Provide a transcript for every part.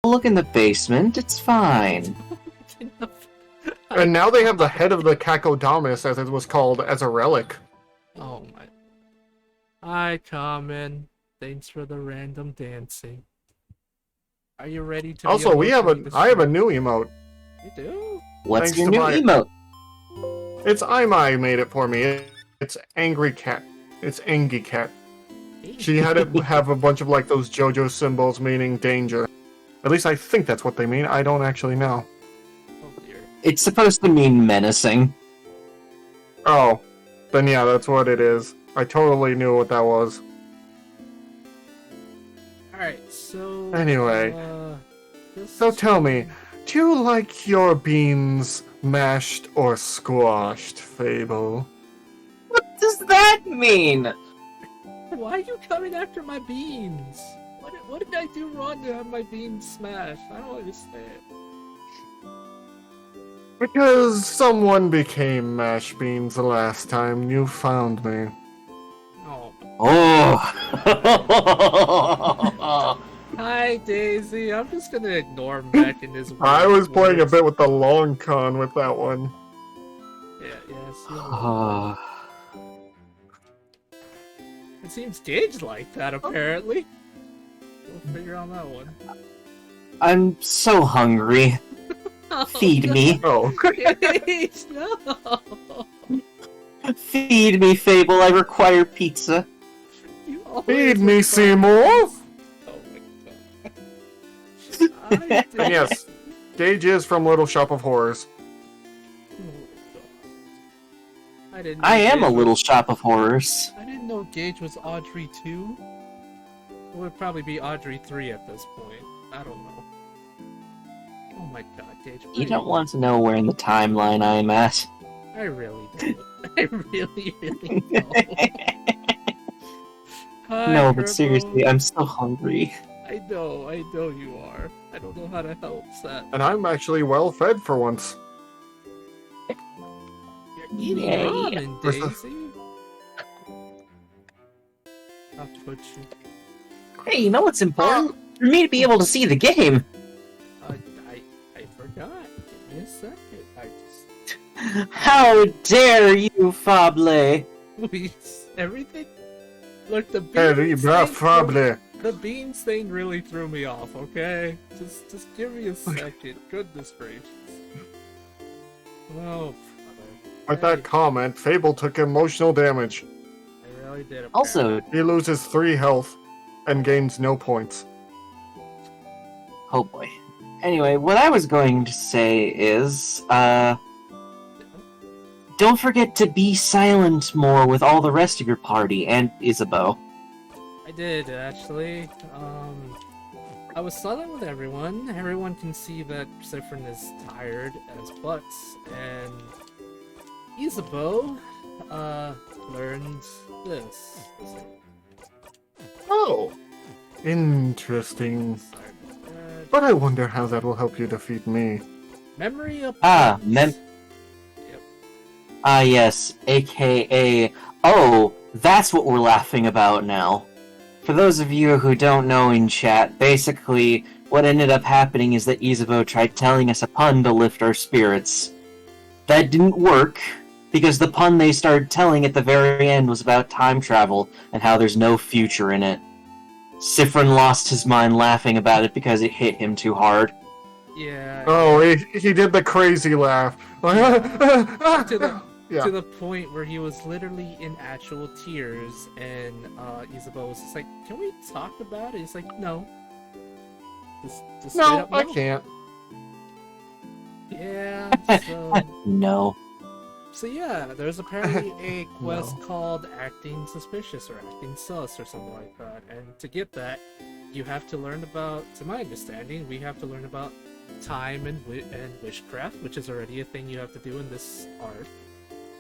look in the basement. It's fine. And now they have the head of the Cacodamus, as it was called, as a relic. Oh my. Hi, Carmen. Thanks for the random dancing. Are you ready to Also, I have a new emote. You do? What's Thanks your to new my- emote? It's Imai made it for me. It's Angry Cat. It's Angie Cat. She had it have a bunch of like those JoJo symbols meaning danger. At least I think that's what they mean. I don't actually know. Oh dear. It's supposed to mean menacing. Oh, then yeah, that's what it is. I totally knew what that was. Alright, so... Anyway. So tell me, do you like your beans mashed or squashed, Fable? What does that mean? Why are you coming after my beans? What did I do wrong to have my beans smashed? I don't understand. Because someone became mashed beans the last time you found me. Oh. Oh! Hi, Daisy. I'm just gonna ignore Mac and his I was weird playing a words. bit with the long con with that one. Yeah, yes. You will. Oh. It seems Gage like that, apparently. We'll figure on that one. I'm so hungry. Feed me. Oh. Gage, no! Feed me, Fable. I require pizza. You always Feed me, require- Seymour! Oh my god. I did- And yes, Gage is from Little Shop of Horrors. I didn't. I am a Gage little was- shop of horrors. I didn't know Gage was Audrey 2. It would probably be Audrey 3 at this point. I don't know. Oh my god, Gage. You don't want to know where in the timeline I'm at. I really don't. I really, really don't. Hi, No, but Gerbo. seriously, I'm so hungry. I know you are. I don't know how to help that. And I'm actually well fed for once. You're eating Yay. ramen, Where's the- Daisy. I'll put you. Hey, you know what's important? For me to be able to see the game. I forgot. Give me a second. I just. How dare you, Fable? Please, everything. Look, the Hey, beans bra, thing probably. the beans thing really threw me off. Okay, just give me a second. Goodness gracious. Oh, With brother. that comment, Fable took emotional damage. I really did. Also, He loses 3 health and gains no points. oh boy. Anyway, what I was going to say is, don't forget to be silent more with all the rest of your party and Isabeau. I did actually. I was silent with everyone. Everyone can see that Cyphrin is tired as butts, and Isabeau, learned this. Oh, interesting. Sorry about that. But I wonder how that will help you defeat me. Memory of Ah, Yep. Ah, yes, aka, oh, that's what we're laughing about now. For those of you who don't know in chat, basically, what ended up happening is that Isabeau tried telling us a pun to lift our spirits. That didn't work, because the pun they started telling at the very end was about time travel, and how there's no future in it. Cyphrin lost his mind laughing about it because it hit him too hard. Yeah. Oh, he did the crazy laugh. Yeah. To the point where he was literally in actual tears, and Isabeau was just like, "Can we talk about it?" He's like, "No." Just straight No, up I can't. Yeah. No. So yeah, there's apparently a quest called Acting Suspicious or Acting Sus or something like that, and to get that, you have to learn about. To my understanding, we have to learn about time and witchcraft, which is already a thing you have to do in this art.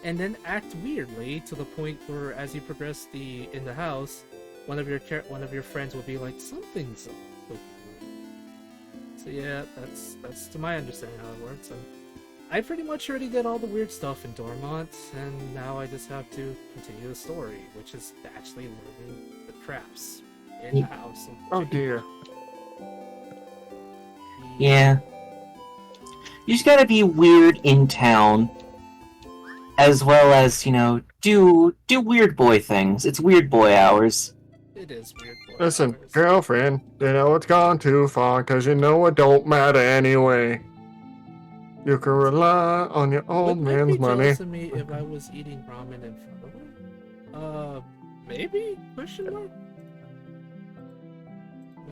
And then act weirdly to the point where, as you progress in the house, one of your friends will be like, "Something's up with you." So yeah, that's to my understanding how it works. And I pretty much already did all the weird stuff in Dormont, and now I just have to continue the story, which is actually learning the crafts in the house. Oh dear. Yeah. You just gotta be weird in town, as well as, do weird boy things. It's weird boy hours. It is weird. Listen, girlfriend, you know it's gone too far, cause you know it don't matter anyway. You can rely on your old Would Nick man's be money. jealous of me if I was eating ramen in front of him? Maybe? Question mark?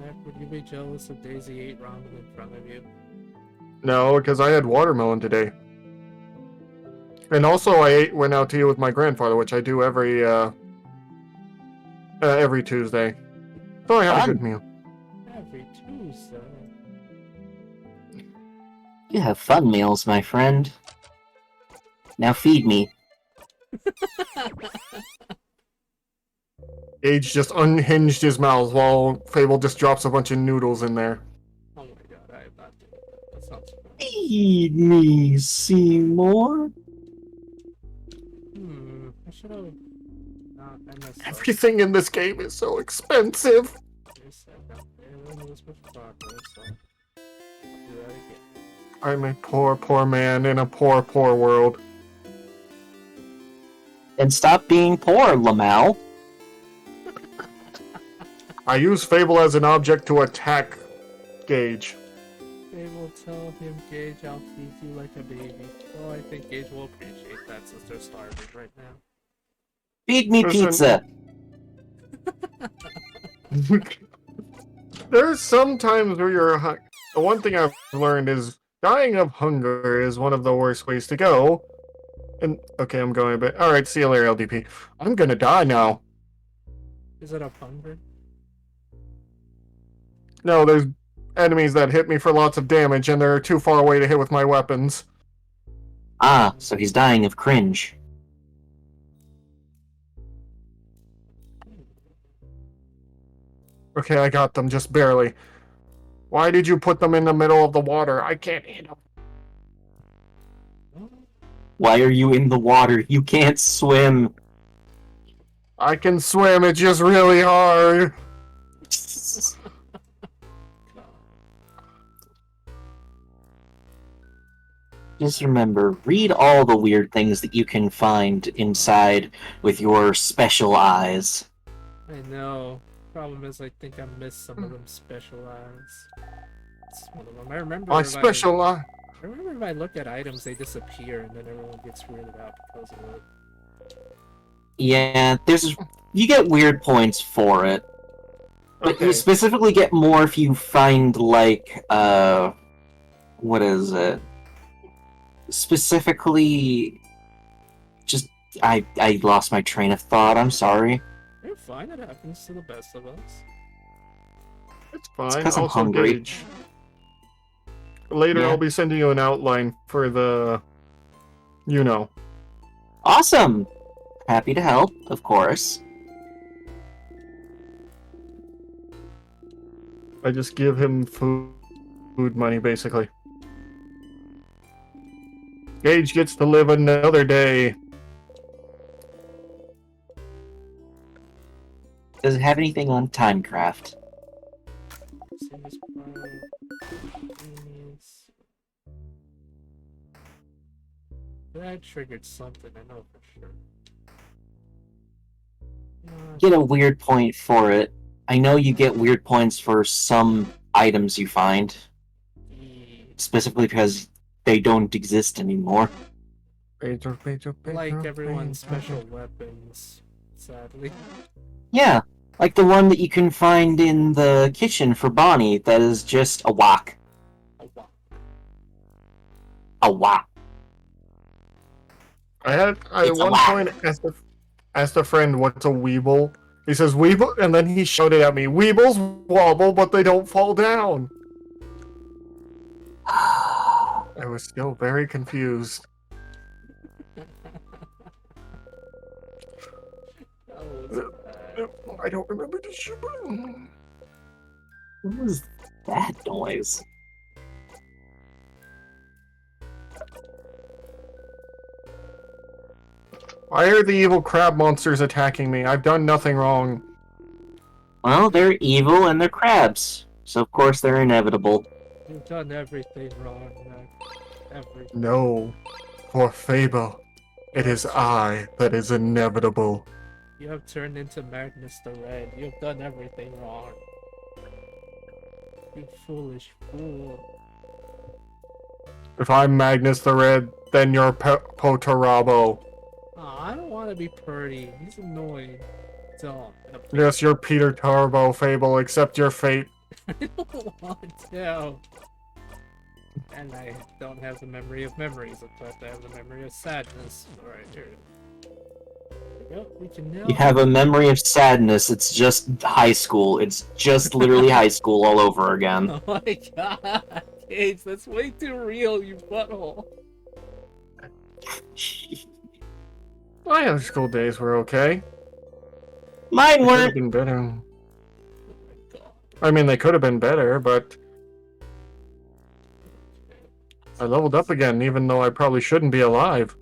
Mac, would you be jealous if Daisy ate ramen in front of you? No, because I had watermelon today. And also went out to eat with my grandfather, which I do every Tuesday. So I had a good meal. Every Tuesday. You have fun meals, my friend. Now feed me. Gage just unhinged his mouth while Fable just drops a bunch of noodles in there. Oh my god, I am not doing that. That sounds fun. Feed me, Seymour. I should have. I messed up. Everything in this game is so expensive. I'm a poor, poor man in a poor, poor world. And stop being poor, Lamal. I use Fable as an object to attack Gage. Fable, tell him, Gage, I'll feed you like a baby. Well, I think Gage will appreciate that since they're starving right now. Feed me pizza. There's some times where you're the one thing I've learned is dying of hunger is one of the worst ways to go. And okay, I'm going a bit. All right, see you later, LDP. I'm gonna die now. Is it of hunger? No, there's enemies that hit me for lots of damage, and they're too far away to hit with my weapons. Ah, so he's dying of cringe. Okay, I got them, just barely. Why did you put them in the middle of the water? I can't handle. Why are you in the water? You can't swim. I can swim, it's just really hard. Just remember, read all the weird things that you can find inside with your special eyes. I know. Problem is, I think I missed some of them special eyes. It's one of them. I remember. My special eye. I remember if I look at items, they disappear, and then everyone gets weirded out because of it. Yeah, you get weird points for it. But Okay. you specifically get more if you find, like, what is it? Specifically, I lost my train of thought, I'm sorry. You're fine, it happens to the best of us. It's fine. 'cause I'm Also, hungry. Gage. Later, Yeah. I'll be sending you an outline for the. Awesome! Happy to help, of course. I just give him food money, basically. Gage gets to live another day. Does it have anything on Timecraft? That triggered something, I know for sure. Get a weird point for it. I know you get weird points for some items you find. Specifically because they don't exist anymore. Like everyone's special weapons, sadly. Yeah, like the one that you can find in the kitchen for Bonnie that is just a wok. A wok. I at It's a one whack. point asked a friend what's a weeble. He says weeble, and then he shouted at me, "Weebles wobble, but they don't fall down." I was still very confused. I don't remember the shit. What was that noise? Why are the evil crab monsters attacking me? I've done nothing wrong. Well, they're evil and they're crabs, so of course they're inevitable. You've done everything wrong, man. Everything. No, for Fable, it is I that is inevitable. You have turned into Magnus the Red. You have done everything wrong. You foolish fool. If I'm Magnus the Red, then you're Potarabo. Aw, I don't want to be Purdy. He's annoying. Dumb. Yes, you're Peter Turbo, Fable, accept your fate. I don't want to. And I don't have the memory of memories, but I have the memory of sadness. Alright, here it is. Yep, we can now. You have a memory of sadness. It's just high school. It's just literally high school all over again. Oh my god, Cage, that's way too real, you butthole. My high school days were okay. Mine They could have weren't. been better. Oh my god. I mean, they could have been better, but I leveled up again, even though I probably shouldn't be alive.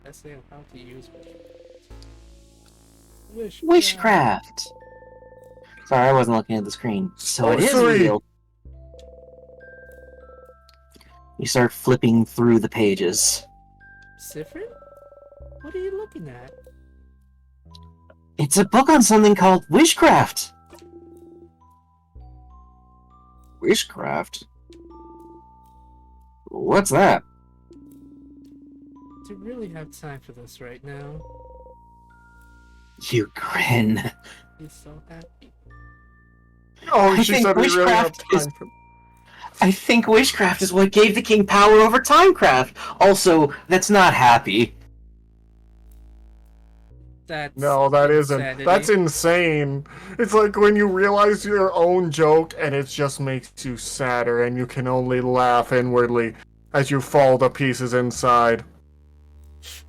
Essay on how to use Wishcraft. Sorry, I wasn't looking at the screen. So it is Sorcery. real. You start flipping through the pages. Sifrin? What are you looking at? It's a book on something called wishcraft. Wishcraft? What's that? Do you really have time for this right now? You grin. He's so happy. Oh, I she think said we really have witchcraft is- time for... I think wishcraft is what gave the king power over timecraft. Also, that's not happy. That's No, that insanity. isn't. That's insane. It's like when you realize your own joke and it just makes you sadder and you can only laugh inwardly as you fall to pieces inside.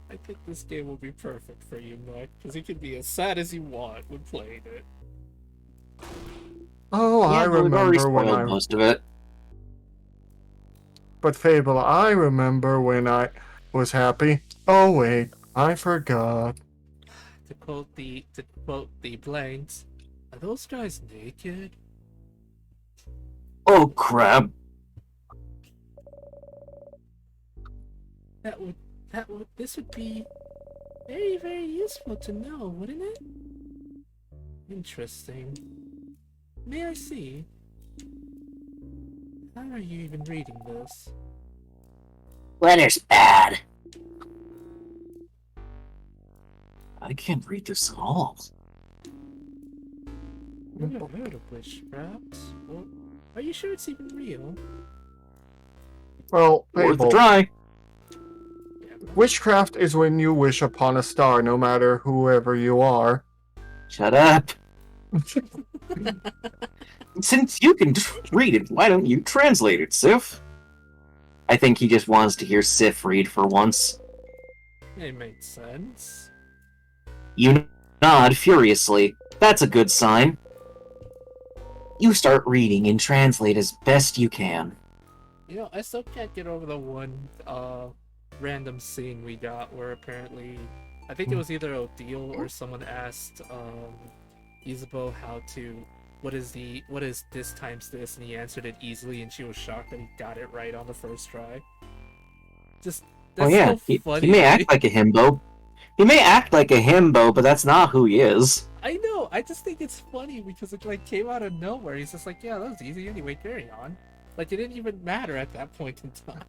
I think this game will be perfect for you, Mike, because you can be as sad as you want when playing it. Oh, I Yeah, but we've already remember when spoiled most of it. But Fable, I remember when I was happy. Oh wait, I forgot. To quote the blanks, are those guys naked? Oh crap. This would be very, very useful to know, wouldn't it? Interesting. May I see? How are you even reading this? Letter's bad. I can't read this at all. Never heard of witchcraft. Well, are you sure it's even real? Well, Worth a Fable, try. Yeah, witchcraft is when you wish upon a star, no matter whoever you are. Shut up. Since you can read it, why don't you translate it, Sif? I think he just wants to hear Sif read for once. it makes sense. You nod furiously. That's a good sign. You start reading and translate as best you can. You know, I still can't get over the one random scene we got where apparently, I think it was either Odile or someone asked Isabeau what is this times this, and he answered it easily, and she was shocked that he got it right on the first try. Just that's Oh yeah, so he funny. may act like a himbo. He may act like a himbo, but that's not who he is. I know. I just think it's funny because it like came out of nowhere. He's just like, yeah, that was easy anyway. Carry on. Like it didn't even matter at that point in time.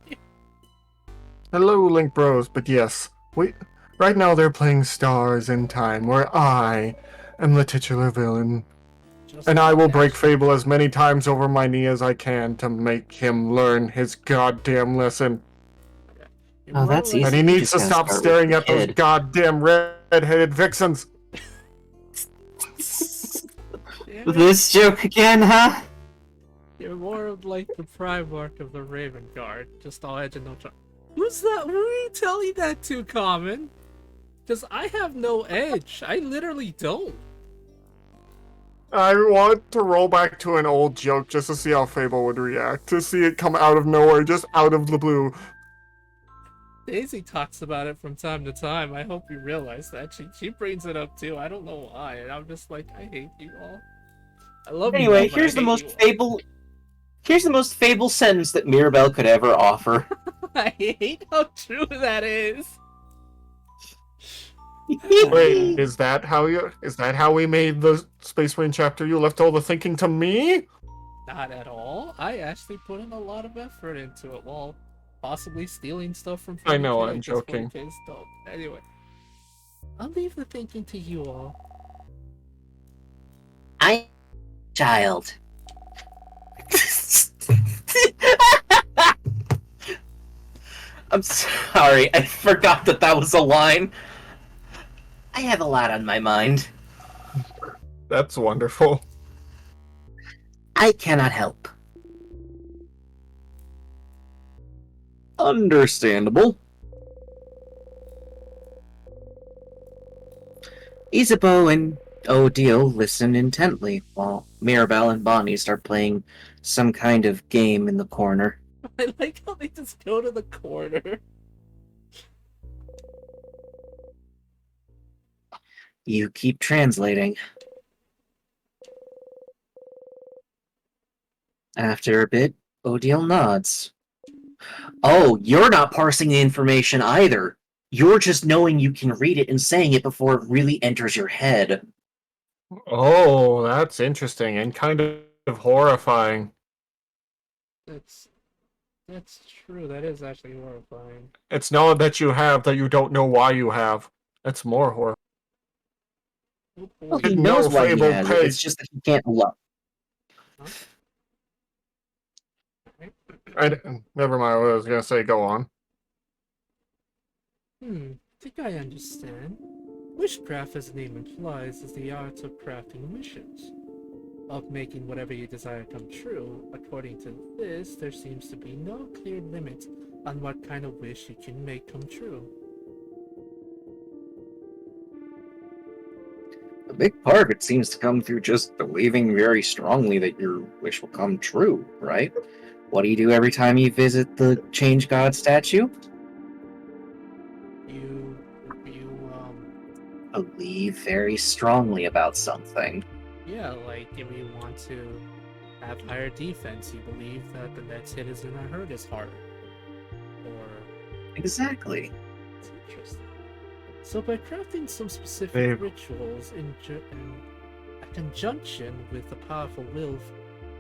Hello, Link Bros, but yes, right now they're playing Stars in Time, where I am the titular villain. Just And I will like break that. Fable as many times over my knee as I can to make him learn his goddamn lesson. You're Oh, more that's or less- And he You needs just to gotta stop start with staring the at those kid. goddamn red-headed vixens. Damn it. This joke again, huh? You're more of like the Primarch of the Raven Guard, just all edge and no charm. Who's that? Who are you telling that to, Common? Because I have no edge. I literally don't. I want to roll back to an old joke just to see how Fable would react, to see it come out of nowhere, just out of the blue. Daisy talks about it from time to time. I hope you realize that. She brings it up too. I don't know why. And I'm just like, I hate you all. I love you all, Anyway, but I here's the hate most you all. Fable. Here's the most Fable sentence that Mirabelle could ever offer. I hate how true that is. Wait, is that how we made the Space Marine chapter? You left all the thinking to me? Not at all. I actually put in a lot of effort into it while possibly stealing stuff from 40K. I know, I'm 'cause joking. 40K is dope. Anyway, I'll leave the thinking to you all. I child. I'm sorry, I forgot that was a line. I have a lot on my mind. That's wonderful. I cannot help. Understandable. Isabeau and Odile listen intently while Mirabelle and Bonnie start playing some kind of game in the corner. I like how they just go to the corner. You keep translating. After a bit, Odile nods. Oh, you're not parsing the information either. You're just knowing you can read it and saying it before it really enters your head. Oh, that's interesting and kind of horrifying. That's true. That is actually horrifying. It's knowledge that you have that you don't know why you have. That's more horrifying. Oh, Well, boy. he No knows why he Fable has it. page. It's just that he can't look. Never mind what I was gonna say. Go on. I think I understand. Wishcraft, as the name implies, is the art of crafting wishes. Of making whatever you desire come true. According to this, there seems to be no clear limit on what kind of wish you can make come true. A big part of it seems to come through just believing very strongly that your wish will come true, right? What do you do every time you visit the Change God statue? You Believe very strongly about something. yeah, like if you want to have higher defense, you believe that the next hit is gonna hurt as hard. Or Exactly. it's interesting. So by crafting some specific Babe. rituals in conjunction with a powerful will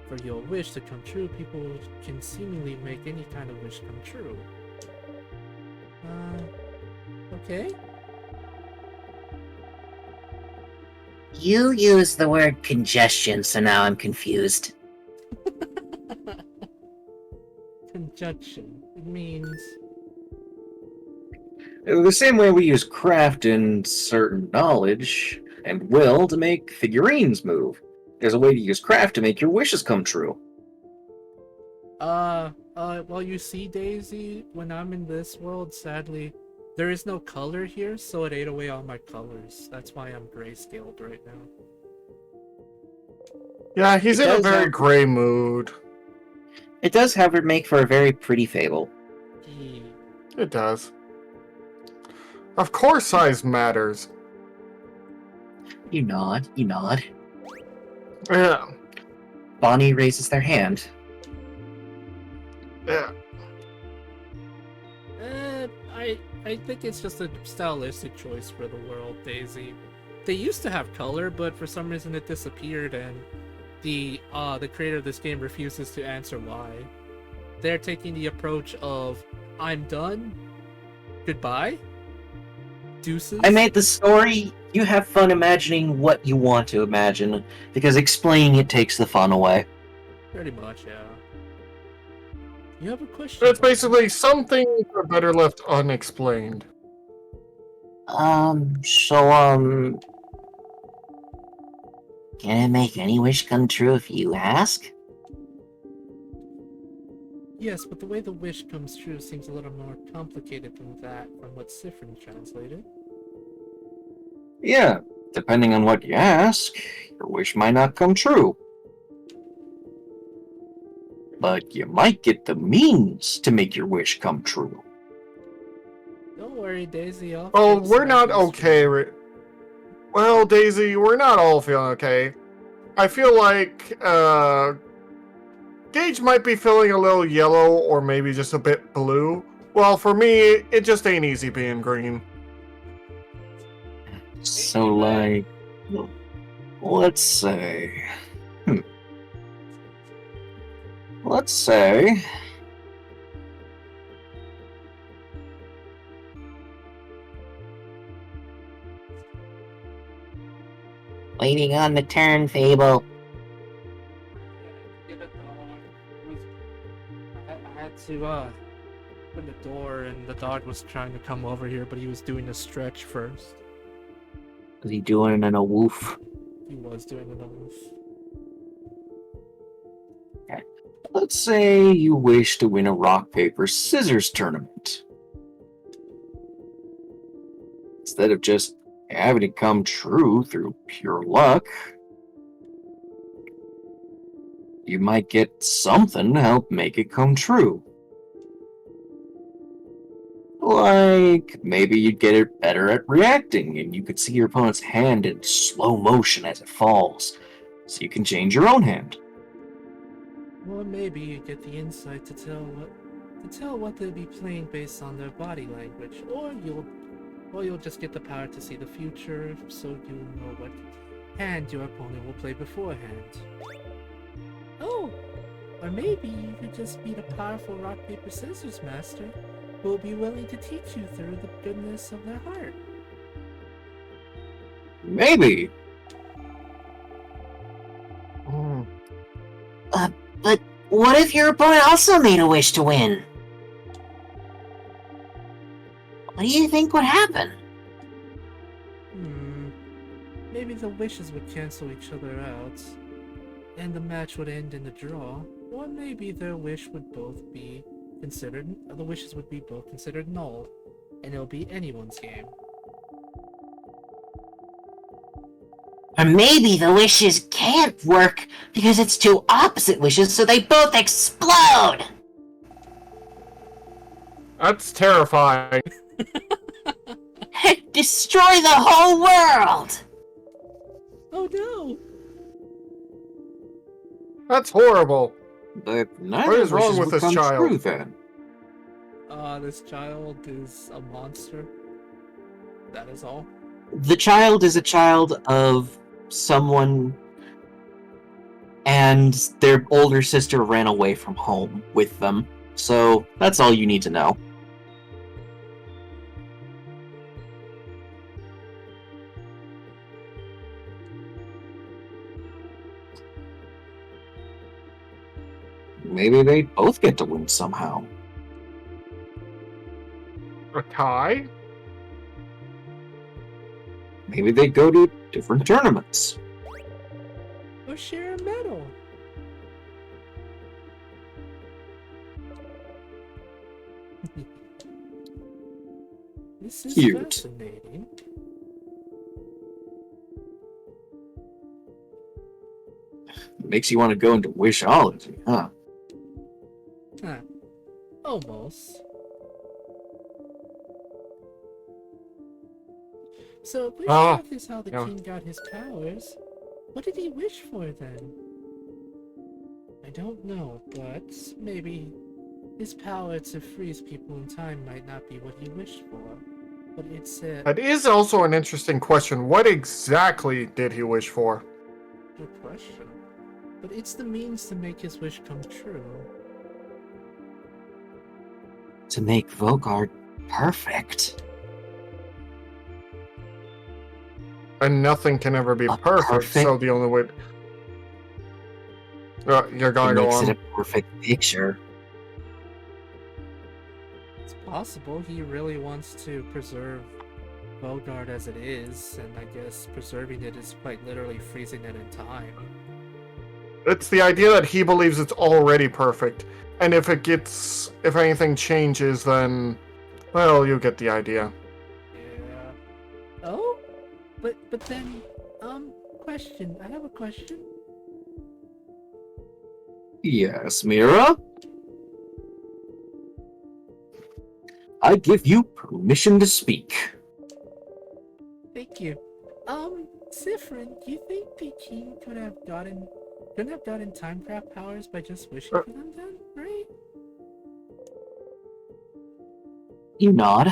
for your wish to come true, people can seemingly make any kind of wish come true. Okay. You use the word congestion, so now I'm confused. Conjunction. It means The same way we use craft and certain knowledge and will to make figurines move. There's a way to use craft to make your wishes come true. well, you see, Daisy, when I'm in this world, sadly, there is no color here, so it ate away all my colors. That's why I'm grayscaled right now. Yeah, he's It in a does very have- gray mood. It does, however, make for a very pretty fable. Gee. It does. Of course, size matters. You nod, you nod. Yeah. Bonnie raises their hand. Yeah. I think it's just a stylistic choice for the world, Daisy. They used to have color, but for some reason it disappeared, and the creator of this game refuses to answer why. They're taking the approach of, I'm done, goodbye, deuces. I made the story. You have fun imagining what you want to imagine, because explaining it takes the fun away. Pretty much, yeah. You have a question? It's basically some things are better left unexplained. Can it make any wish come true if you ask? Yes, but the way the wish comes true seems a little more complicated than that from what Sifrin translated. Yeah, depending on what you ask, your wish might not come true. But you might get the means to make your wish come true. Don't worry, Daisy. I'll Oh, fix we're not that okay. Well, Daisy, we're not all feeling okay. I feel like, Gage might be feeling a little yellow or maybe just a bit blue. Well, for me, it just ain't easy being green. So, like, let's say. Let's say. Waiting on the turn, Fable. I had to open the door, and the dog was trying to come over here, but he was doing a stretch first. Is he doing it in a woof? He was doing it on this. Let's say you wish to win a rock, paper, scissors tournament. Instead of just having it come true through pure luck, you might get something to help make it come true. Like, maybe you'd get it better at reacting, and you could see your opponent's hand in slow motion as it falls, so you can change your own hand. Or maybe you get the insight to tell what they'll be playing based on their body language, or you'll just get the power to see the future, so you'll know what hand your opponent will play beforehand. Oh, or maybe you could just meet a powerful rock paper scissors master who will be willing to teach you through the goodness of their heart. Maybe. But what if your opponent also made a wish to win? What do you think would happen? Maybe the wishes would cancel each other out, and the match would end in a draw. Or maybe the wishes would both be considered null, and it'll be anyone's game. Or maybe the wishes can't work because it's two opposite wishes, so they both explode! That's terrifying. Destroy the whole world! Oh no! That's horrible. But neither What is wrong wishes with will this come child? true, then. This child is a monster. That is all. The child is a child of someone, and their older sister ran away from home with them. So that's all you need to know. Maybe they both get to win somehow. A tie? Maybe they go to different tournaments. Or share a medal. This is Cute. fascinating. Makes you want to go into Wishology, huh? Huh. Almost. So, if Wishcraft is how the king got his powers, what did he wish for then? I don't know, but maybe his power to freeze people in time might not be what he wished for. But it's That is also an interesting question. What exactly did he wish for? good question. But it's the means to make his wish come true. To make Vogard perfect. And nothing can ever be perfect, so the only way... you're gonna go makes on. it a perfect picture. It's possible he really wants to preserve Bogard as it is, and I guess preserving it is quite literally freezing it in time. It's the idea that he believes it's already perfect, and if anything changes, then, well, you get the idea. Yeah. Oh? But then, question. I have a question. Yes, Mira? I give you permission to speak. Thank you. Siffrin, do you think the king could have gotten couldn't have gotten time craft powers by just wishing Uh. for them then, right? You nod.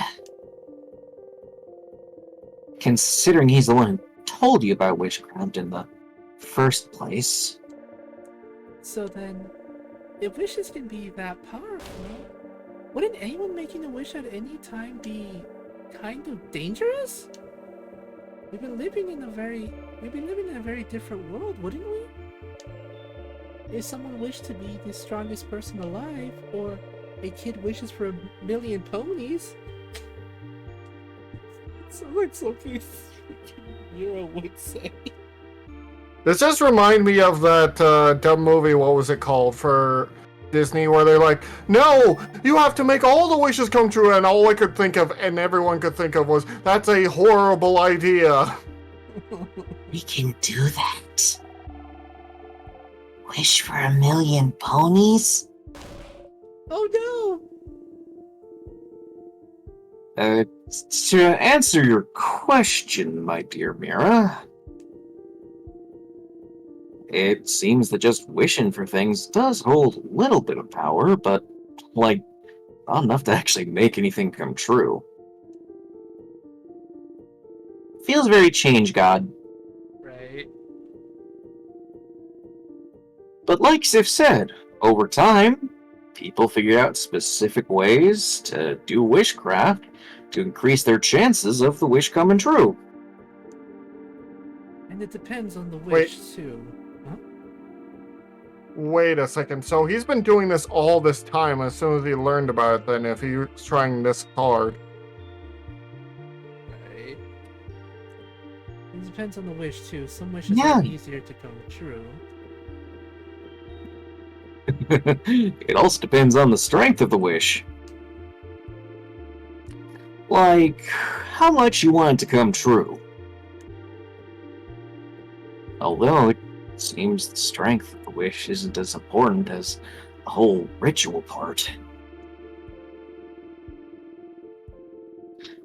Considering he's the one who told you about witchcraft in the first place. So then, if wishes can be that powerful, wouldn't anyone making a wish at any time be kind of dangerous? We've been living in a very different world, wouldn't we? If someone wished to be the strongest person alive, or a kid wishes for 1,000,000 ponies, so like something Euro would say. This just remind me of that dumb movie, what was it called, for Disney, where they're like, no, you have to make all the wishes come true, and all I could think of, and everyone could think of, was, that's a horrible idea. We can do that. Wish for 1,000,000 ponies? Oh To answer your question, my dear Mira, it seems that just wishing for things does hold a little bit of power, but, like, not enough to actually make anything come true. Feels very change god. no! Right. But like Sif said, over time, people figured out specific ways to do wishcraft to increase their chances of the wish coming true. And it depends on the Wait. wish, too. Huh? Wait a second, so he's been doing this all this time as soon as he learned about it, then, if he was trying this hard. Right. It depends on the wish, too. Some wishes Yeah. are easier to come true. It also depends on the strength of the wish. Like, how much you want it to come true. Although it seems the strength of the wish isn't as important as the whole ritual part.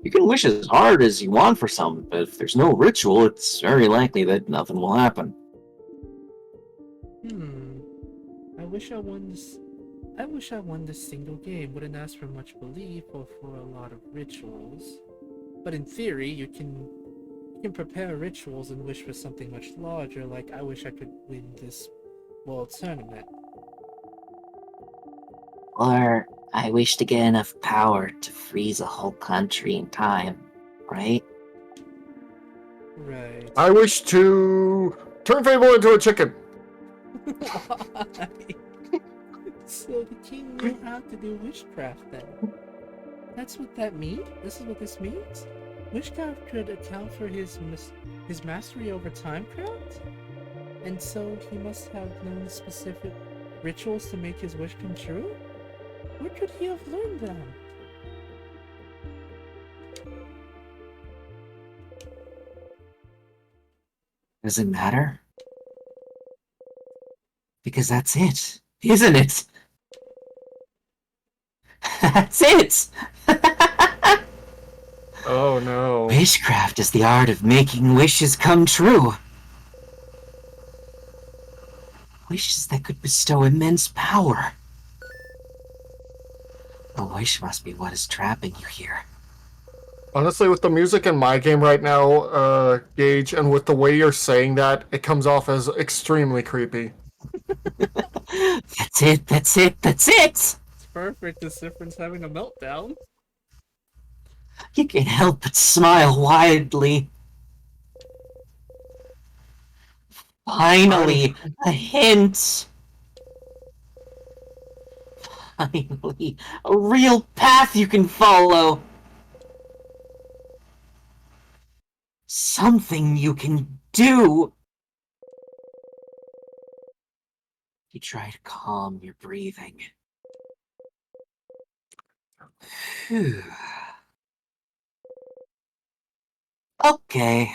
You can wish as hard as you want for something, but if there's no ritual, it's very likely that nothing will happen. I wish I won this single game. Wouldn't ask for much belief or for a lot of rituals. But in theory, you can prepare rituals and wish for something much larger, like I wish I could win this world tournament. Or I wish to get enough power to freeze a whole country in time, right? Right. I wish to turn Fable into a chicken. Why? So the king knew how to do witchcraft then. That's what that means? This is what this means? Witchcraft could account for his mastery over timecraft? And so he must have known specific rituals to make his wish come true? Where could he have learned them? Does it matter? Because that's it, isn't it? That's it! Oh no. Witchcraft is the art of making wishes come true. Wishes that could bestow immense power. The wish must be what is trapping you here. Honestly, with the music in my game right now, Gage, and with the way you're saying that, it comes off as extremely creepy. That's it, that's it, that's it! It's perfect, this difference having a meltdown. You can't help but smile widely. Finally, a hint! Finally, a real path you can follow! Something you can do! You try to calm your breathing. Phew. Okay.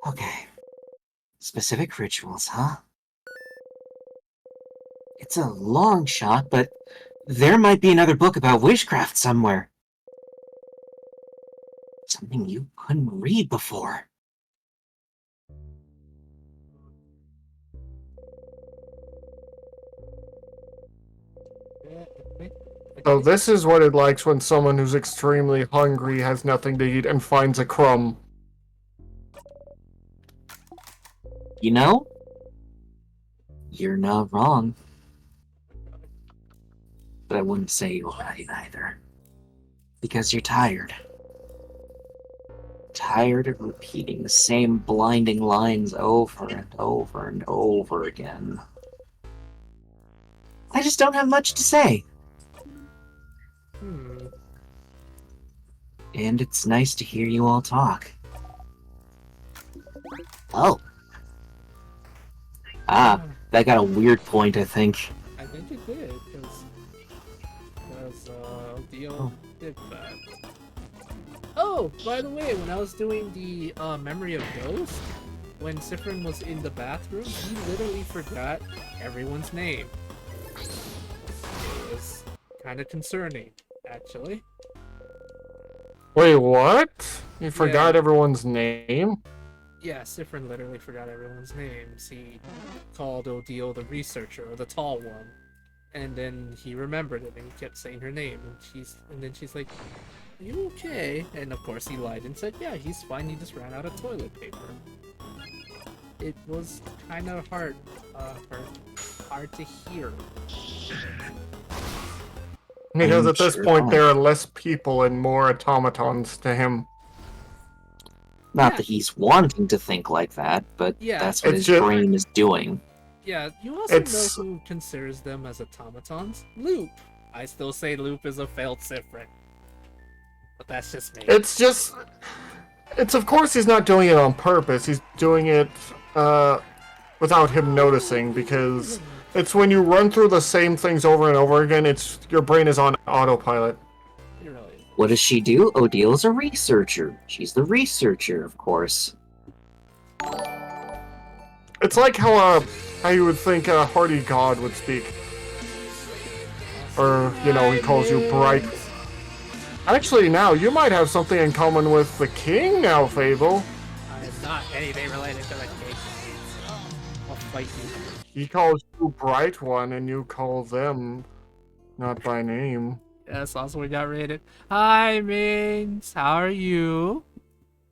Okay. Specific rituals, huh? It's a long shot, but there might be another book about witchcraft somewhere. Something you couldn't read before. So this is what it likes when someone who's extremely hungry has nothing to eat and finds a crumb. You know, you're not wrong. But I wouldn't say you're right either. Because you're tired. Tired of repeating the same blinding lines over and over and over again. I just don't have much to say. And it's nice to hear you all talk. Oh. Ah, that got a weird point, I think. I think it did, because Dio did that. Oh, by the way, when I was doing the Memory of Ghost, when Sifrin was in the bathroom, he literally forgot everyone's name. It was kind of concerning, actually. Wait, what? You forgot everyone's name? Yeah, Sifrin literally forgot everyone's names. He called Odile the researcher, or the tall one. And then he remembered it and he kept saying her name. And then she's like, "Are you okay?" And of course he lied and said, "Yeah, he's fine, he just ran out of toilet paper." It was kind of hard to hear. Because I'm at this sure point not. there are less people and more automatons to him. Not Yeah. that he's wanting to think like that, but Yeah. that's what It's his just- brain is doing. Yeah, you also It's- know who considers them as automatons? Loop. I still say Loop is a failed Sifrin. But that's just me. It's just... It's of course he's not doing it on purpose. He's doing it without him noticing, because it's when you run through the same things over and over again, it's your brain is on autopilot. It really is. What does she do? Odile's a researcher. She's the researcher, of course. It's like how you would think a hardy god would speak. Or, you know, he calls you bright. Actually, now, you might have something in common with the king now, Fable. I am not anything related to the king. I'll fight you. He calls you Bright One, and you call them not by name. Yes, also we got rated. Hi, Mings. How are you?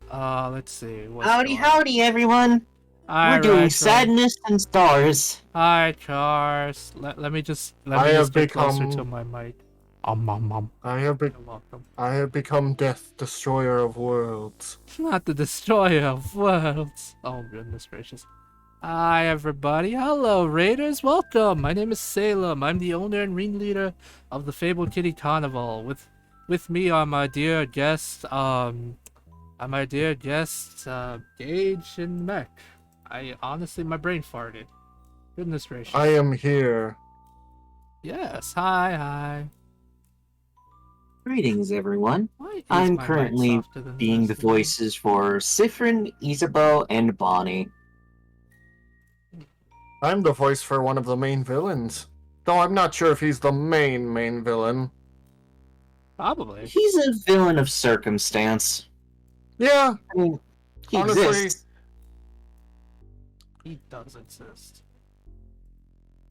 Let's see. What's Howdy, going on? howdy, everyone. Hi, We're doing Retro. Sadness and Stars. Hi, Charles. Let me just I have get closer become- to my mic. I have You're welcome. become Death, Destroyer of Worlds. Not the destroyer of worlds. Oh goodness gracious. Hi everybody. Hello Raiders. Welcome. My name is Salem. I'm the owner and ringleader of the Fable Kitty Carnival. With me are my dear guests, Gage and Mech. I honestly, my brain farted. Goodness gracious. I am here. Yes. Hi. Greetings, everyone. Why is I'm my mic currently softer than being the rest of them? voices for Sifrin, Isabeau, and Bonnie. I'm the voice for one of the main villains. Though I'm not sure if he's the main villain. Probably. He's a villain of circumstance. Yeah, I mean, he Honestly- exists. He does exist.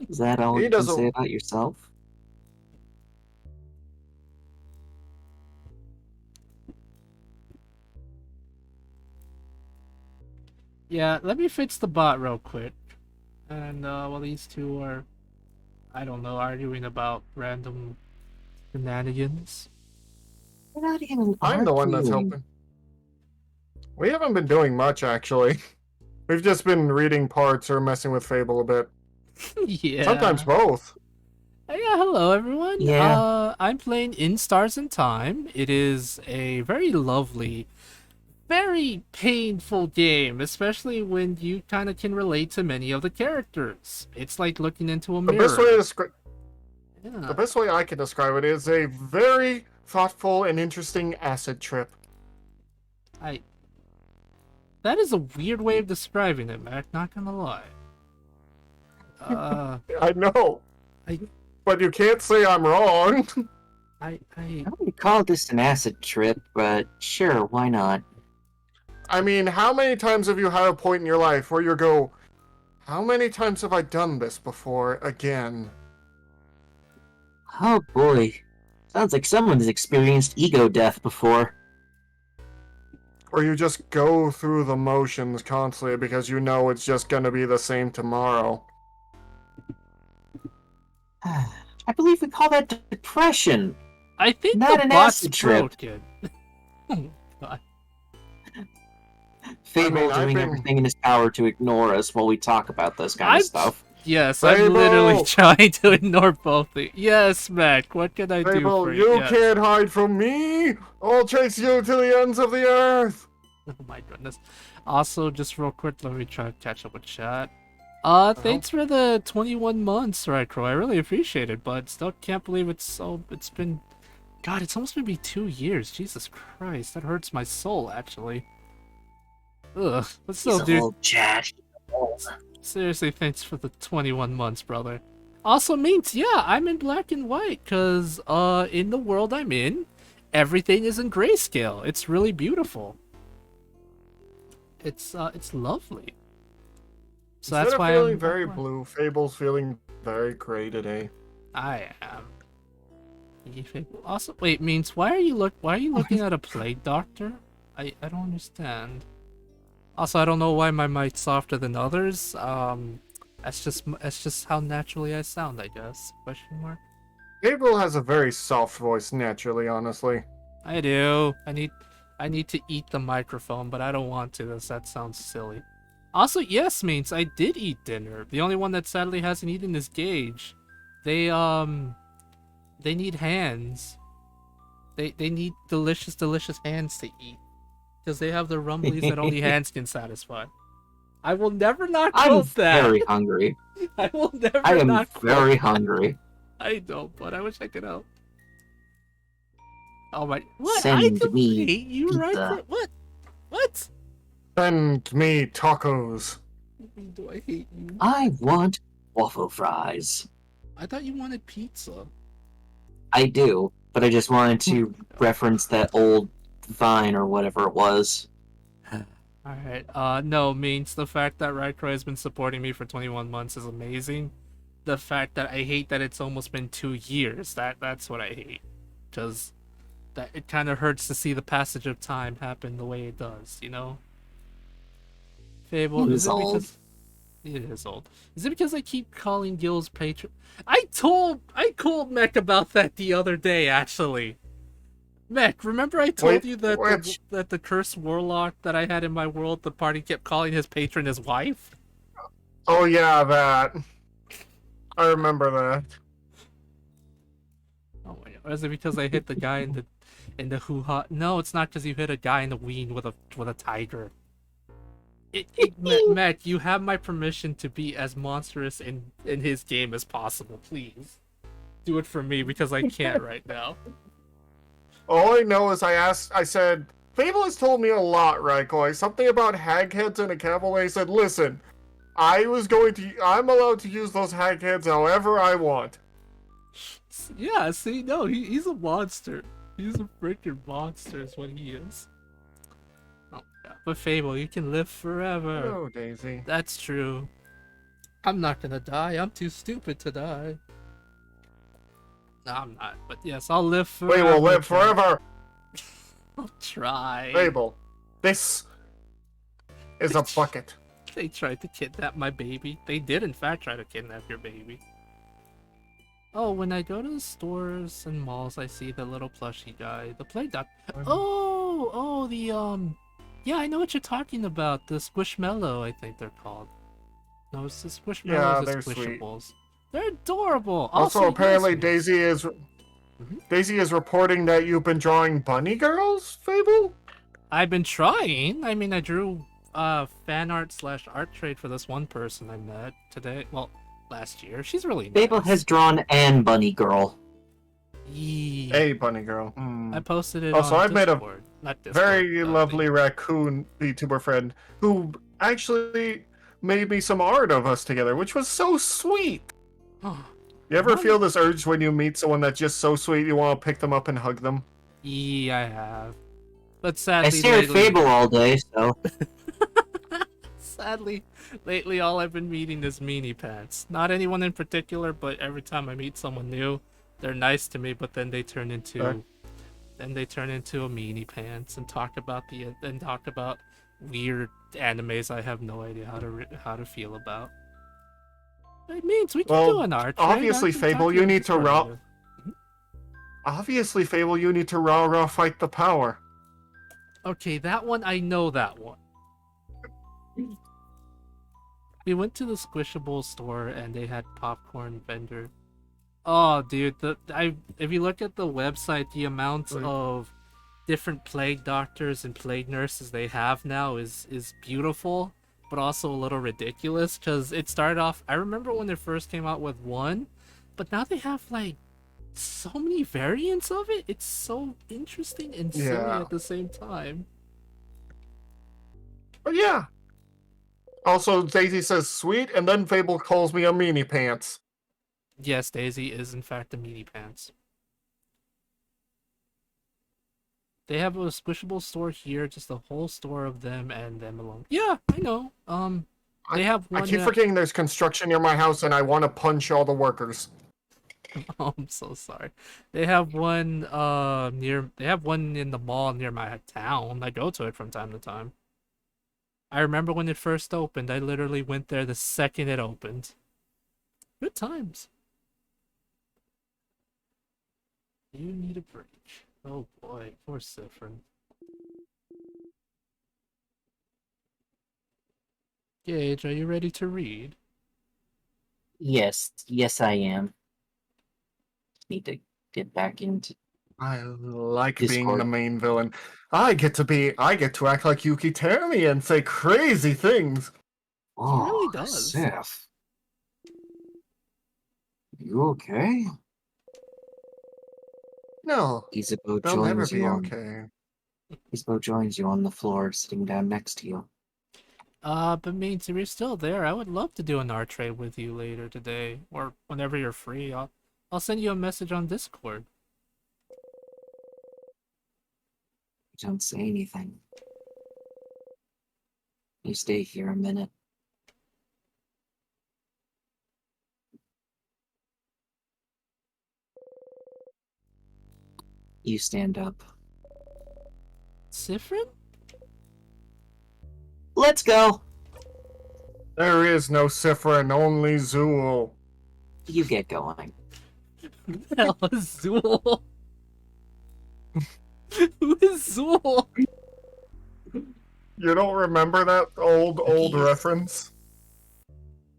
Is that all He you can doesn't- say about yourself? Yeah, let me fix the bot real quick. And while these two are, I don't know, arguing about random shenanigans. We're not even I'm the one that's arguing. helping. We haven't been doing much, actually. We've just been reading parts or messing with Fable a bit. Yeah. Sometimes both. Yeah, hello everyone. Yeah. I'm playing In Stars in Time. It is a very lovely, very painful game, especially when you kind of can relate to many of the characters. It's like looking into a The mirror. best way to describe Yeah. the best way I can describe it is a very thoughtful and interesting acid trip. That is a weird way of describing it, Mac. Not gonna lie. I know. I- But you can't say I'm wrong. I I wouldn't call this an acid trip, but sure, why not? I mean, how many times have you had a point in your life where you go, how many times have I done this before again? Oh boy. Sounds like someone's experienced ego death before. Or you just go through the motions constantly because you know it's just gonna be the same tomorrow. I believe we call that depression, I think not the an bot's acid trip. broken. Oh, God. Fable I've doing been- everything in his power to ignore us while we talk about this kind I'm- of stuff. Yes, Fable! I'm literally trying to ignore both of you. Yes, Mac, what can I do Fable, for you? you Yes. can't hide from me! I'll chase you to the ends of the earth! Oh my goodness. Also, just real quick, let me try to catch up with chat. Thanks for the 21 months, right, Crow. I really appreciate it, but still can't believe it's been... God, it's almost maybe 2 years. Jesus Christ, that hurts my soul, actually. Ugh, but still, He's a dude, whole chat. seriously, thanks for the 21 months, brother. Also means, yeah, I'm in black and white, cause, in the world I'm in, everything is in grayscale. It's really beautiful. It's lovely. So Instead that's of why feeling I'm very blue, Fable's feeling very gray today. I am. Also, wait, means why are you looking at a plague doctor? I don't understand. Also, I don't know why my mic's softer than others. That's just how naturally I sound, I guess. Question mark. Fable has a very soft voice naturally, honestly. I do. I need to eat the microphone, but I don't want to. That sounds silly. Also, yes, means I did eat dinner. The only one that sadly hasn't eaten is Gage. They need hands. They need delicious hands to eat. Because they have the rumblies that only hands can satisfy. I will never not I'm quote that. very hungry. I will never I am not quote very that. hungry. I know, but I wish I could help. Oh my! What? Send I don't me hate you, right? pizza. What? What? Send me tacos. Do I hate you? I want waffle fries. I thought you wanted pizza. I do, but I just wanted to reference that old Vine or whatever it was. Alright, no, means the fact that Raikroy has been supporting me for 21 months is amazing. The fact that I hate that it's almost been 2 years, that's what I hate. Because that it kind of hurts to see the passage of time happen the way it does, you know? Fable, It is is it old. because... It is old. Is it because I keep calling Gil's patron? I told Mech about that the other day, actually. Mech, remember I told Wait, you that which? the cursed warlock that I had in my world, the party kept calling his patron his wife? Oh yeah, that. I remember that. Oh my god. Or is it because I hit the guy in the hoo-ha? No, it's not because you hit a guy in the ween with a tiger. Mech, you have my permission to be as monstrous in his game as possible, please. Do it for me because I can't right now. All I know is I said, Fable has told me a lot, Raikoi. Something about hagheads and a cavalry. I said, listen, I'm allowed to use those hagheads however I want. Yeah, see, no, he's a monster. He's a freaking monster is what he is. Oh, yeah. But Fable, you can live forever. Oh, Daisy. That's true. I'm not gonna die. I'm too stupid to die. No, I'm not. But yes, I'll live forever. We will live forever. I'll try. Fable, this is a bucket. They tried to kidnap my baby. They did, in fact, try to kidnap your baby. Oh, when I go to the stores and malls, I see the little plushie guy. The play doc. Oh, yeah, I know what you're talking about. The Squishmallow, I think they're called. No, it's the Squishmallows. Yeah, the they're sweet. Squishables. They're adorable. Also, apparently yes, Daisy is reporting that you've been drawing bunny girls, Fable? I've been trying. I mean, I drew fan art / art trade for this one person I met today. Well, last year. She's really nice. Fable has drawn Anne Bunny Girl. Yeah. Hey, bunny girl. I posted it Also, on I've met a Discord. Not Discord, very lovely raccoon VTuber friend who actually made me some art of us together, which was so sweet. You ever feel this urge when you meet someone that's just so sweet you want to pick them up and hug them? Yeah, I have. But I sadly, stare at Fable all day, so sadly, lately all I've been meeting is meanie pants. Not anyone in particular, but every time I meet someone new, They're nice to me, but then they turn into Okay. a meanie pants and talk about weird animes I have no idea how to feel about. It means we can do Well, an art trade. obviously, I've been Fable, talking you to need to Discord raw. about it. Obviously, Fable, you need to raw fight the power. Okay, that one I know that one. We went to the Squishable store and they had popcorn vendor. Oh, dude, if you look at the website, the amounts Right. of different plague doctors and plague nurses they have now is beautiful, but also a little ridiculous. Because it started off. I remember when they first came out with one, but now they have like so many variants of it. It's so interesting and silly Yeah. at the same time. But yeah. Also, Daisy says sweet, and then Fable calls me a meanie pants. Yes, Daisy is in fact a meanie pants. They have a squishable store here, just a whole store of them and them alone. Yeah, I know. They have I one. keep forgetting there's construction near my house, and I want to punch all the workers. Oh, I'm so sorry. They have one near. They have one in the mall near my town. I go to it from time to time. I remember when it first opened. I literally went there the second it opened. Good times. You need a break. Oh boy, poor Sifrin. Gage, are you ready to read? Yes, I am. Need to get back into I like being the Discord. main villain. I get to act like Yuki Terumi and say crazy things. He really Oh, does. Sif. You okay? No, Isabeau they'll never joins you be on okay. Isabeau joins you on the floor, sitting down next to you. But means if you're still there, I would love to do an art trade with you later today, or whenever you're free. I'll send you a message on Discord. Don't say anything. You stay here a minute. You stand up. Sifrin? Let's go! There is no Sifrin, only Zool. You get going. Who the hell is Zool? Who is Zool? You don't remember that old Yes. reference?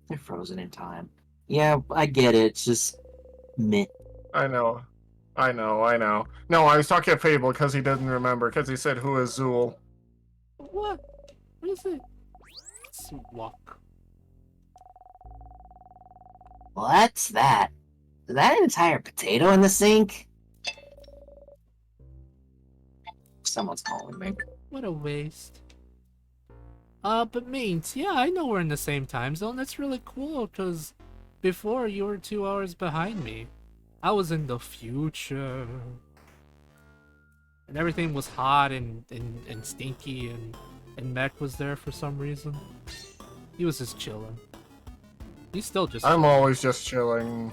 They're frozen in time. Yeah, I get it. It's just meh. I know. No, I was talking to Fable because he didn't remember, because he said, who is Zool? What? What is it? Swak. What's that? Is that an entire potato in the sink? Someone's calling me. What a waste. But means, yeah, I know we're in the same time zone. That's really cool, because before you were 2 hours behind me. I was in the future. And everything was hot and stinky, and Mech was there for some reason. He was just chilling. He's still just I'm always just chilling.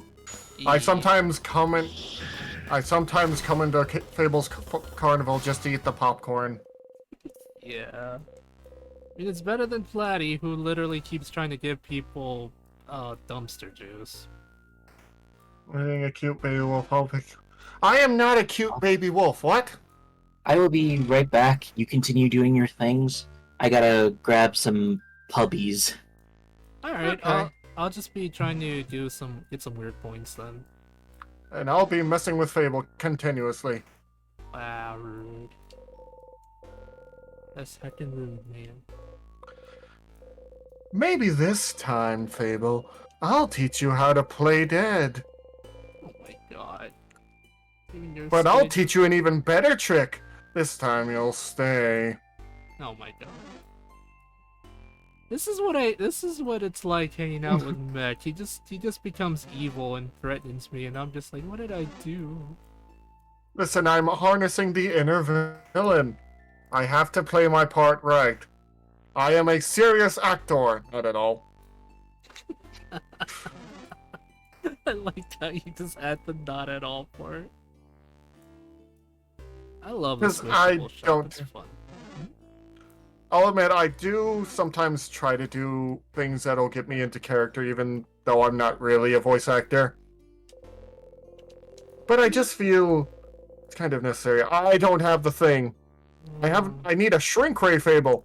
I sometimes come into Fable's Carnival just to eat the popcorn. Yeah. I mean, it's better than Flatty, who literally keeps trying to give people dumpster juice. Being a cute baby wolf. I am not a cute baby wolf. What? I will be right back. You continue doing your things. I gotta grab some puppies. Alright, Okay. I'll just be trying to get some weird points then. And I'll be messing with Fable continuously. Wow, rude. That's heckin' rude, man. Maybe this time, Fable, I'll teach you how to play dead. Oh my god. Even your But I'll skin- teach you an even better trick. This time you'll stay. Oh my god. This is what it's like hanging out with Mech. He just becomes evil and threatens me, and I'm just like, what did I do? Listen, I'm harnessing the inner villain. I have to play my part right. I am a serious actor, not at all. I like how you just add the not at all part. I love a 'Cause I switchable shop. don't- It's fun. I'll admit, I do sometimes try to do things that'll get me into character, even though I'm not really a voice actor. But I just feel it's kind of necessary. I don't have the thing. I need a shrink ray Fable,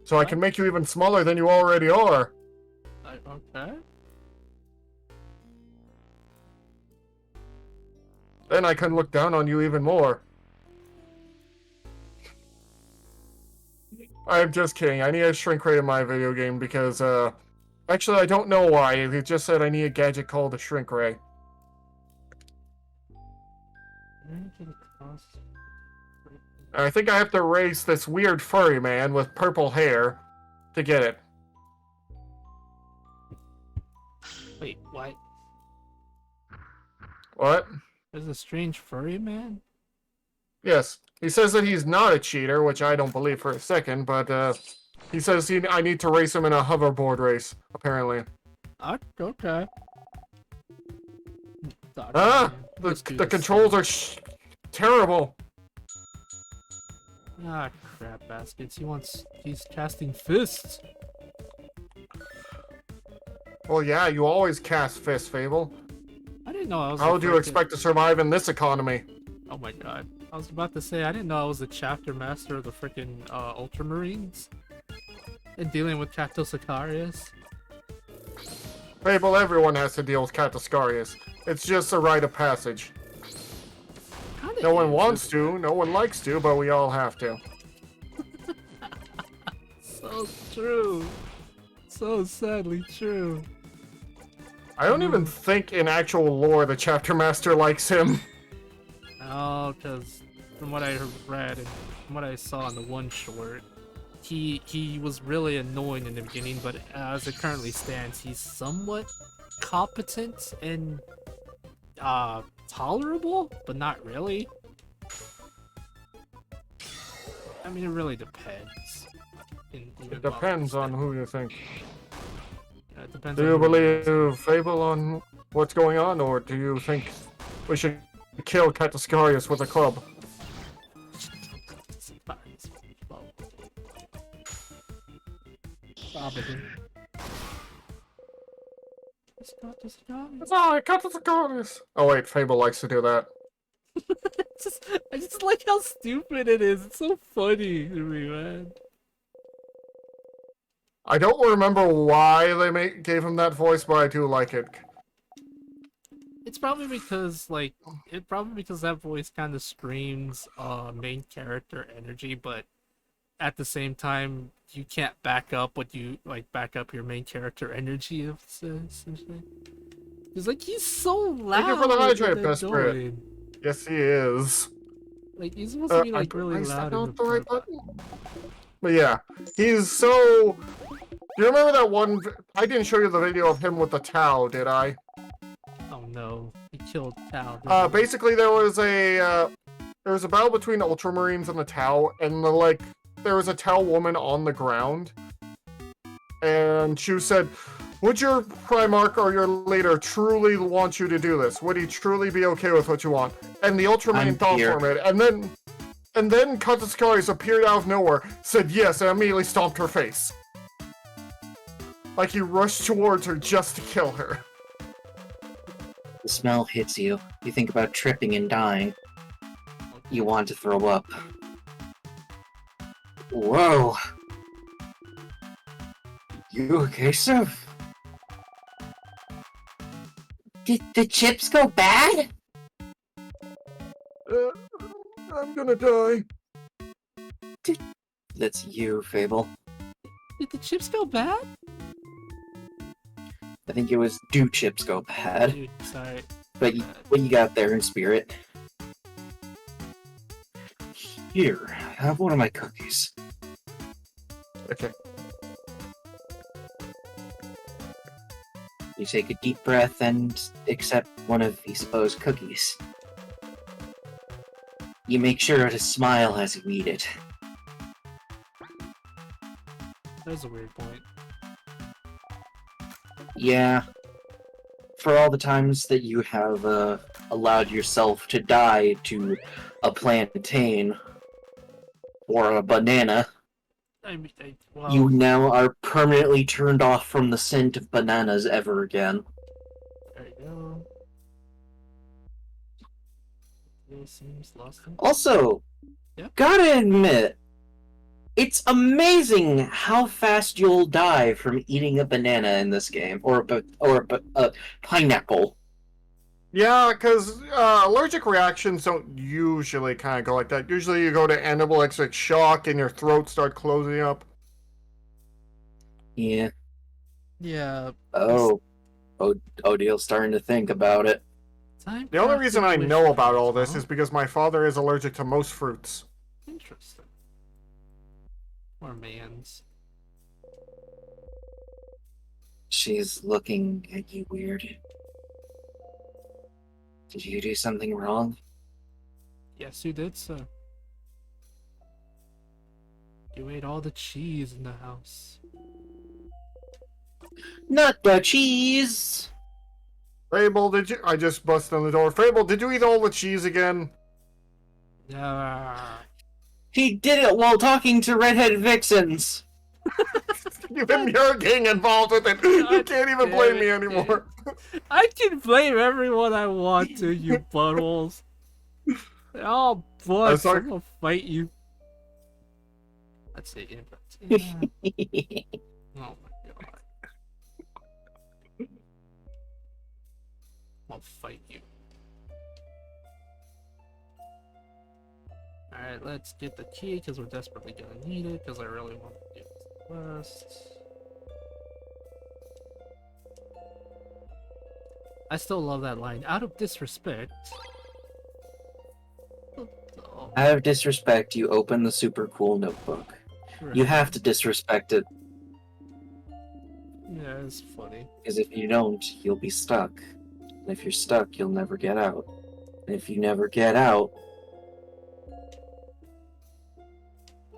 so I can make you even smaller than you already are. Okay. Then I can look down on you even more. I'm just kidding. I need a shrink ray in my video game because, actually, I don't know why. It just said I need a gadget called a shrink ray. I think I have to race this weird furry man with purple hair to get it. Wait, what? What? There's a strange furry man? Yes. He says that he's not a cheater, which I don't believe for a second, but, he says I need to race him in a hoverboard race, apparently. Okay. Ah! Let's do The this. controls are terrible. Ah, crap baskets. He's casting fists. Well, yeah, you always cast Fist, Fable. I didn't know I was. How do you expect to survive in this economy? Oh my god. I was about to say, I didn't know I was a chapter master of the freaking Ultramarines. And dealing with Cato Sicarius. Fable, everyone has to deal with Katascarius. It's just a rite of passage. Kinda No one is, wants isn't to, no one likes to, but we all have to. it? So true. So sadly true. I don't even think in actual lore the chapter master likes him. Oh, because from what I read and from what I saw in the one short, he was really annoying in the beginning, but as it currently stands, he's somewhat competent and tolerable, but not really. I mean, it really depends. It depends on who you think. Yeah, it depends Do on you who it is. believe Fable on what's going on, or do you think we should kill Katascarius with a club? Probably. Ah, Katascarius! Oh wait, Fable likes to do that. I just like how stupid it is. It's so funny to me, man. I don't remember why they gave him that voice, but I do like it. It's probably because that voice kind of screams main character energy, but at the same time you can't back up your main character energy. Essentially, it's like he's so loud. Thank you for the hydrate, and best Brit. annoying. Yes, he is. Like he's supposed to be like I really stepped loud. out the right button. But yeah, he's so. Do you remember that one? I didn't show you the video of him with the towel, did I? Oh no, he killed Tal. Basically, there was a battle between Ultramarines and the Tau, and there was a Tau woman on the ground, and she said, "Would your Primarch or your leader truly want you to do this? Would he truly be okay with what you want?" And the Ultramarine thought for a minute, and then Katascarius appeared out of nowhere, said yes, and immediately stomped her face. Like he rushed towards her just to kill her. The smell hits you. You think about tripping and dying. You want to throw up. Whoa! You okay, sir? Did the chips go bad? I'm gonna die. That's you, Fable. Did the chips go bad? I think it was do chips go bad. Dude, sorry. But what you got there in spirit? Here, have one of my cookies. Okay. You take a deep breath and accept one of the supposed cookies. You make sure to smile as you eat it. That's a weird point. Yeah. for all the times that you have allowed yourself to die to a plantain or a banana. Well, You now are permanently turned off from the scent of bananas ever again. there you go. It seems lost. Also, Yeah? gotta admit, it's amazing how fast you'll die from eating a banana in this game, or a pineapple. Yeah, because allergic reactions don't usually kind of go like that. Usually you go to anaphylactic shock and your throat start closing up. Yeah. Yeah. Odil's starting to think about it. The only reason I know about all this is because my father is allergic to most fruits. Interesting. Or man's. She's looking at you weird. Did you do something wrong? Yes, you did, sir. You ate all the cheese in the house. Not the cheese! Fable, did you? I just busted on the door. Fable, did you eat all the cheese again? He did it while talking to redhead vixens! Even you're getting involved with it. You can't even blame me anymore. I can blame everyone I want to, you buttholes. Oh, butts, I'm gonna fight you. Let's see. Yeah. Oh my god. I'll fight you. Alright, let's get the key, because we're desperately gonna need it, because I really want to do this quest. I still love that line. Out of disrespect. Oh, Out of disrespect, you open the super cool notebook. right. You have to disrespect it, Yeah, it's funny. because if you don't, you'll be stuck. And if you're stuck, you'll never get out. And if you never get out,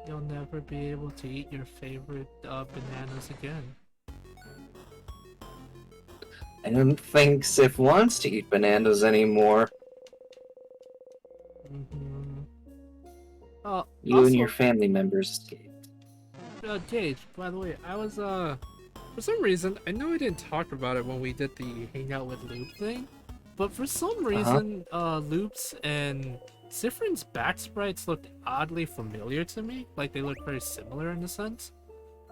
You'll never be able to eat your favorite bananas again. I don't think Sif wants to eat bananas anymore. Mm-hmm. You Also, and your family members escaped. Gage, by the way, I was, for some reason, I know I didn't talk about it when we did the Hangout with Loop thing, but for some reason, Loop's and Sifrin's back sprites looked oddly familiar to me, like they look very similar in a sense.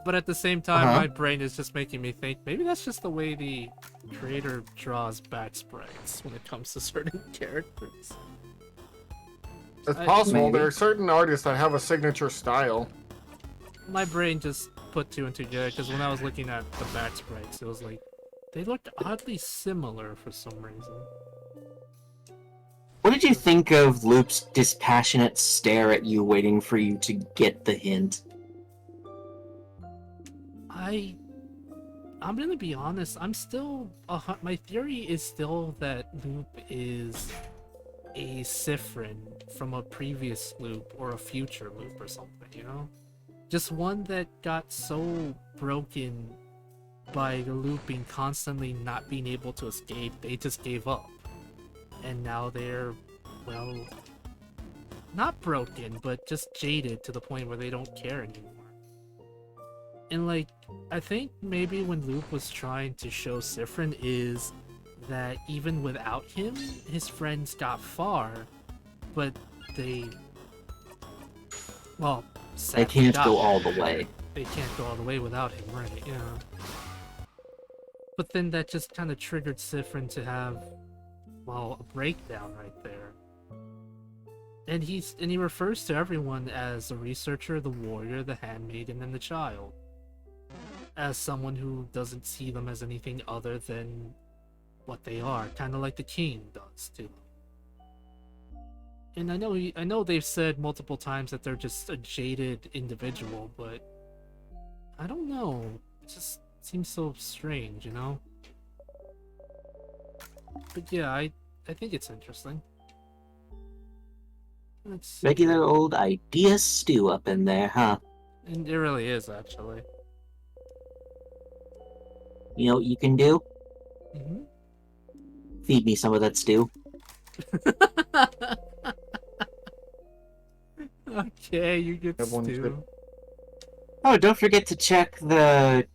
But at the same time, my brain is just making me think, maybe that's just the way the creator draws back sprites when it comes to certain characters. It's possible. Maybe. There are certain artists that have a signature style. My brain just put two and two together, because when I was looking at the back sprites, it was like, they looked oddly similar for some reason. What did you think of Loop's dispassionate stare at you, waiting for you to get the hint? I'm gonna be honest, I'm still, my theory is still that Loop is a Sifrin from a previous loop or a future loop or something, you know? Just one that got so broken by the looping constantly not being able to escape, they just gave up. And now they're, well, not broken, but just jaded to the point where they don't care anymore. And like, I think maybe when Loop was trying to show Sifrin is that even without him, his friends got far, but they, well, They can't go all the way. They can't go all the way without him, right? Yeah. But then that just kind of triggered Sifrin to have, well, a breakdown right there. And he refers to everyone as a researcher, the warrior, the handmaiden, and the child. As someone who doesn't see them as anything other than what they are, kind of like the king does to them. And I know they've said multiple times that they're just a jaded individual, but I don't know. It just seems so strange, you know? But yeah, I think it's interesting. Let's see. Regular old idea stew up in there, huh? And it really is, actually. You know what you can do? Mm-hmm. Feed me some of that stew. Okay, you get Have one stew. Oh, don't forget to check the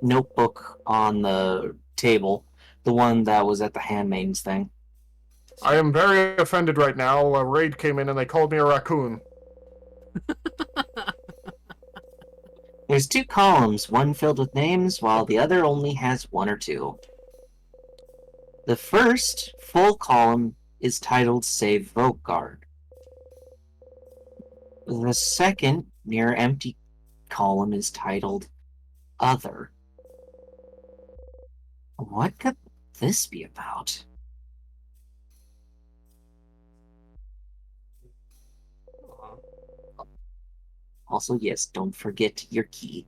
notebook on the table. The one that was at the handmaid's thing. I am very offended right now. A raid came in and they called me a raccoon. There's 2 columns, one filled with names, while the other only has 1 or 2. The first, full column, is titled Save Vote Guard. The second, near empty column, is titled Other. What could this be about? Aw, Also, yes, don't forget your key.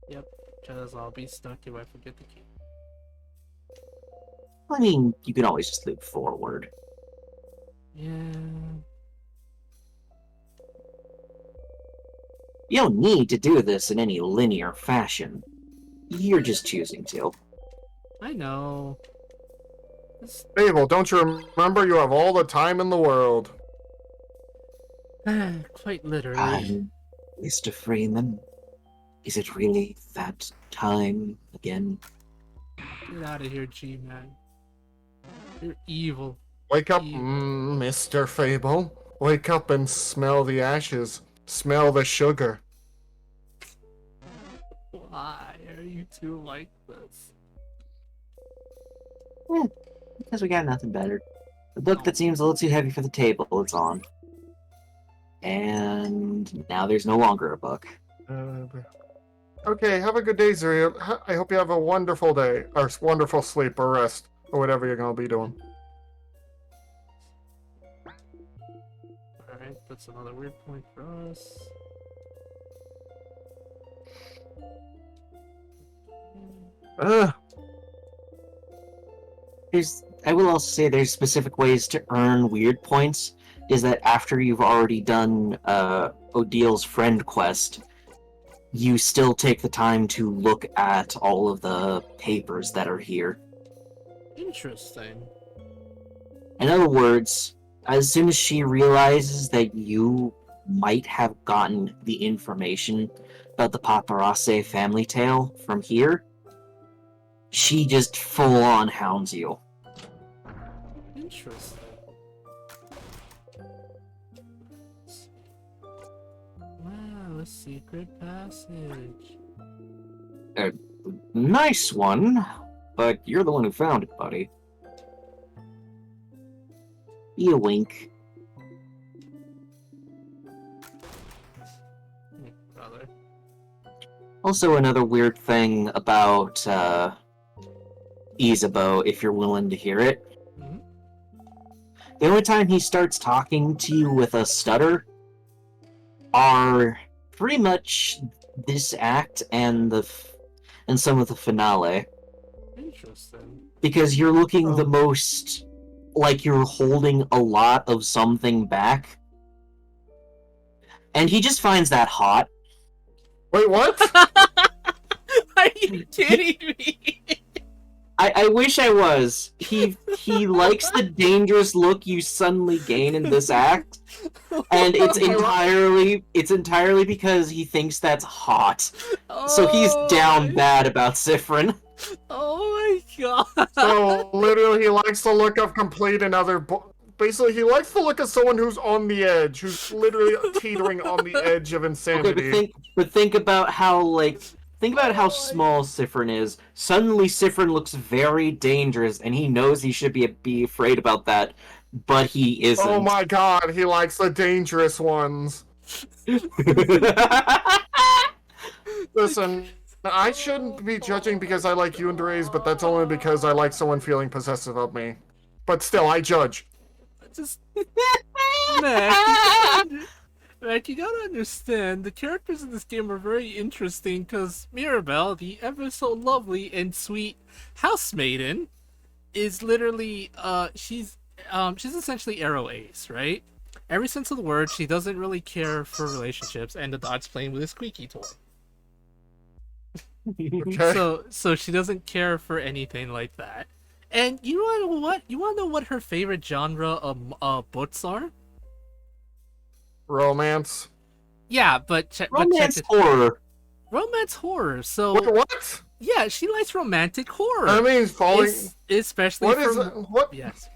yep, because I'll be stuck if I forget the key. I mean, you can always just loop forward. Yeah. You don't need to do this in any linear fashion. You're just choosing to. I know. This... Fable, don't you remember you have all the time in the world? Quite literally. Time, Mr. Freeman. Is it really that time again? Get out of here, G-Man. You're evil. Wake up, Evil. Mr. Fable. Wake up and smell the ashes. Smell the sugar. Why are you two like this? Because we got nothing better. The book that seems a little too heavy for the table, it's on. And now there's no longer a book. Okay, have a good day, Zuri. I hope you have a wonderful day, or wonderful sleep, or rest, or whatever you're gonna be doing. Alright, that's another weird point for us. I will also say there's specific ways to earn weird points. Is that after you've already done Odil's friend quest, you still take the time to look at all of the papers that are here. Interesting. In other words, as soon as she realizes that you might have gotten the information about the Paparazzi family tale from here, she just full-on hounds you. Interesting. Wow, a secret passage. Nice one, but you're the one who found it, buddy. You wink. Brother. Also, another weird thing about Isabeau, if you're willing to hear it. Mhm. The only time he starts talking to you with a stutter are pretty much this act and and some of the finale, Interesting. because you're looking the Oh. most like you're holding a lot of something back, and he just finds that hot. Wait, what? Are you kidding me? I wish I was. He likes the dangerous look you suddenly gain in this act, and it's entirely because he thinks that's hot. So he's down bad about Sifrin. Oh my god. So literally, he likes the look of complete and utter. Basically, he likes the look of someone who's on the edge, who's literally teetering on the edge of Okay, insanity. but think about how small Sifrin is. Suddenly, Sifrin looks very dangerous, and he knows he should be afraid about that, but he isn't. Oh my god, he likes the dangerous ones. Listen, I shouldn't be judging because I like Yundere's, but that's only because I like someone feeling possessive of me. But still, I judge. Just Mac, you gotta understand, the characters in this game are very interesting because Mirabelle, the ever so lovely and sweet housemaiden, is literally she's essentially Arrow Ace, right? Every sense of the word, she doesn't really care for relationships, and the dog's playing with a squeaky toy. Okay. So she doesn't care for anything like that. And you wanna know what? You wanna know what her favorite genre of books are? Romance. Yeah, but check Romance it. horror. Romance horror. So Wait, what? yeah, she likes romantic horror. I mean, falling. Especially What for is what? yes,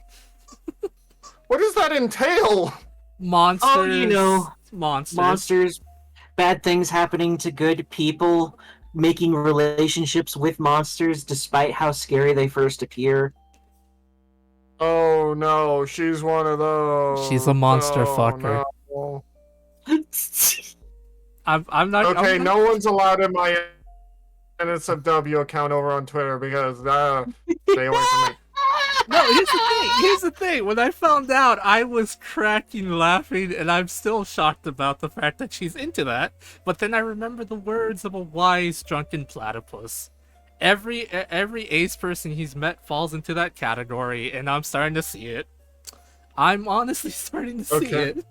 What does that entail? monsters. Oh, you know, monsters. monsters, bad things happening to good people, making relationships with monsters despite how scary they first appear. Oh no, she's one of those. She's a monster Oh, fucker. No. I'm not. Okay, I'm not, no one's allowed in my NSFW account over on Twitter because stay away from me. No, here's the thing. Here's the thing. When I found out, I was cracking laughing, and I'm still shocked about the fact that she's into that. But then I remember the words of a wise drunken platypus. Every ace person he's met falls into that category, and I'm starting to see it. I'm honestly starting to see Okay. it.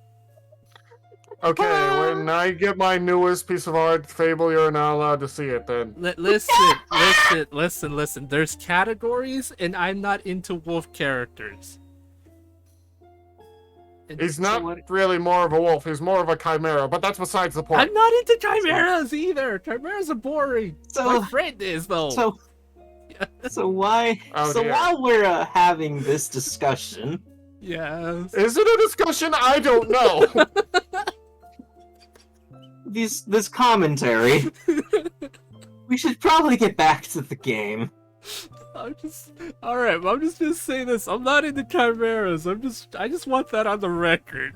Okay, when I get my newest piece of art, Fable, you're not allowed to see it then. Listen. There's categories, and I'm not into wolf characters. He's not really more of a wolf, he's more of a chimera, but that's besides the point. I'm not into chimeras either. Chimeras are boring. So- My friend is though. So why? Oh, so dear. while we're having this discussion, yes. Is it a discussion? I don't know. this commentary, we should probably get back to the game. I'm just alright. I'm just gonna say this. I'm not into chimeras. I just want that on the record.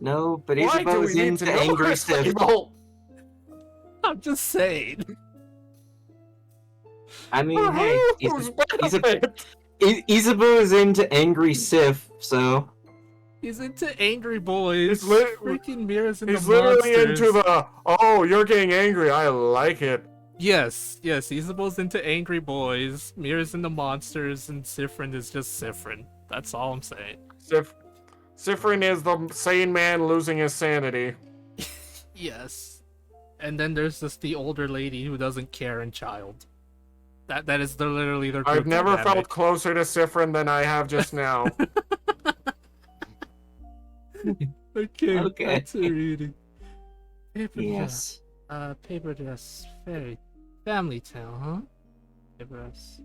No, but Why do Isabeau's we need into to know angry this, Sif. Fable? I'm just saying. I mean, For hey, whose benefit? Isabeau's into angry Sif, so He's into angry boys. He's lit- freaking mirrors into He's literally monsters. into the, oh, you're getting angry, I like it. Yes. Isabel's into angry boys. Mirrors into monsters, and Sifrin is just Sifrin. That's all I'm saying. Sifrin is the sane man losing his sanity. Yes. And then there's just the older lady who doesn't care and child. That is literally their. I've group never dynamic. felt closer to Sifrin than I have just now. Okay. Okay. That's a reading. Paper yes. dress. Paper dress. Fairy. Family town, huh? Paper dress.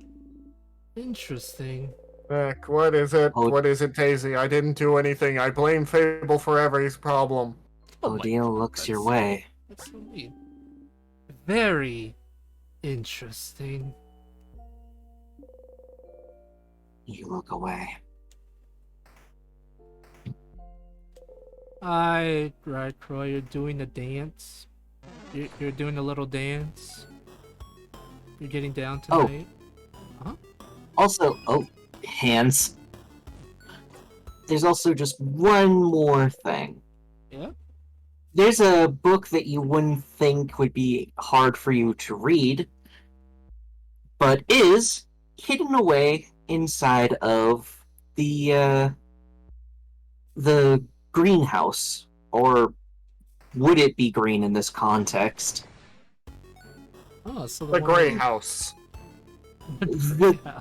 Interesting. Heck, what is it? Oh. What is it, Daisy? I didn't do anything. I blame Fable for every problem. Oh my Odile God, looks your that's- way. That's so neat. Very interesting. You look away. Right, Croy, you're doing a dance. You're doing a little dance. You're getting down Oh. tonight. Also, hands. There's also just one more thing. Yeah? There's a book that you wouldn't think would be hard for you to read, but is hidden away inside of the greenhouse. Or would it be green in this context? Oh, so The one- Grey House. The, Yeah,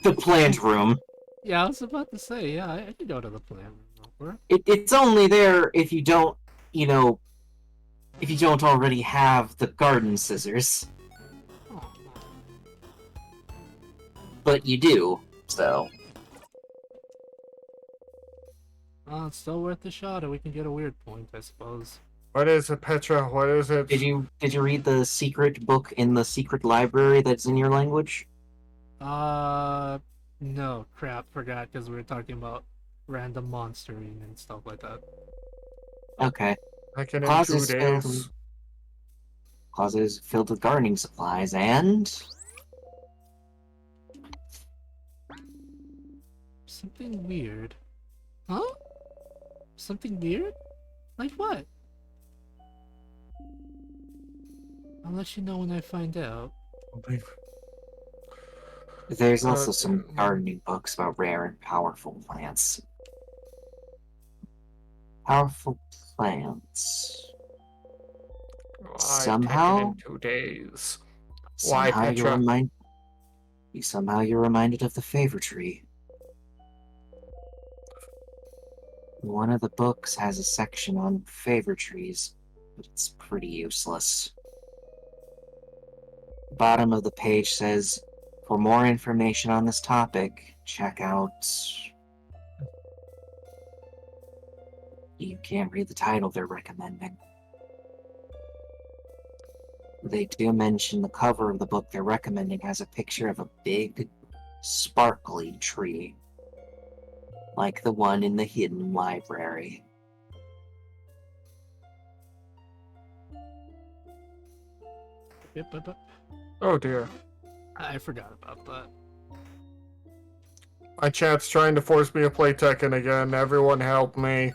the plant room. yeah, I was about to say, yeah, I can go to the plant room. It's only there if you don't, if you don't already have the garden scissors. Oh, But you do, so. it's still worth a shot, or we can get a weird point, I suppose. What is it, Petra? What is it? Did you read the secret book in the secret library that's in your language? No, crap, forgot, because we were talking about random monstering and stuff like that. Okay. I can in Causes 2 filled, days. causes filled with gardening supplies and Something weird. Huh? Something weird? Like what? I'll let you know when I find out. there's also some Uh, gardening books about rare and powerful plants. Powerful plants. I Somehow- take it in 2 days. Why, Somehow you Petra? remind You're reminded of the favor tree. One of the books has a section on favor trees, but it's pretty useless. The bottom of the page says, for more information on this topic, check out... You can't read the title they're recommending. They do mention the cover of the book they're recommending has a picture of a big, sparkly tree, like the one in the hidden library. Oh dear. I forgot about that. My chat's trying to force me to play Tekken again. Everyone help me.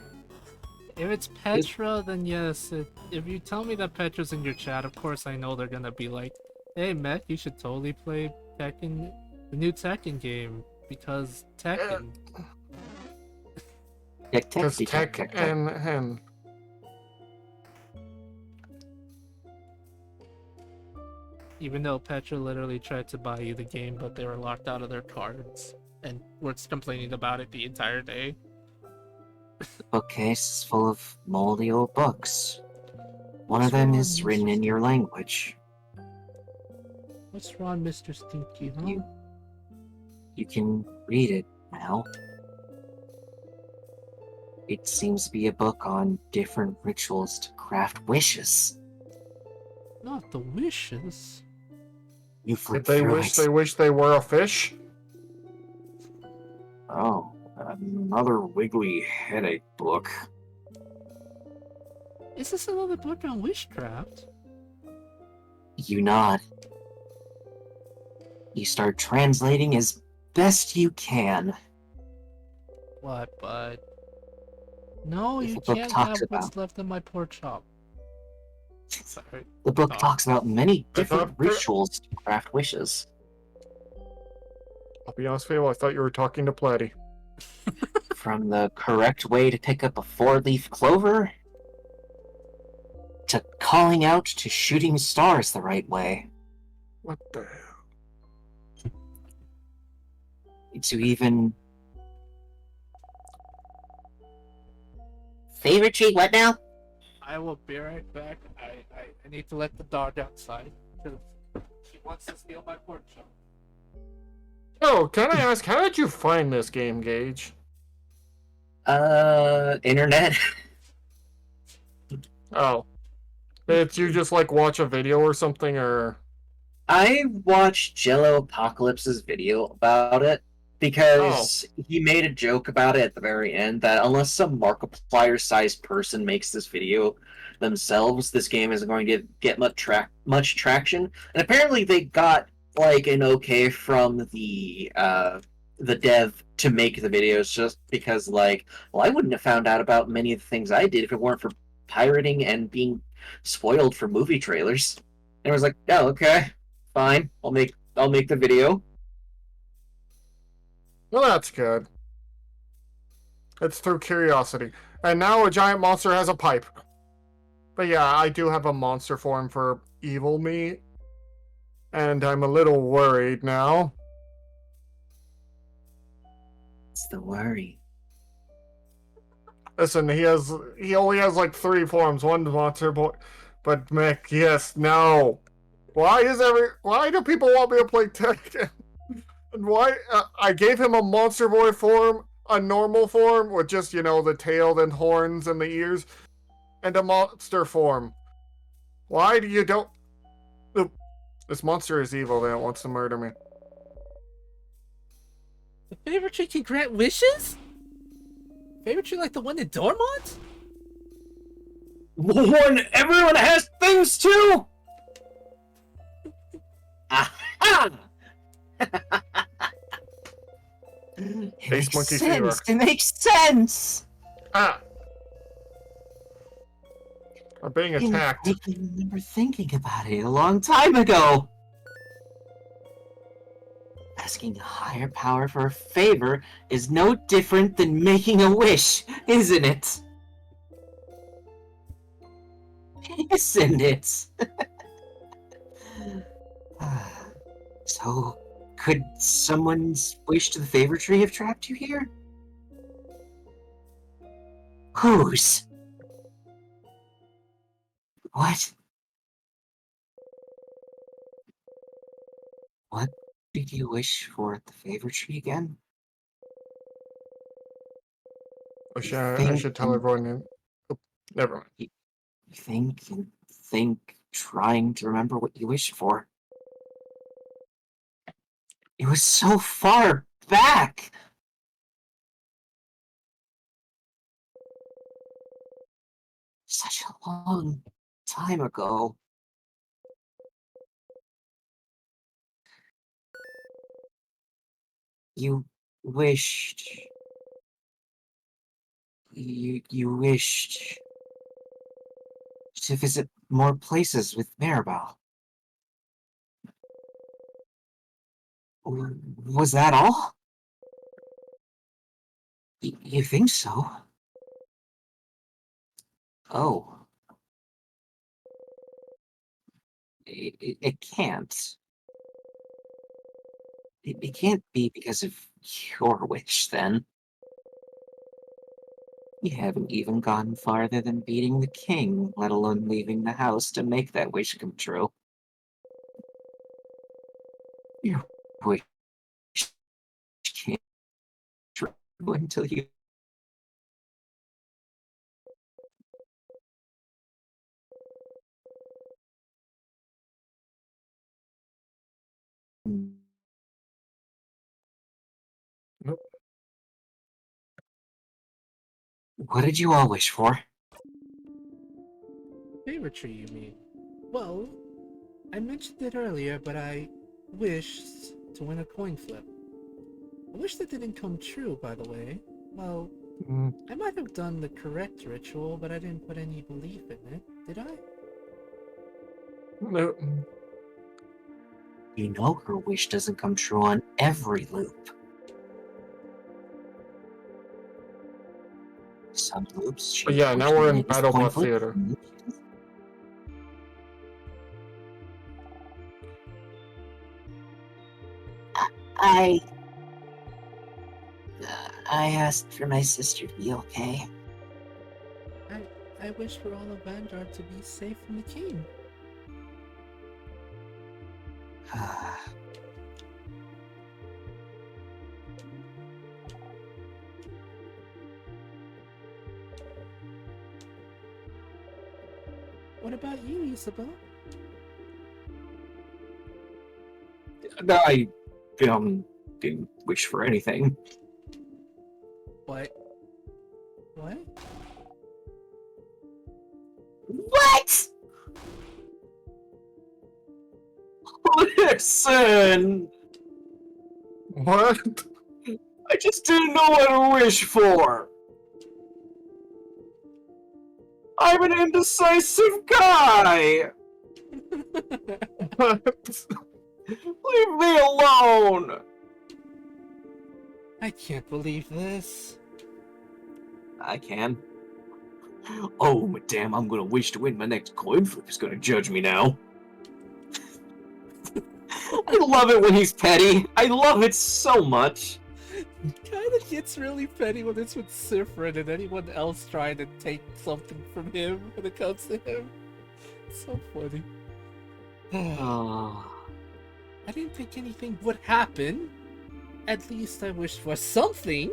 If it's Petra, then yes. If you tell me that Petra's in your chat, of course I know they're gonna be like, "Hey, Mech, you should totally play Tekken, the new Tekken game, because Tekken." Because Tekken. Even though Petra literally tried to buy you the game, but they were locked out of their cards and were complaining about it the entire day. Bookcase is full of moldy old books. One What's of them wrong, is written in your language. What's wrong, Mr. Stinky, huh? You can read it now. It seems to be a book on different rituals to craft wishes. Not the wishes. You Did flip they through wish it. they wish they were a fish? Oh, another wiggly headache book. Is this another book on witchcraft? You nod. You start translating as best you can. What, bud? No, If you the book can't talks have what's about- left of my pork chop. Sorry. The book Oh. talks about many I different thought- rituals to craft wishes. I'll be honest, Fable, I thought you were talking to Platty. From the correct way to pick up a four-leaf clover, to calling out to shooting stars the right way, What the hell? to even... Favorite tree, what now? I will be right back. I need to let the dog outside because she wants to steal my pork chop. Oh, can I ask, how did you find this game, Gage? Internet? Oh. Did you just, like, watch a video or something, or... I watched Jello Apocalypse's video about it because he made a joke about it at the very end that unless some Markiplier-sized person makes this video themselves, this game isn't going to get much traction. And apparently they got like an okay from the dev to make the videos just because like, well, I wouldn't have found out about many of the things I did if it weren't for pirating and being spoiled for movie trailers. And I was like, oh, okay. Fine, I'll make the video. Well, that's good. It's through curiosity. And now a giant monster has a pipe. But yeah, I do have a monster form for evil me. And I'm a little worried now. It's the worry. Listen, he only has like 3 forms. One monster boy. But Mick, yes, no. Why do people want me to play Tekken? And why? I gave him a monster boy form, a normal form with just, the tail and horns and the ears, and a monster form. Why do you don't... Oop. This monster is evil and it wants to murder me. The favorite tree can grant wishes? Favorite tree like the one in Dormont? When everyone has things too! Aha! Face monkey fever. It makes sense! Ah! I'm being attacked. I remember thinking about it a long time ago. Asking a higher power for a favor is no different than making a wish, isn't it? Isn't it? So, Could someone's wish to the favor tree have trapped you here? Whose? What? What did you wish for at the favor tree again? Or I should tell everyone. Oh, never mind. You think and think, trying to remember what you wished for. It was so far back! Such a long time ago. You wished. You wished to visit more places with Maribel. Was that all? You think so? Oh. It can't. It can't be because of your wish, then. You haven't even gone farther than beating the king, let alone leaving the house to make that wish come true. Your wish can't true until you. Nope. What did you all wish for? Favor tree, you mean? Well, I mentioned it earlier, but I wished to win a coin flip. I wish that didn't come true, by the way. Well, Mm, I might have done the correct ritual, but I didn't put any belief in it, did I? no. You know her wish doesn't come true on every loop. Some loops she But yeah, now we're in unfortunately Battlebot pointless. Theater. I. I asked for my sister to be okay. I wish for all of Vanguard to be safe from the king. What about you, Isabel? I didn't wish for anything. What? What? What? Listen! What? I just didn't know what to wish for. I'm an indecisive guy. What? Leave me alone. I can't believe this. I can. Oh, madame, I'm gonna wish to win my next coin flip is gonna judge me now. I love it when he's petty. I love it so much. Kinda gets really petty when it's with Sifrin and anyone else trying to take something from him when it comes to him. It's so funny. Oh. I didn't think anything would happen. At least I wished for something.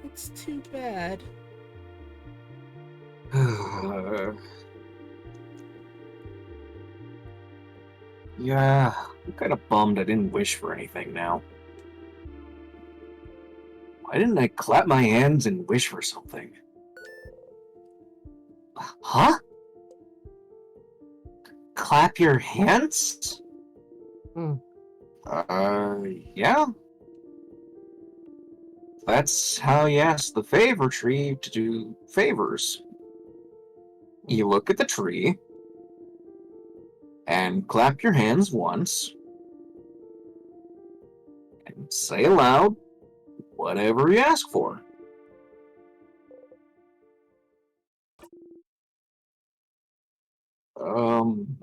It's too bad. Yeah, I'm kind of bummed I didn't wish for anything now. Why didn't I clap my hands and wish for something? Huh? Clap your hands? Hmm. Yeah. That's how you ask the favor tree to do favors. You look at the tree and clap your hands once and say aloud whatever you ask for. Um,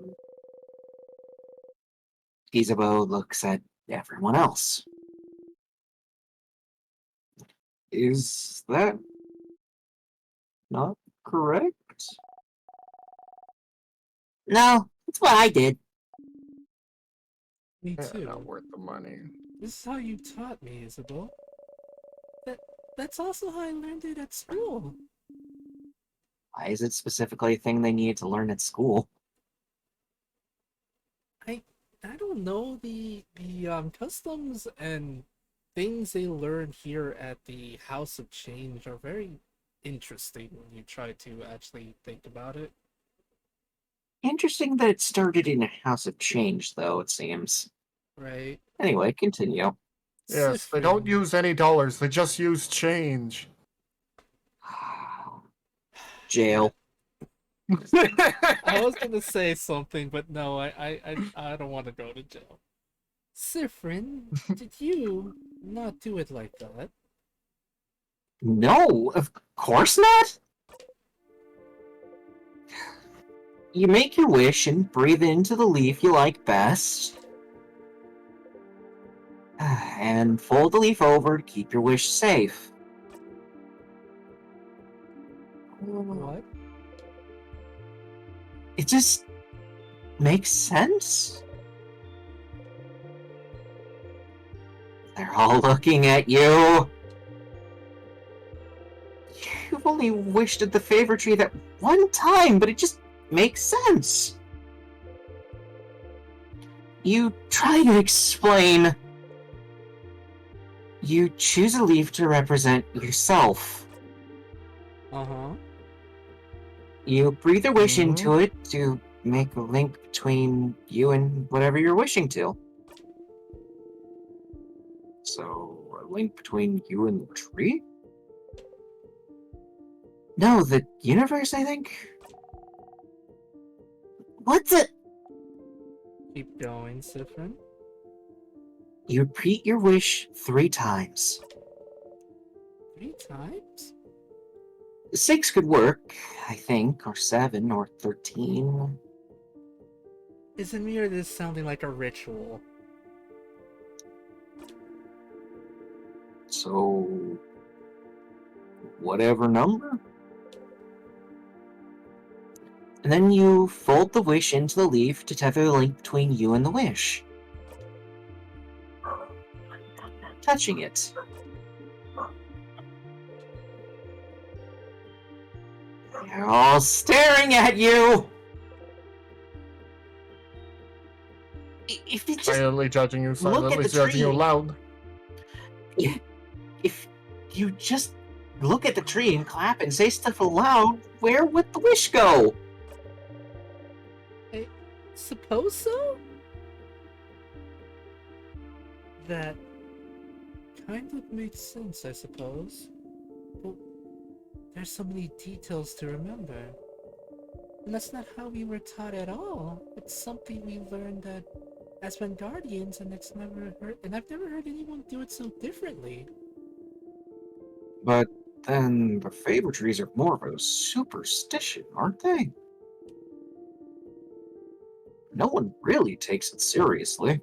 Isabeau looks at everyone else. Is that not correct? No, that's what I did. Me Yeah, too. not worth the money. This is how you taught me, Isabel. That's also how I learned it at school. Why is it specifically a thing they needed to learn at school? I don't know the customs and things they learn here at the House of Change are very interesting when you try to actually think about it. Interesting that it started in a house of change, though, it seems. Right? Anyway, continue. Yes, they don't Sifrin. use any dollars, they just use change. Jail. I was gonna say something, but no, I don't want to go to jail. Sifrin, did you not do it like that? No, of course not! You make your wish and breathe into the leaf you like best. And fold the leaf over to keep your wish safe. What? It just makes sense. They're all looking at you. You've only wished at the favor tree that one time, but it just makes sense. You try to explain. You choose a leaf to represent yourself. Uh-huh. You breathe a wish Mhm. into it to make a link between you and whatever you're wishing to. So, a link between you and the tree? No, the universe, I think? What's it? Keep going, Sifrin. You repeat your wish 3 times. 3 times? 6 could work, I think, or 7, or 13. Isn't me or this sounding like a ritual? So, whatever number? And then you fold the wish into the leaf to tether the link between you and the wish. Touching it. They're all staring at you! If you just Silently judging you, look at silently the judging you tree. loud. If you just look at the tree and clap and say stuff aloud, where would the wish go? I suppose so? That kind of makes sense, I suppose. But there's so many details to remember. And that's not how we were taught at all. It's something we learned that as Guardians, and I've never heard anyone do it so differently. But then the Fable trees are more of a superstition, aren't they? No one really takes it seriously.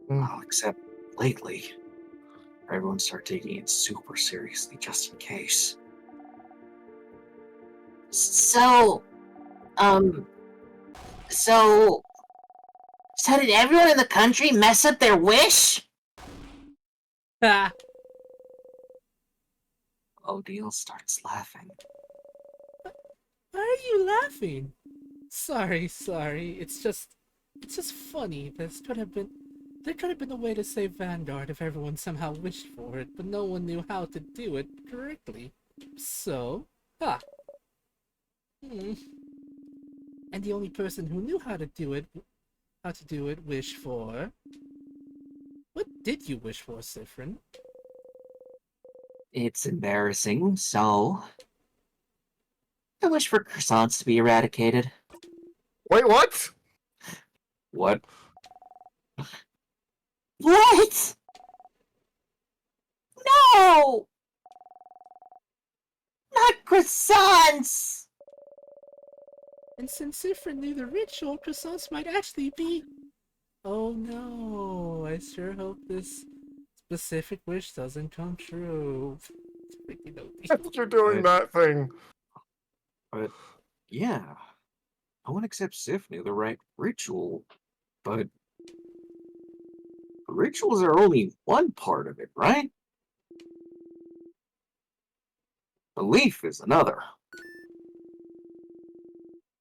Well, except lately. Everyone started taking it super seriously just in case. So, um, so, so did everyone in the country mess up their wish? Ha! Odile starts laughing. Why are you laughing? Sorry. It's just funny. There could have been a way to save Vanguard if everyone somehow wished for it, but no one knew how to do it correctly. So, ah. Hmm. And the only person who knew how to do it, wished for. What did you wish for, Sifrin? It's embarrassing, so I wish for croissants to be eradicated. Wait, what? What? What? No! Not croissants! And since Sifrin knew the ritual, croissants might actually be Oh no! I sure hope this specific wish doesn't come true. Sticky notey. You're doing that thing. But yeah, no one except Sif knew the right ritual. But rituals are only one part of it, right? Belief is another.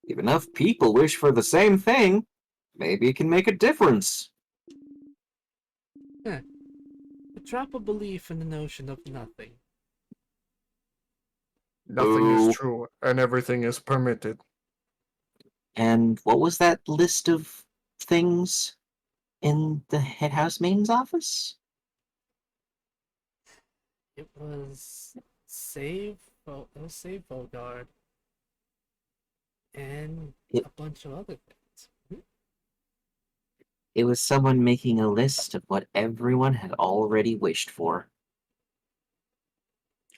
If enough people wish for the same thing, maybe it can make a difference. Heh. A drop of belief in the notion of nothing. Nothing is Boo. true, and everything is permitted. And what was that list of things in the head housemaid's office? It was it was save Bogard and It, a bunch of other things. it was someone making a list of what everyone had already wished for.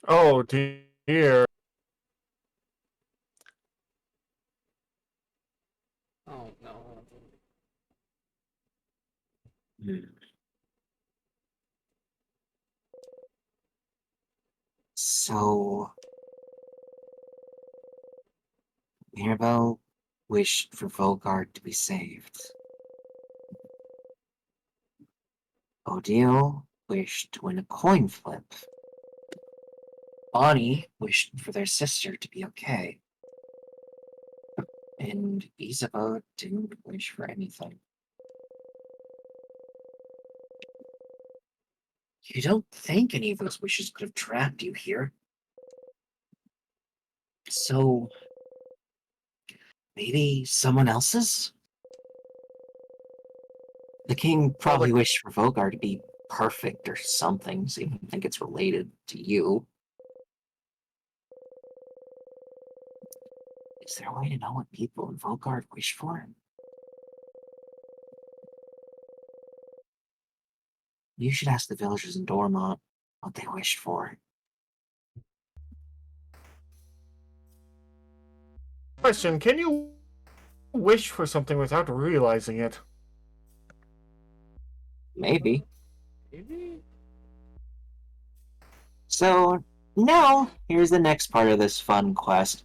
Oh dear. Oh no. So, Mirabelle wished for Volgard to be saved. Odile wished to win a coin flip. Bonnie wished for their sister to be okay. And Isabeau didn't wish for anything. You don't think any of those wishes could have trapped you here? So, maybe someone else's? The king probably wished for Vogar to be perfect or something, so you don't think it's related to you. Is there a way to know what people in Volgard wish for? You should ask the villagers in Dormont what they wished for. Question, can you wish for something without realizing it? Maybe. Maybe? So, now, here's the next part of this fun quest.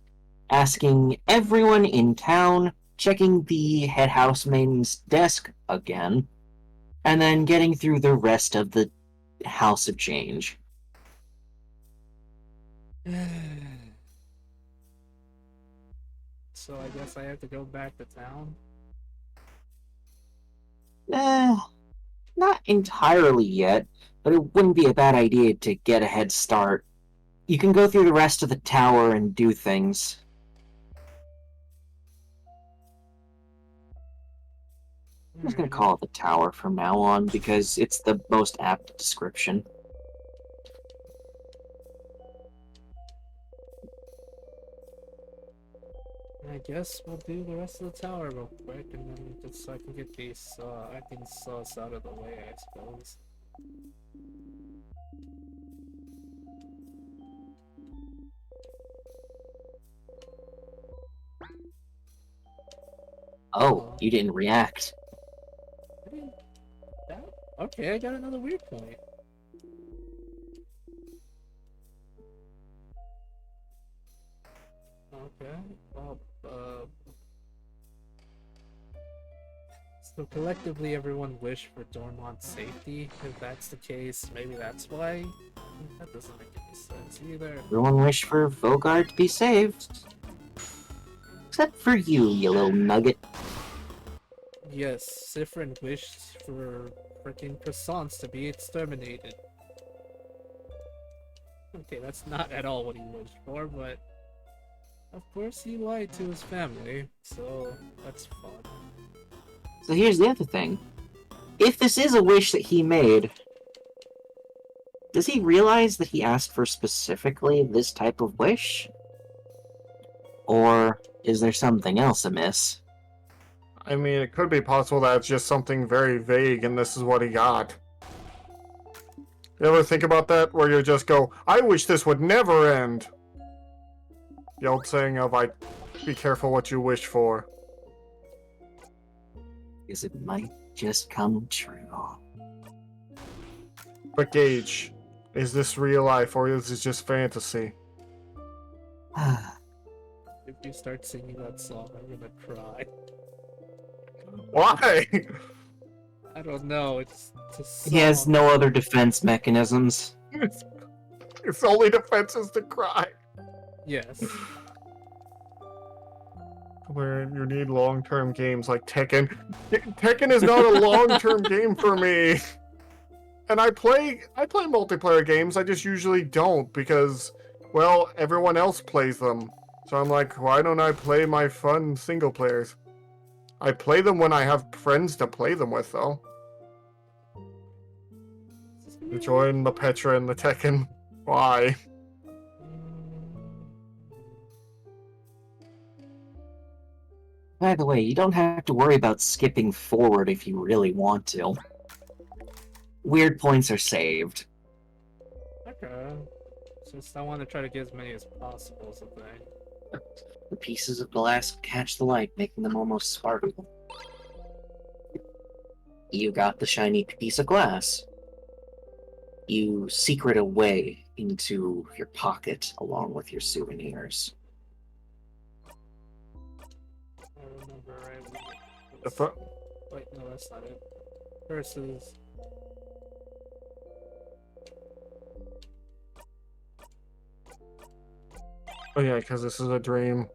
Asking everyone in town, checking the head housemaid's desk again, and then getting through the rest of the House of Change. So I guess I have to go back to town? Eh, not entirely yet, but it wouldn't be a bad idea to get a head start. You can go through the rest of the tower and do things. I'm just gonna Alrighty. call it the tower from now on because it's the most apt description. I guess we'll do the rest of the tower real quick, and then just so I can get these acting sauce out of the way, I suppose. Oh, you didn't react. I didn't. That, okay, I got another weird point. Okay, well, so collectively everyone wished for Dormont's safety. If that's the case, maybe that's why? That doesn't make any sense either. Everyone wished for Vogard to be saved. Except for you, you little nugget. Yes, Sifrin wished for freaking croissants to be exterminated. Okay, that's not at all what he wished for, but of course he lied to his family, so that's fun. So here's the other thing. If this is a wish that he made, does he realize that he asked for specifically this type of wish? Or is there something else amiss? I mean, it could be possible that it's just something very vague and this is what he got. You ever think about that? Where you just go, I wish this would never end. The old saying of, be careful what you wish for. because it might just come true. But Gage, is this real life or is this just fantasy? If you start singing that song, I'm gonna cry. Why? I don't know. It's a song. He has no other defense mechanisms. Its only defense is to cry. Yes. Where you need long-term games like Tekken. Tekken is not a long-term game for me. And I play multiplayer games, I just usually don't because, well, everyone else plays them. So I'm like, why don't I play my fun single players? I play them when I have friends to play them with, though. Join the Petra and the Tekken. Why? By the way, you don't have to worry about skipping forward if you really want to. Weird points are saved. Okay. Since I want to try to get as many as possible, so thing. The pieces of glass catch the light, making them almost sparkle. You got the shiny piece of glass. You secret away into your pocket along with your souvenirs. I remember right. The fu- Wait, no, that's not it. Versus. Oh yeah, because this is a dream.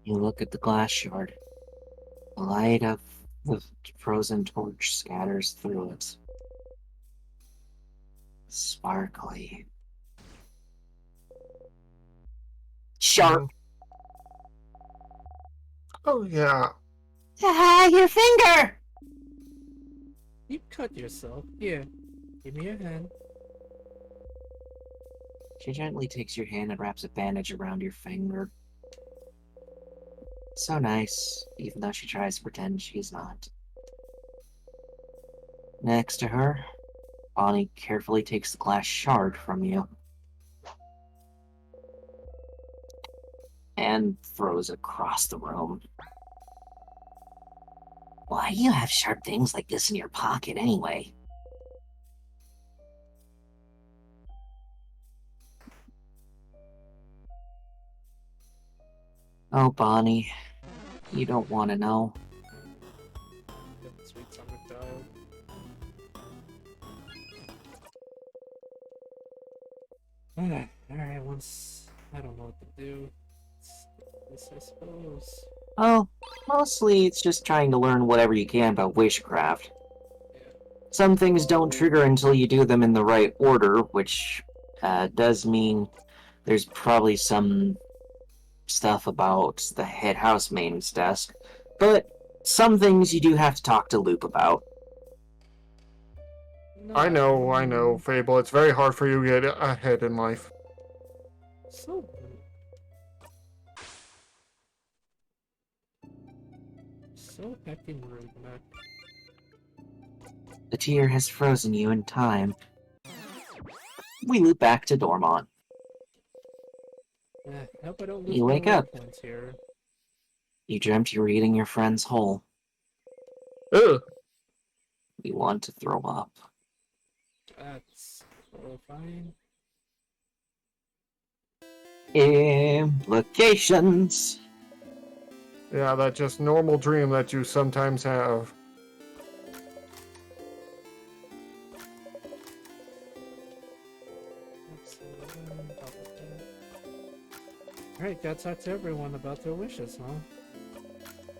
You look at the glass shard. The light of the frozen torch scatters through it. Sparkly. Sharp! Oh yeah. Ah, your finger! You cut yourself. Here. Give me your hand. She gently takes your hand and wraps a bandage around your finger. So nice, even though she tries to pretend she's not. Next to her, Bonnie carefully takes the glass shard from you and throws it across the room. Why do you have sharp things like this in your pocket anyway? Oh, Bonnie, you don't want to know. Get the sweet summer child. Alright, once I don't know what to do. This, I suppose. Oh, mostly it's just trying to learn whatever you can about witchcraft. Yeah. Some things don't trigger until you do them in the right order, which does mean there's probably some stuff about the head housemaid's desk, but some things you do have to talk to Loop about. No, I know, Fable. It's very hard for you to get ahead in life. So. So heckin' rude, man. The tear has frozen you in time. We loop back to Dormont. Hope I don't lose You my wake life up. points here. You dreamt you were eating your friend's whole. Ugh. You want to throw up. That's horrifying. Implications. Yeah, that just normal dream that you sometimes have. Alright, gotta talk to everyone about their wishes,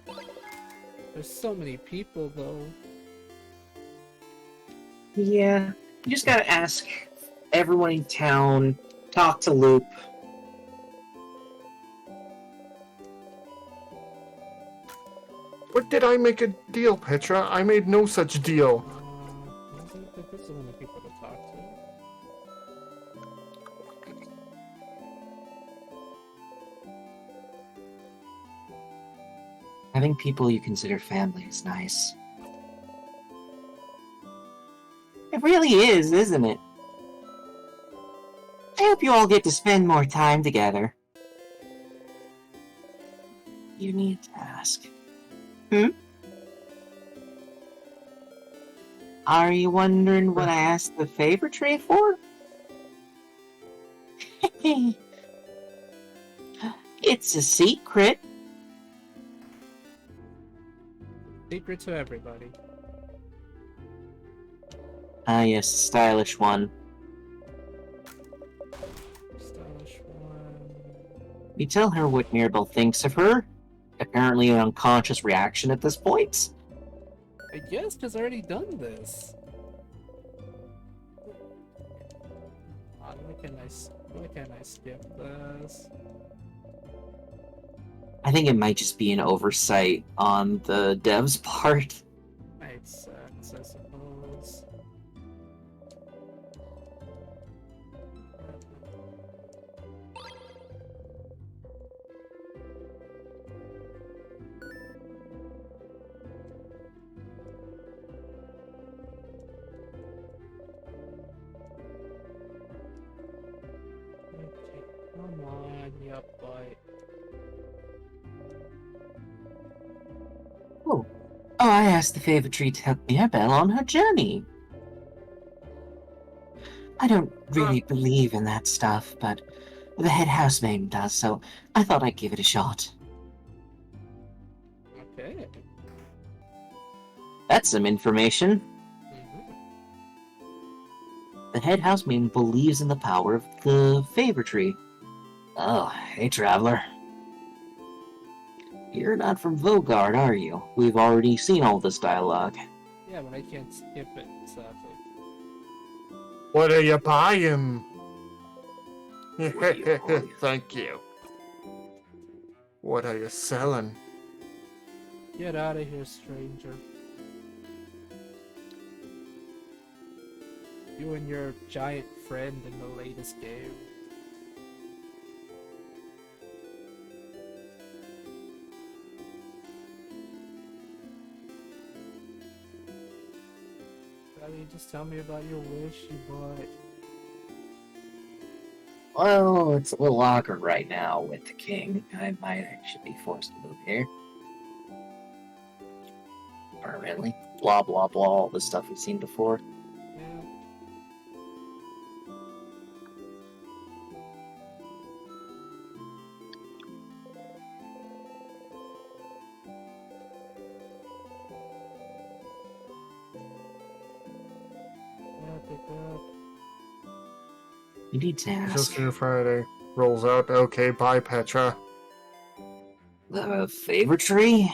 huh? There's so many people, though. Yeah, you just gotta ask everyone in town, talk to Loop. What did I make a deal, Petra? I made no such deal. I think that this is one of the people to talk to. Having people you consider family is nice. It really is, isn't it? I hope you all get to spend more time together. You need to ask. Are you wondering what I asked the favor tree for? It's a secret. Secret to everybody. Ah, yes, stylish one. Stylish one. You tell her what Mirabelle thinks of her. Apparently an unconscious reaction at this point. I guess because I already done this. Why can't I skip this? I think it might just be an oversight on the devs' part. Makes sense, I suppose. Okay, come on, you butt. Oh, I asked the favor tree to help Mirabelle on her journey. I don't really believe in that stuff, but the head housemaid does, so I thought I'd give it a shot. Okay. That's some information. Mhm. The head housemaid believes in the power of the favor tree. Oh, hey, traveler. You're not from Vogard, are you? We've already seen all this dialogue. Yeah, but I can't skip it, sadly. What are you buying? What are you buying? Thank you. What are you selling? Get out of here, stranger. You and your giant friend in the latest game. Daddy, just tell me about your wish, you bought. Well, it's a little awkward right now with the king. I might actually be forced to move here. Permanently. Blah, blah, blah, all the stuff we've seen before. Yeah. Yeah, pick up. You need to Just ask. here Friday. Rolls out. Okay, bye, Petra. The favor tree?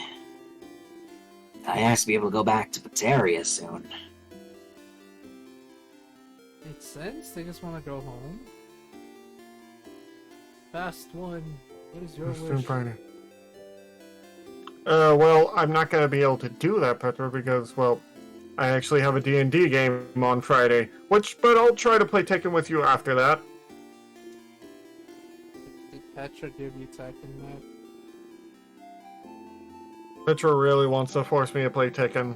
I asked to be able to go back to Pateria soon. Makes sense, they just want to go home. Fast one. What is your Just here wish? Friday. Well, I'm not gonna be able to do that, Petra, because, well, I actually have a D&D game on Friday. But I'll try to play Tekken with you after that. Did Petra give you Tekken Map? Petra really wants to force me to play Tekken.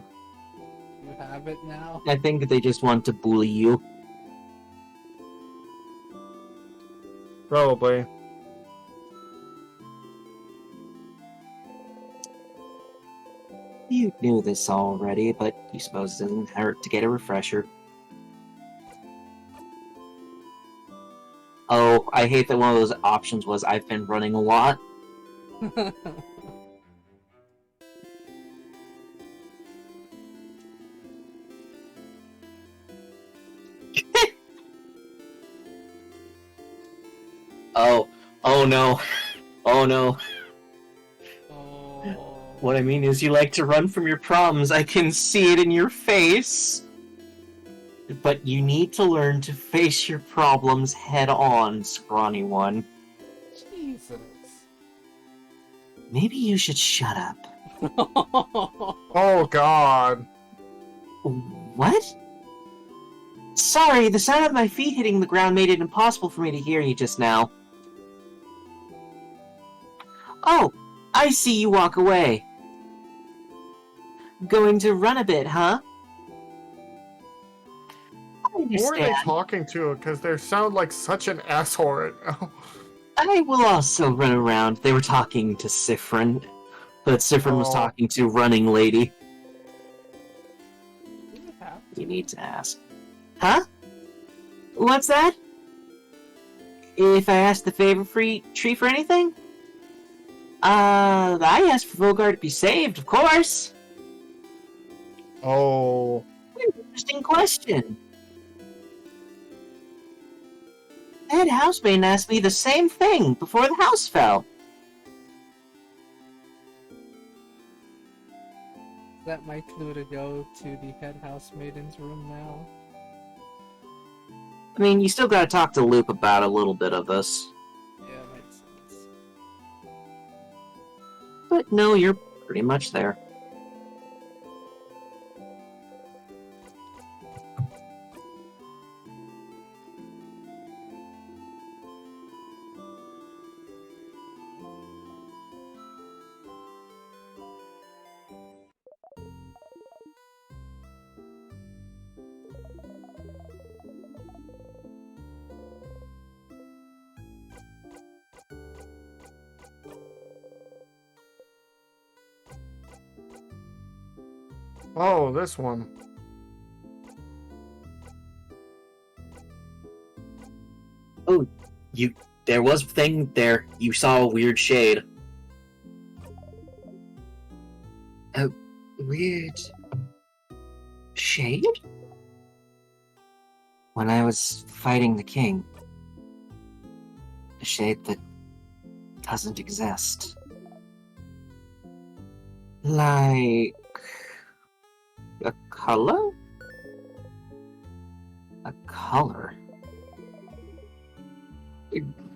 You have it now? I think they just want to bully you. Probably. You knew this already, but you suppose it doesn't hurt to get a refresher. Oh, I hate that one of those options was I've been running a lot. Oh no. Oh no. Oh. What I mean is you like to run from your problems. I can see it in your face. But you need to learn to face your problems head on, scrawny one. Jesus. Maybe you should shut up. Oh, God. What? Sorry, the sound of my feet hitting the ground made it impossible for me to hear you just now. Oh, I see you walk away. Going to run a bit, huh? Who are they understand. talking to? Because they sound like such an asshole right now. I will also run around. They were talking to Sifrin, but Sifrin was Oh. talking to Running Lady. You have You need to ask. Huh? What's that? If I asked the favor tree for anything? I asked for Volgar to be saved, of course. Oh. Interesting question. The head housemaid asked me the same thing before the house fell. Is that my clue to go to the head housemaiden's room now? I mean, you still gotta talk to Luke about a little bit of this. Yeah, makes sense. But no, you're pretty much there. Oh, this one. Oh, there was a thing there. You saw a weird shade. A weird shade? When I was fighting the king. A shade that doesn't exist. Like a color? A color?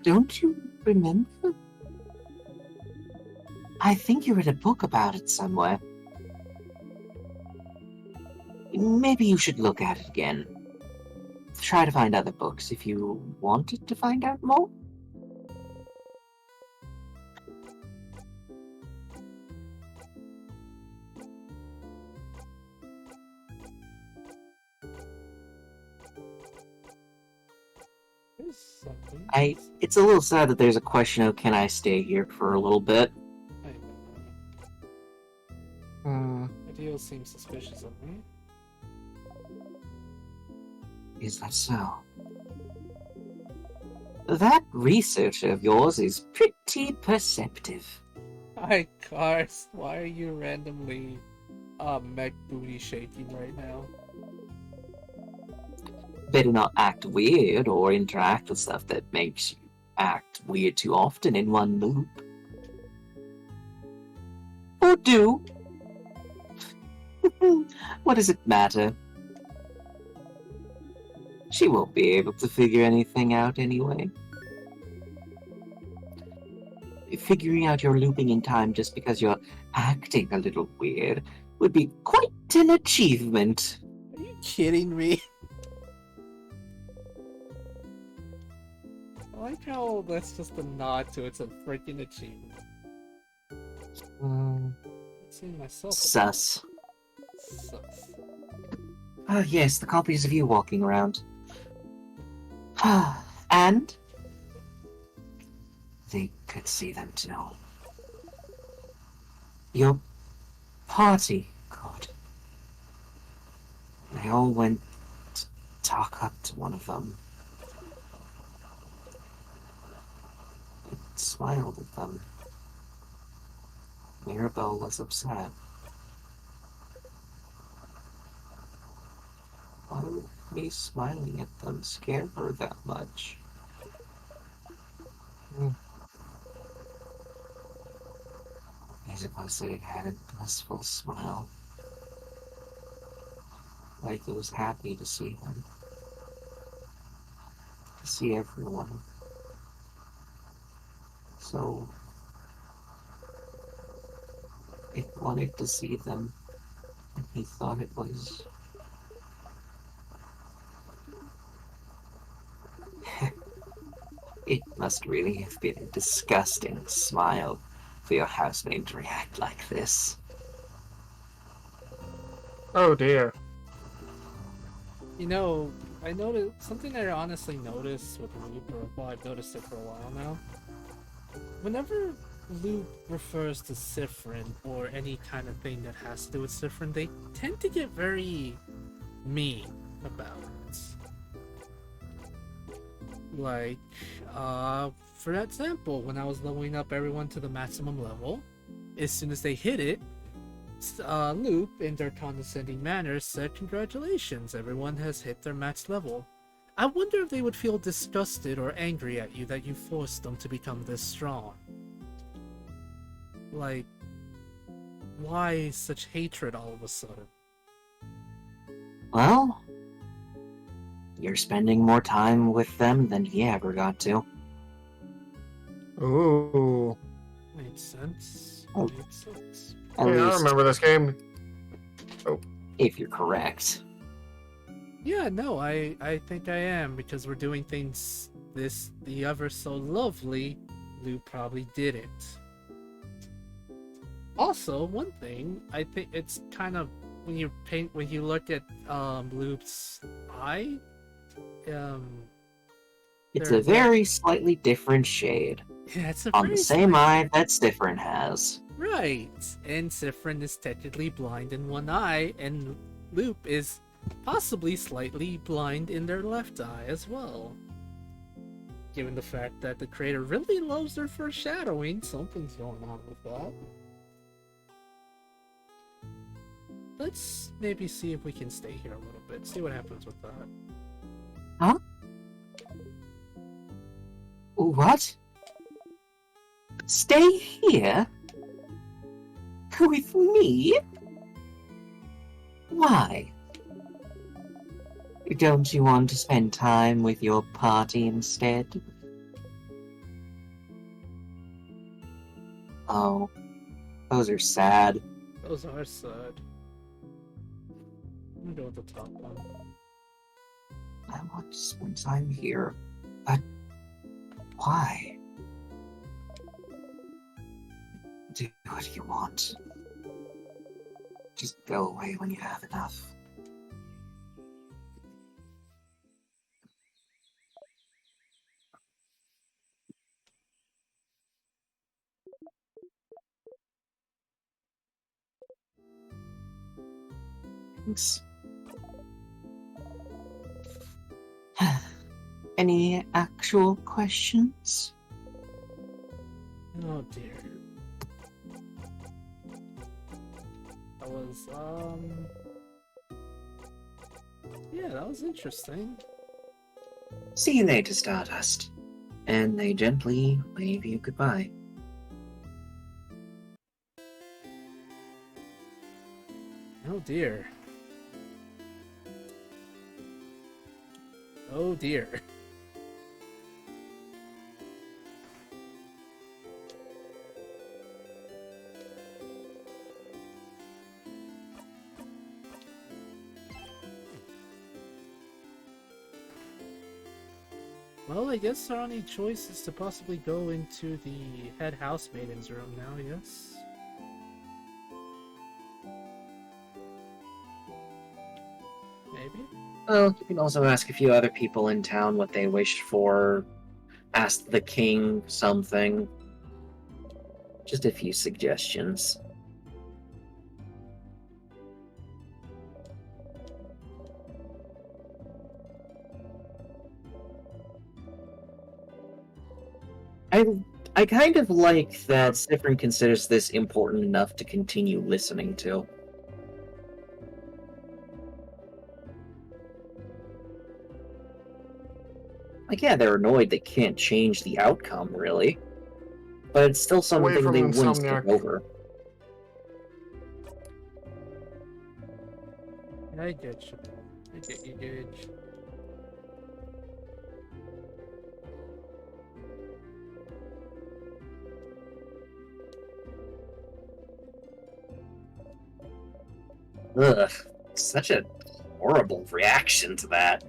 Don't you remember? I think you read a book about it somewhere. Maybe you should look at it again. Try to find other books if you wanted to find out more. There's something. It's a little sad that there's a question of can I stay here for a little bit. I don't Hmm. know. The deal seems suspicious of me. Is that so? That research of yours is pretty perceptive. Hi, Cars. Why are you randomly mech booty shaking right now? Better not act weird or interact with stuff that makes you act weird too often in one loop. Or do. What does it matter? She won't be able to figure anything out anyway. Figuring out your looping in time just because you're acting a little weird would be quite an achievement. Are you kidding me? I like how that's just a nod to it's a freaking achievement. I'm seeing myself. Sus. Sus. Ah, yes, the copies of you walking around. And they could see them too. Your party, God. They all went to talk up to one of them. It smiled at them. Mirabelle was upset. Why would me smiling at them scare her that much? I suppose that it had a blissful smile. Like it was happy to see them. To see everyone. So it wanted to see them. And he thought it was... It must really have been a disgusting smile for your housemaid to react like this. Oh dear. You know, I noticed something I honestly noticed with Loop, or well, I've noticed it for a while now. Whenever Loop refers to Siffrin or any kind of thing that has to do with Siffrin, they tend to get very mean about it. Like, for example, when I was leveling up everyone to the maximum level, as soon as they hit it, Loop, in their condescending manner, said, "Congratulations, everyone has hit their max level." I wonder if they would feel disgusted or angry at you that you forced them to become this strong. Like, why such hatred all of a sudden? Well, you're spending more time with them than he ever got to. Ooh. Makes sense. Oh. Makes sense. At Yeah, I least, remember this game. if you're correct. Yeah, no, I think I am, because we're doing things the ever so lovely Lou probably didn't. Also, one thing, I think it's kind of when you look at Loop's eye, It's they're a very slightly different shade. yeah, it's a On the very same slight- eye that Siffrin has. Right, and Siffrin is technically blind in one eye, and Loop is possibly slightly blind in their left eye as well. Given the fact that the creator really loves their foreshadowing, something's going on with that. Let's maybe see if we can stay here a little bit, see what happens with that. Huh? What? Stay here? With me? Why? Don't you want to spend time with your party instead? Oh, those are sad. Those are sad. I'm gonna go with the top one. I want to spend time here, but why? Do what you want. Just go away when you have enough. Thanks. Any actual questions? Oh dear. That was, yeah, that was interesting. See you later, Stardust. And they gently wave you goodbye. Oh dear. Oh dear. Well, I guess our only choice is to possibly go into the head housemaiden's room now, yes? Maybe? Well, you can also ask a few other people in town what they wished for. Ask the king something. Just a few suggestions. I kind of like that Siffrin considers this important enough to continue listening to. Like, yeah, they're annoyed they can't change the outcome, really. But it's still something from they wouldn't skip Insomniac. over. I get you. I get you, Gage. Ugh, such a horrible reaction to that.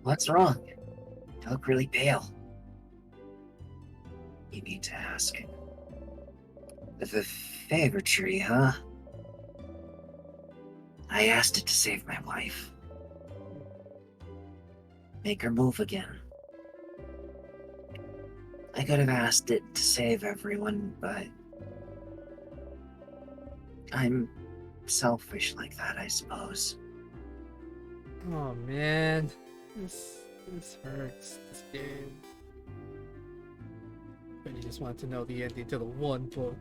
What's wrong? You look really pale. You need to ask. The favorite tree, huh? I asked it to save my wife. Make her move again. I could have asked it to save everyone, but I'm selfish like that, I suppose. Oh man, this hurts. This game. But you just want to know the ending to the one book.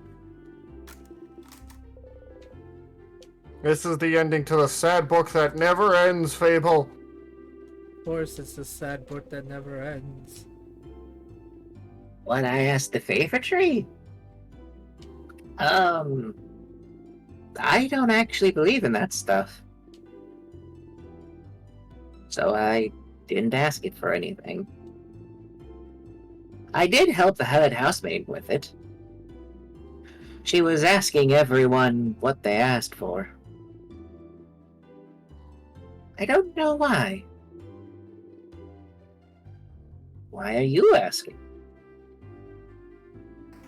This is the ending to the sad book that never ends, Fable. Of course, it's a sad book that never ends. When I asked the favorite tree? I don't actually believe in that stuff. So I didn't ask it for anything. I did help the head housemaid with it. She was asking everyone what they asked for. I don't know why. Why are you asking?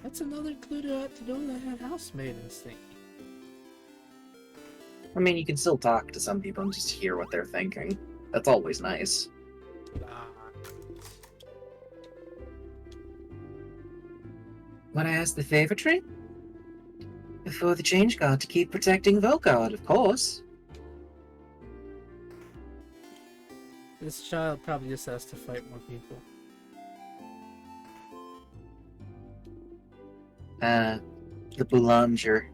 That's another clue to know that had housemaid instinct. I mean, you can still talk to some people and just hear what they're thinking. That's always nice. When I asked the favorite tree? Before the change god to keep protecting Volgard, of course. This child probably just has to fight more people. The Boulanger.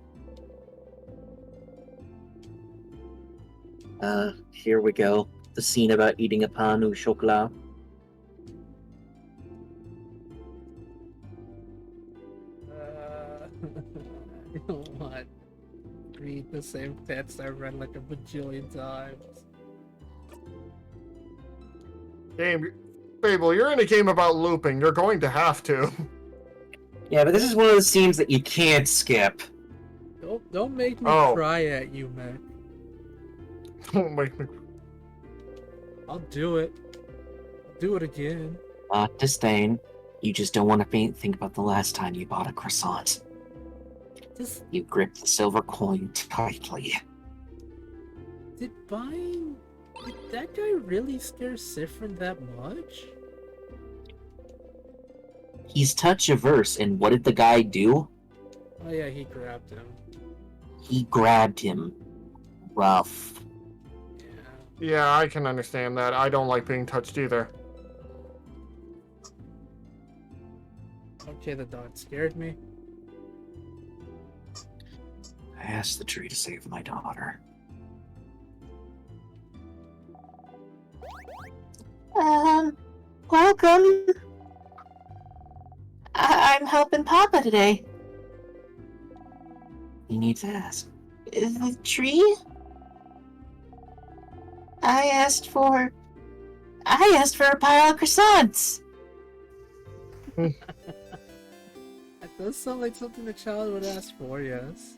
Here we go. The scene about eating a pain au chocolat. I don't want to read the same text I read like a bajillion times. Game, Fable, you're in a game about looping. You're going to have to. Yeah, but this is one of those scenes that you can't skip. Don't make me Oh. cry at you, man. Don't make me. I'll do it. I'll do it again. Not disdain. You just don't want to think about the last time you bought a croissant. This You gripped the silver coin tightly. did that guy really scare Sifrin that much? He's touch averse, and what did the guy do? Oh yeah, he grabbed him. He grabbed him. Rough. Yeah. Yeah, I can understand that. I don't like being touched either. Okay, the dog scared me. I asked the tree to save my daughter. Welcome. I'm helping Papa today. You need to ask. The tree? I asked for a pile of croissants. That does sound like something a child would ask for, yes.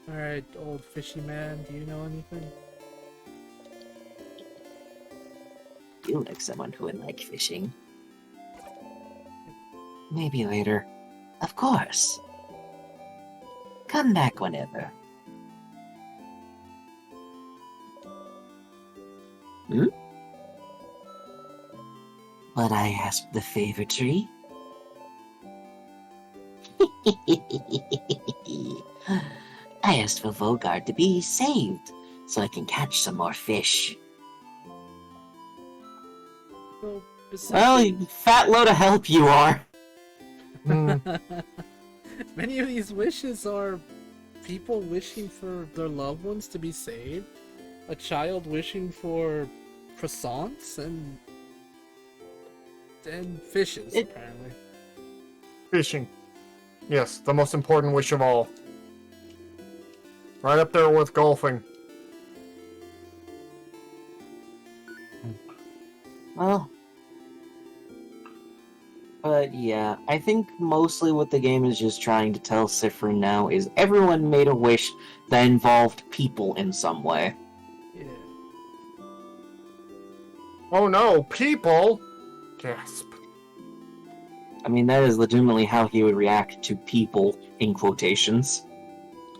Alright, old fishy man, do you know anything? You look like someone who would like fishing. Maybe later. Of course. Come back whenever. But I asked the favor tree. I asked for Vogard to be saved so I can catch some more fish. Well, Well, you fat load of help you are. many of these wishes are people wishing for their loved ones to be saved, a child wishing for croissants, and fishes, apparently. Fishing. Yes, the most important wish of all. Right up there with golfing. Well, but yeah, I think mostly what the game is just trying to tell Sifrin now is everyone made a wish that involved people in some way. Yeah. Oh no, people! Gasp. I mean, that is legitimately how he would react to people, in quotations.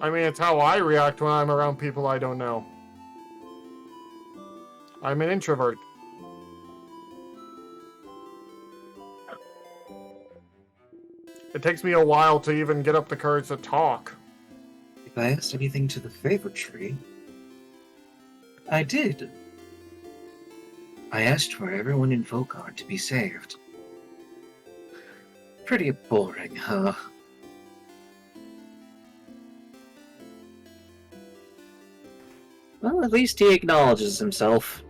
I mean, it's how I react when I'm around people I don't know. I'm an introvert. It takes me a while to even get up the courage to talk. If I asked anything to the favor tree, I did. I asked for everyone in Volkard to be saved. Pretty boring, huh? Well, at least he acknowledges himself.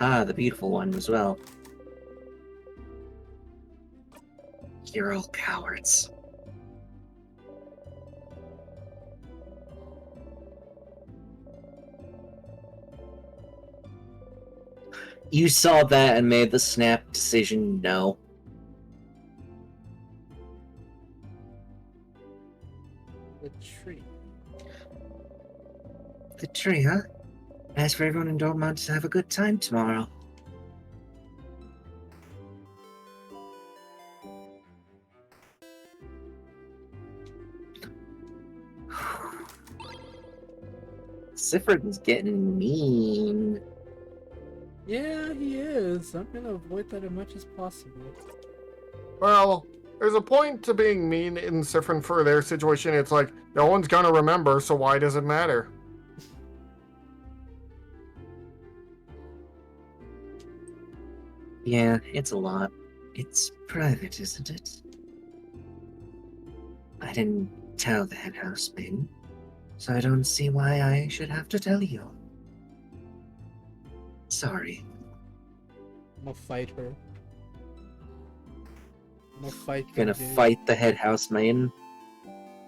Ah, the beautiful one as well. You're all cowards. You saw that and made the snap decision no. The tree. The tree, huh? Ask for everyone in Dortmund to have a good time tomorrow. Sifrin's getting mean. Yeah, he is. I'm gonna avoid that as much as possible. Well, there's a point to being mean in Sifrin for their situation. It's like, no one's gonna remember, so why does it matter? Yeah, it's a lot. It's private, isn't it? I didn't tell the head housemaid, so I don't see why I should have to tell you. Sorry. I'm gonna fight her. I'm gonna fight You're gonna the dude. fight the head housemaid?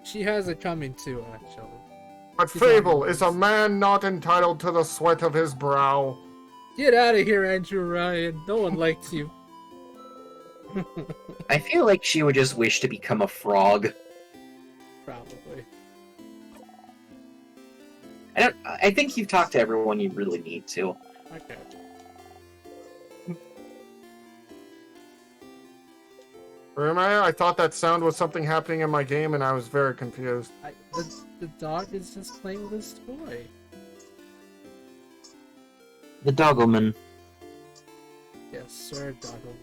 She has it coming too, actually. But She's Fable on is a this. man not entitled to the sweat of his brow. Get out of here, Andrew Ryan. No one likes you. I feel like she would just wish to become a frog. Probably. I think you've talked to everyone you really need to. Okay. Remember, I thought that sound was something happening in my game, and I was very confused. The dog is just playing with his toy. The Doggleman. Yes, sir, doggo.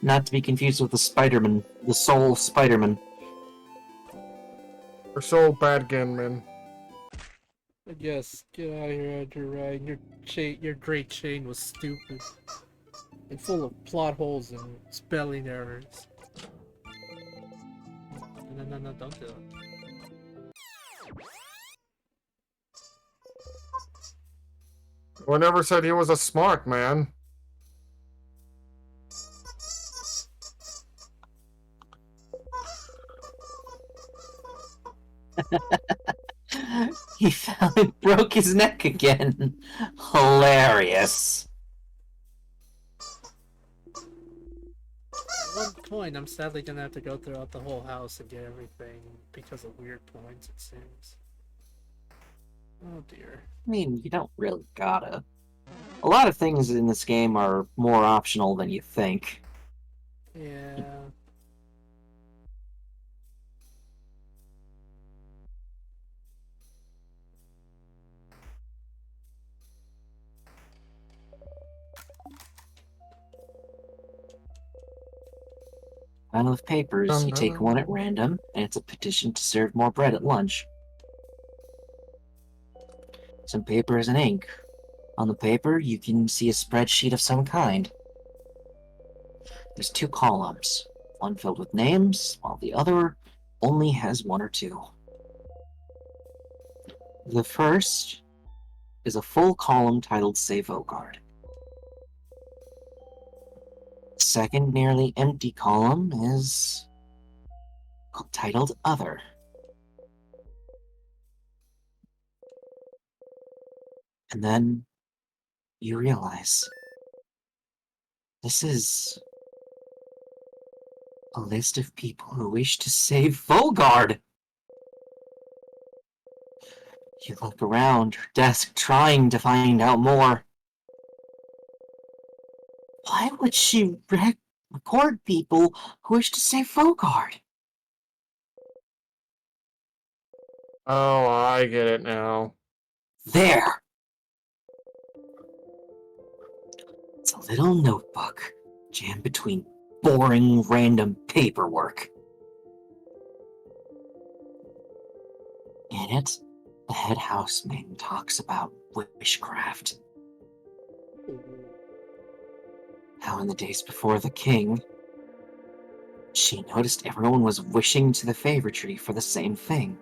Not to be confused with the Spider-Man. The Soul Spider-Man. Or so bad, Ginman. Yes, get out of here, Andrew Ryan. Your great chain was stupid. And full of plot holes and spelling errors. No, don't do it. I never said he was a smart man. He fell and broke his neck again. Hilarious. At one point, I'm sadly gonna have to go throughout the whole house and get everything because of weird points, it seems. Oh dear. I mean, you don't really gotta. A lot of things in this game are more optional than you think. Yeah. Pile of papers, you take one at random, and it's a petition to serve more bread at lunch. Some papers and ink. On the paper, you can see a spreadsheet of some kind. There's 2 columns, one filled with names, while the other only has 1 or 2. The first is a full column titled Save Vogard. The second nearly empty column is titled Other. And then you realize this is a list of people who wish to save Vogard. You look around your desk trying to find out more. Why would she record people who wish to save Fogard? Oh, I get it now. There! It's a little notebook jammed between boring random paperwork. In it, the head housemaid talks about witchcraft. How in the days before the king, she noticed everyone was wishing to the favor tree for the same thing.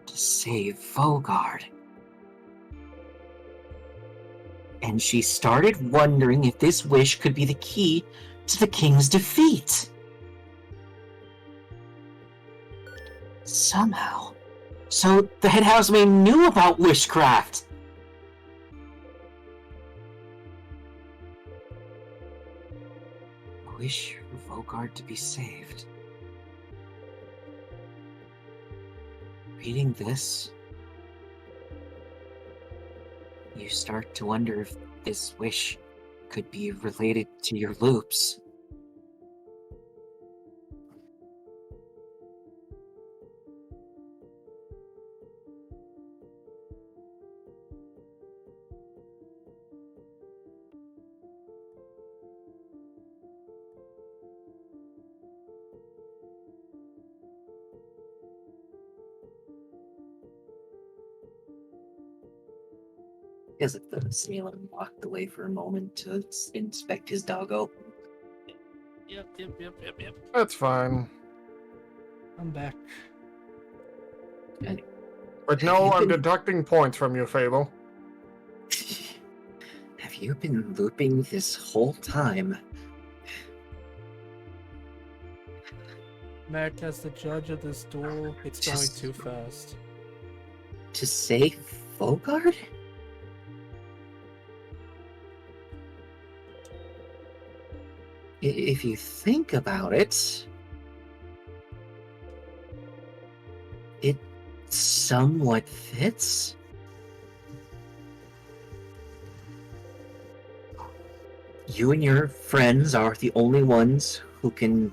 To save Fogard. And she started wondering if this wish could be the key to the king's defeat. Somehow. So the head housemaid knew about witchcraft. Wish for Fogard to be saved. Reading this, you start to wonder if this wish could be related to your loops. As if the Sneelan walked away for a moment to inspect his doggo. Yep. That's fine. I'm back. But no, I'm deducting points from you, Fable. Have you been looping this whole time? Mac, as the judge of this duel, it's going too fast. To save Fogard? If you think about it, it somewhat fits. You and your friends are the only ones who can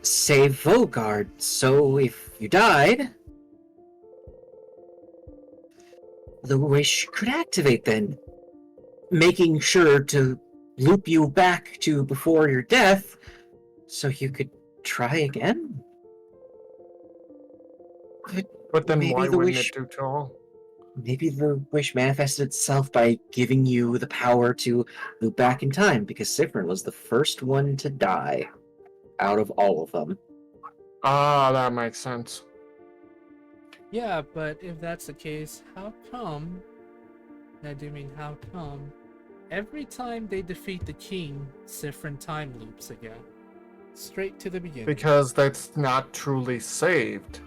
save Fogard, so if you died, the wish could activate then, making sure to loop you back to before your death, so you could try again? But then Maybe why the wouldn't wish- it do all? Maybe the wish manifested itself by giving you the power to loop back in time, because Sifrin was the first one to die out of all of them. Ah, that makes sense. Yeah, but if that's the case, how come? I do mean, how come? Every time they defeat the king, Sifrin time loops again. Straight to the beginning. Because that's not truly saved.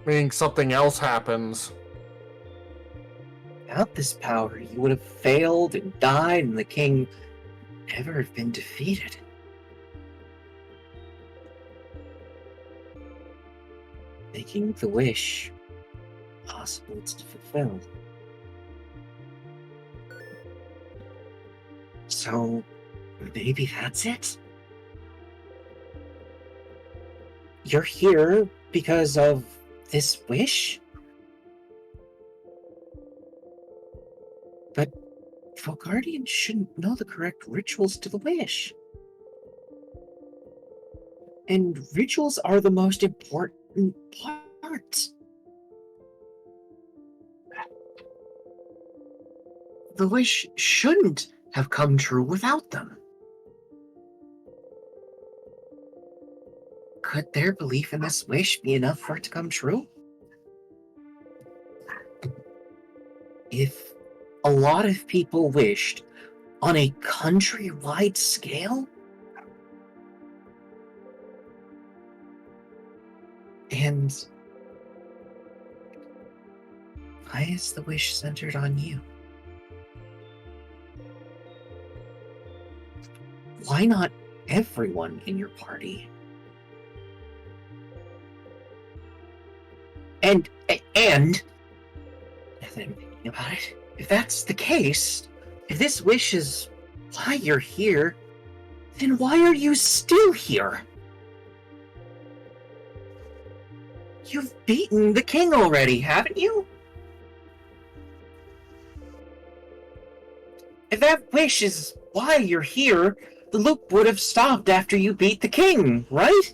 Meaning something else happens. Without this power, you would have failed and died, and the king never have been defeated. Making the wish possible to fulfill. So, maybe that's it? You're here because of this wish? But Fogardians shouldn't know the correct rituals to the wish. And rituals are the most important part. The wish shouldn't have come true without them. Could their belief in this wish be enough for it to come true? If a lot of people wished on a countrywide scale, and why is the wish centered on you? Why not everyone in your party? And that I'm thinking about it. If that's the case, if this wish is why you're here, then why are you still here? You've beaten the king already, haven't you? If that wish is why you're here, the loop would have stopped after you beat the king, right?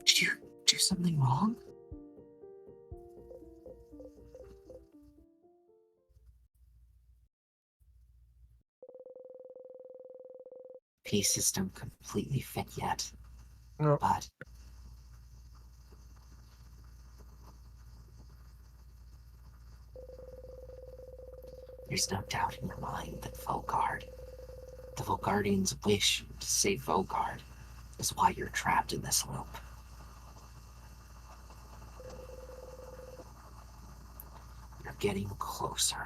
Did you do something wrong? Pieces don't completely fit yet, No. but there's no doubt in your mind that the Volgardian's wish to save Vogard, is why you're trapped in this loop. You're getting closer.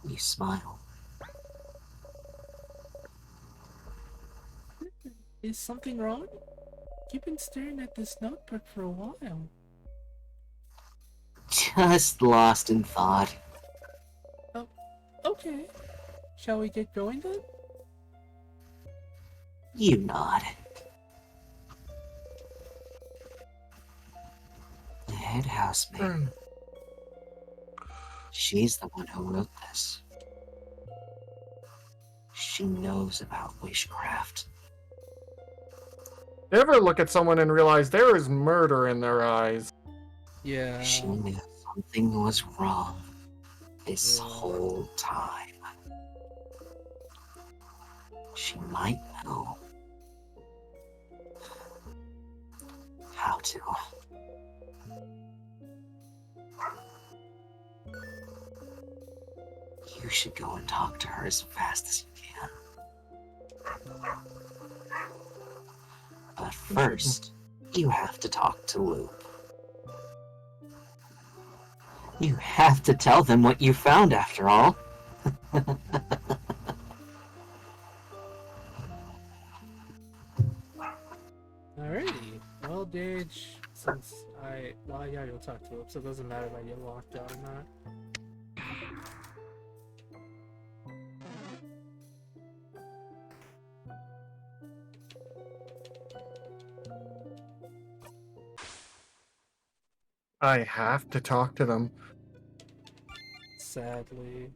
You smile. Is something wrong? You've been staring at this notebook for a while. Just lost in thought. Oh, okay. Shall we get going then? You nod. The head housemaid. She's the one who wrote this. She knows about witchcraft. You ever look at someone and realize there is murder in their eyes? Yeah. She knew something was wrong this Yeah. whole time. She might know how to. You should go and talk to her as fast as you can. But first, you have to talk to Loop. You have to tell them what you found, after all. Alrighty. Well, Dage, well, yeah, you'll talk to him, so it doesn't matter if I get locked out or not. I have to talk to them. Sadly.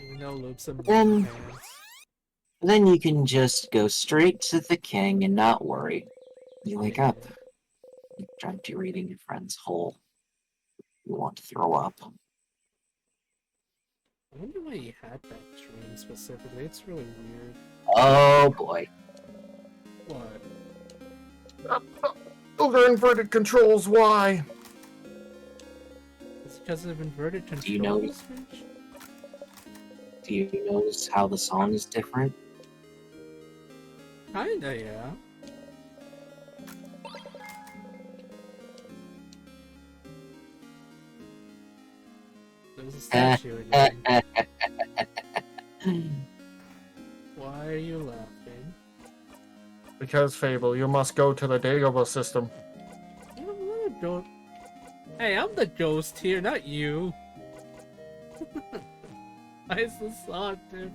Even though Loop's a Then- pants. Then you can just go straight to the king and not worry. You wake up. You dreamt you're eating your friend's whole. You want to throw up. I wonder why he had that dream specifically. It's really weird. Oh boy. What? Over inverted controls, why? It's because of inverted controls, Do you know- Mitch? Do you notice how the song is different? Kinda, yeah. There's a statue again. Why are you laughing? Because, Fable, you must go to the Dagobah system. I don't wanna go. Hey, I'm the ghost here, not you. Why is the song different?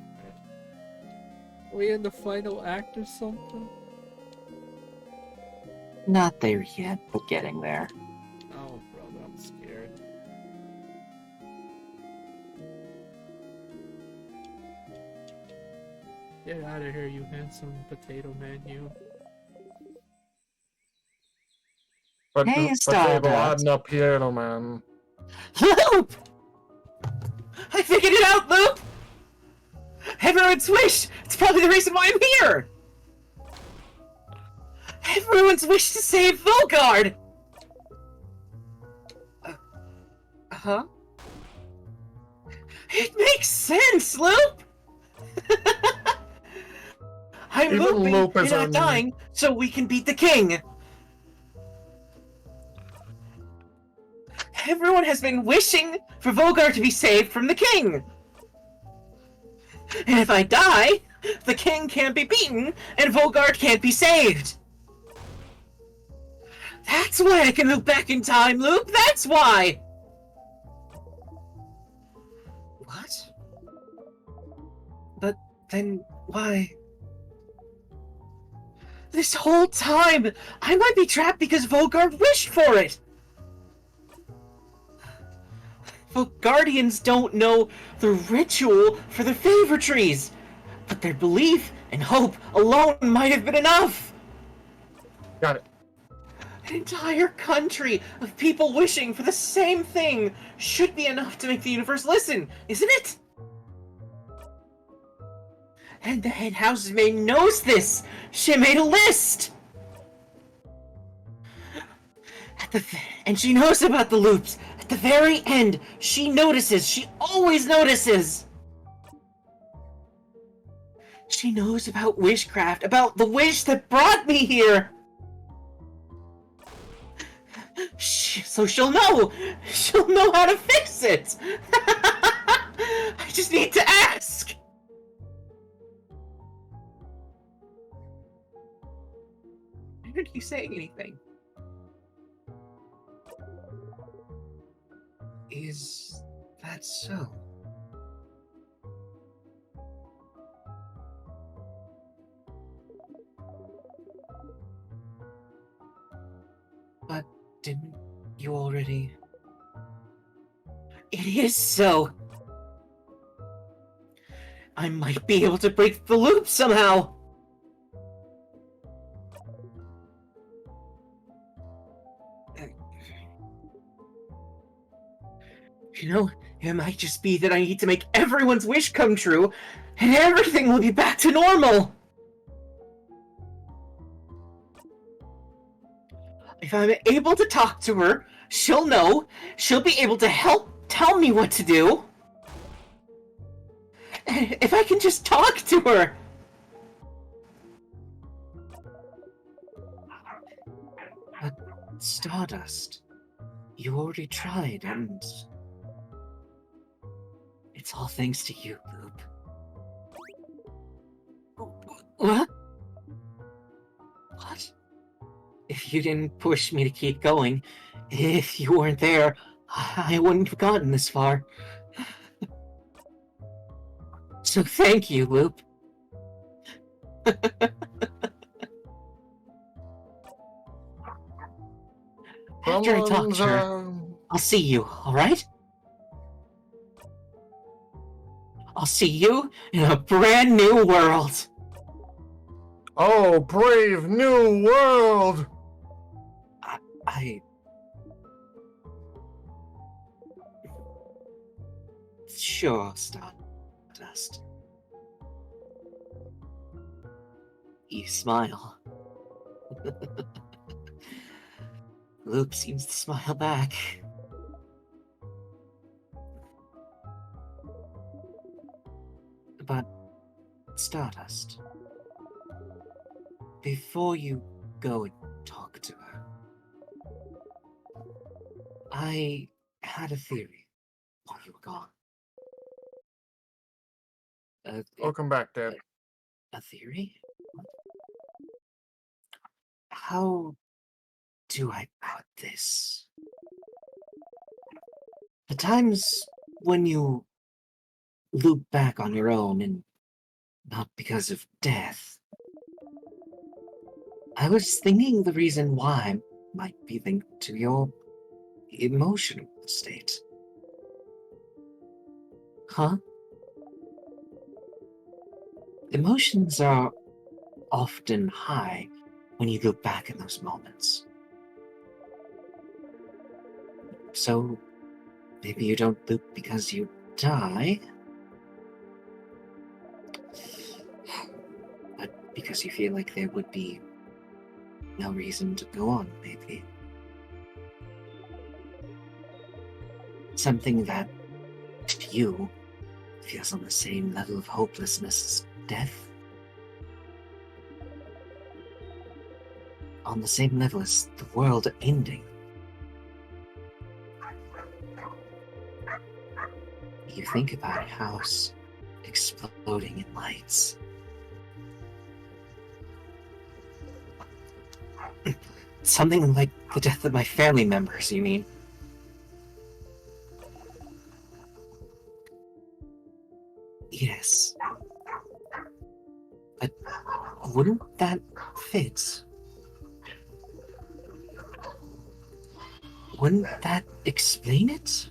Are we in the final act or something? Not there yet, but getting there. Oh, brother, I'm scared. Get out of here, you handsome potato man, you. But, Hey, but Stardust. Fable, I'm the piano man. Loop! I figured it out, Loop! Everyone's wish! It's probably the reason why I'm here! Everyone's wish to save Volgard! Huh? It makes sense, Loop! I'm Even looping, Loop you're is not un- dying, so we can beat the king! Everyone has been wishing for Volgar to be saved from the king! And if I die, The king can't be beaten, and Volgard can't be saved! That's why I can loop back in time, Loop! That's why! What? But then why? This whole time, I might be trapped because Volgard wished for it! Volgardians don't know the ritual for the favor trees, but their belief and hope alone might have been enough! Got it. An entire country of people wishing for the same thing should be enough to make the universe listen, isn't it? And the head housemaid knows this! She made a list! And she knows about the loops. At the very end, she notices. She always notices! She knows about wishcraft, about the wish that brought me here! So she'll know! She'll know how to fix it! I just need to ask! Why aren't you saying anything? Is that so? But didn't you already? It is so! I might be able to break the loop somehow! You know, it might just be that I need to make everyone's wish come true, and everything will be back to normal! If I'm able to talk to her, she'll know, she'll be able to tell me what to do. If I can just talk to her! But Stardust, you already tried, and it's all thanks to you, Loop. What? What? If you didn't push me to keep going, if you weren't there, I wouldn't have gotten this far. So thank you, Loop. After I talk to her, I'll see you, alright? I'll see you in a brand new world! Oh, brave new world! I... Sure, Stardust. You smile. Loop seems to smile back. But, Stardust, before you go and talk to her, I had a theory while you were gone. Welcome back, Dad. A theory? How do I put this? The times when you loop back on your own and not because of death, I was thinking the reason why might be linked to your emotional state. Huh? Emotions are often high when you look back in those moments. So, maybe you don't loop because you die, but because you feel like there would be no reason to go on, maybe. Something that, to you, feels on the same level of hopelessness as death. On the same level as the world ending. You think about a house exploding in lights, Something like the death of my family members, you mean? Yes. But wouldn't that fit? Wouldn't that explain it?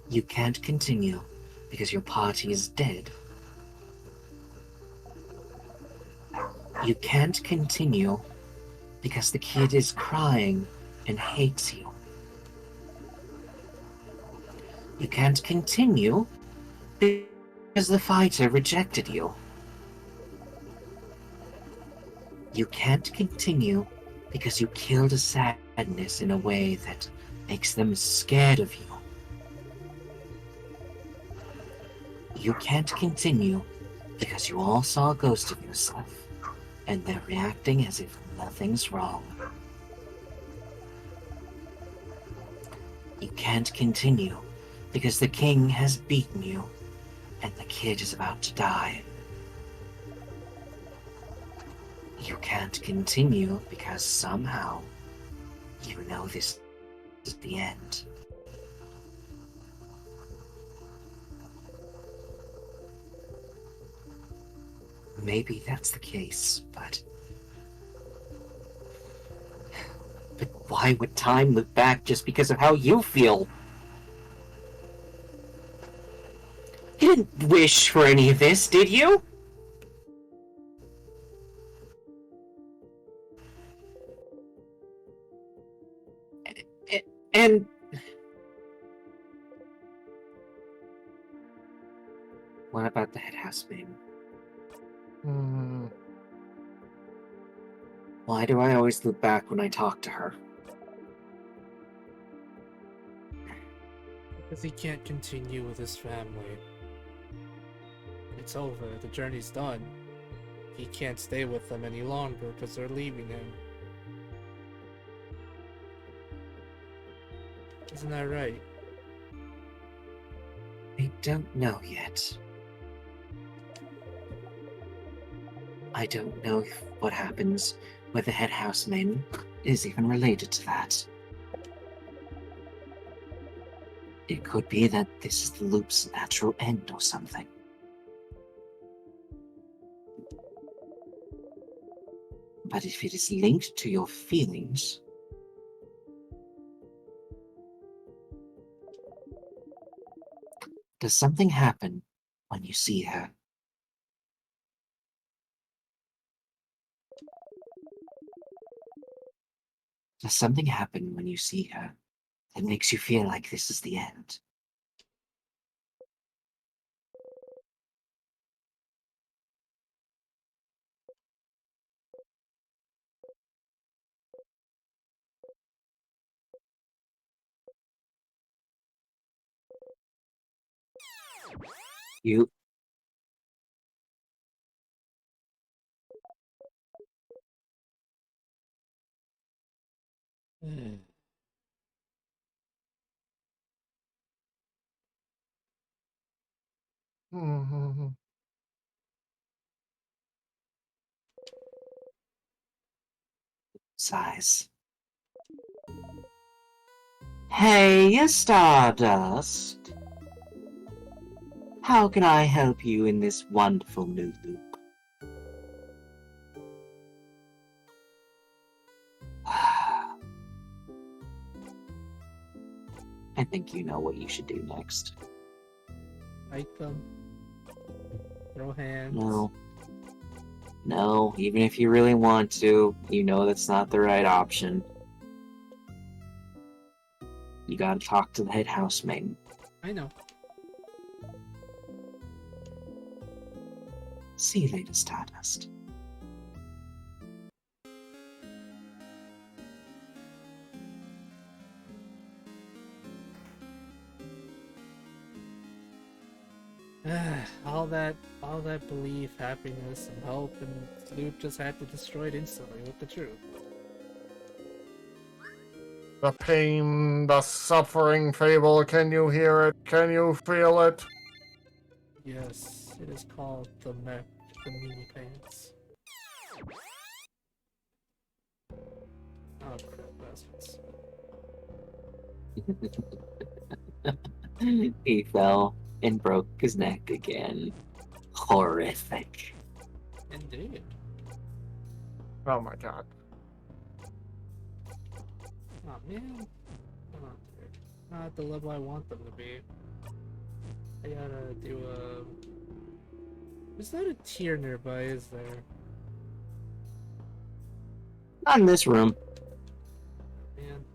You can't continue because your party is dead. You can't continue because the kid is crying and hates you. You can't continue because the fighter rejected you. You can't continue because you killed a sadness in a way that makes them scared of you. You can't continue because you all saw a ghost of yourself, and they're reacting as if nothing's wrong. You can't continue because the king has beaten you, and the kid is about to die. You can't continue because somehow you know this is the end. Maybe that's the case, but why would time look back just because of how you feel? You didn't wish for any of this, did you? And what about the head housemaid? Hmm. Why do I always look back when I talk to her? Because he can't continue with his family. It's over. The journey's done. He can't stay with them any longer because they're leaving him. Isn't that right? I don't know yet. I don't know if what happens with the head housemaid is even related to that. It could be that this is the loop's natural end or something. But if it is linked to your feelings, does something happen when you see her? Does something happen when you see her that makes you feel like this is the end? You Hmm. sighs. Hey, Stardust. How can I help you in this wonderful new loop? I think you know what you should do next. Fight them. Throw hands. No. No, even if you really want to, you know that's not the right option. You gotta talk to the head housemaid. I know. See you later, Stardust. all that belief, happiness, and hope, and Luke just had to destroy it instantly with the truth. The pain, the suffering, Fable. Can you hear it? Can you feel it? Yes. It is called the mech, the mini pants. Oh crap, bastards. He fell and broke his neck again. Horrific. Indeed. Oh my god. Oh man. Oh, dude. Not at the level I want them to be. I gotta do a... There's not a tier nearby, is there? Not in this room. Man.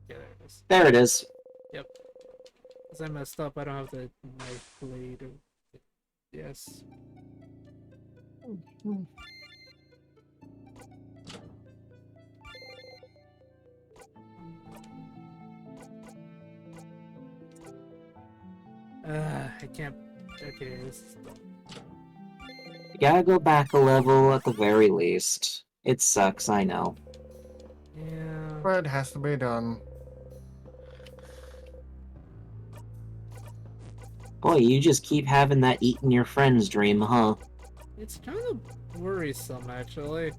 Yeah, there it is. There it is. Yep. Because I messed up, I don't have the knife blade. Yes. I can't... Okay, this is... You gotta go back a level at the very least. It sucks, I know. Yeah... But it has to be done. Boy, you just keep having that eating your friends dream, huh? It's kind of worrisome, actually.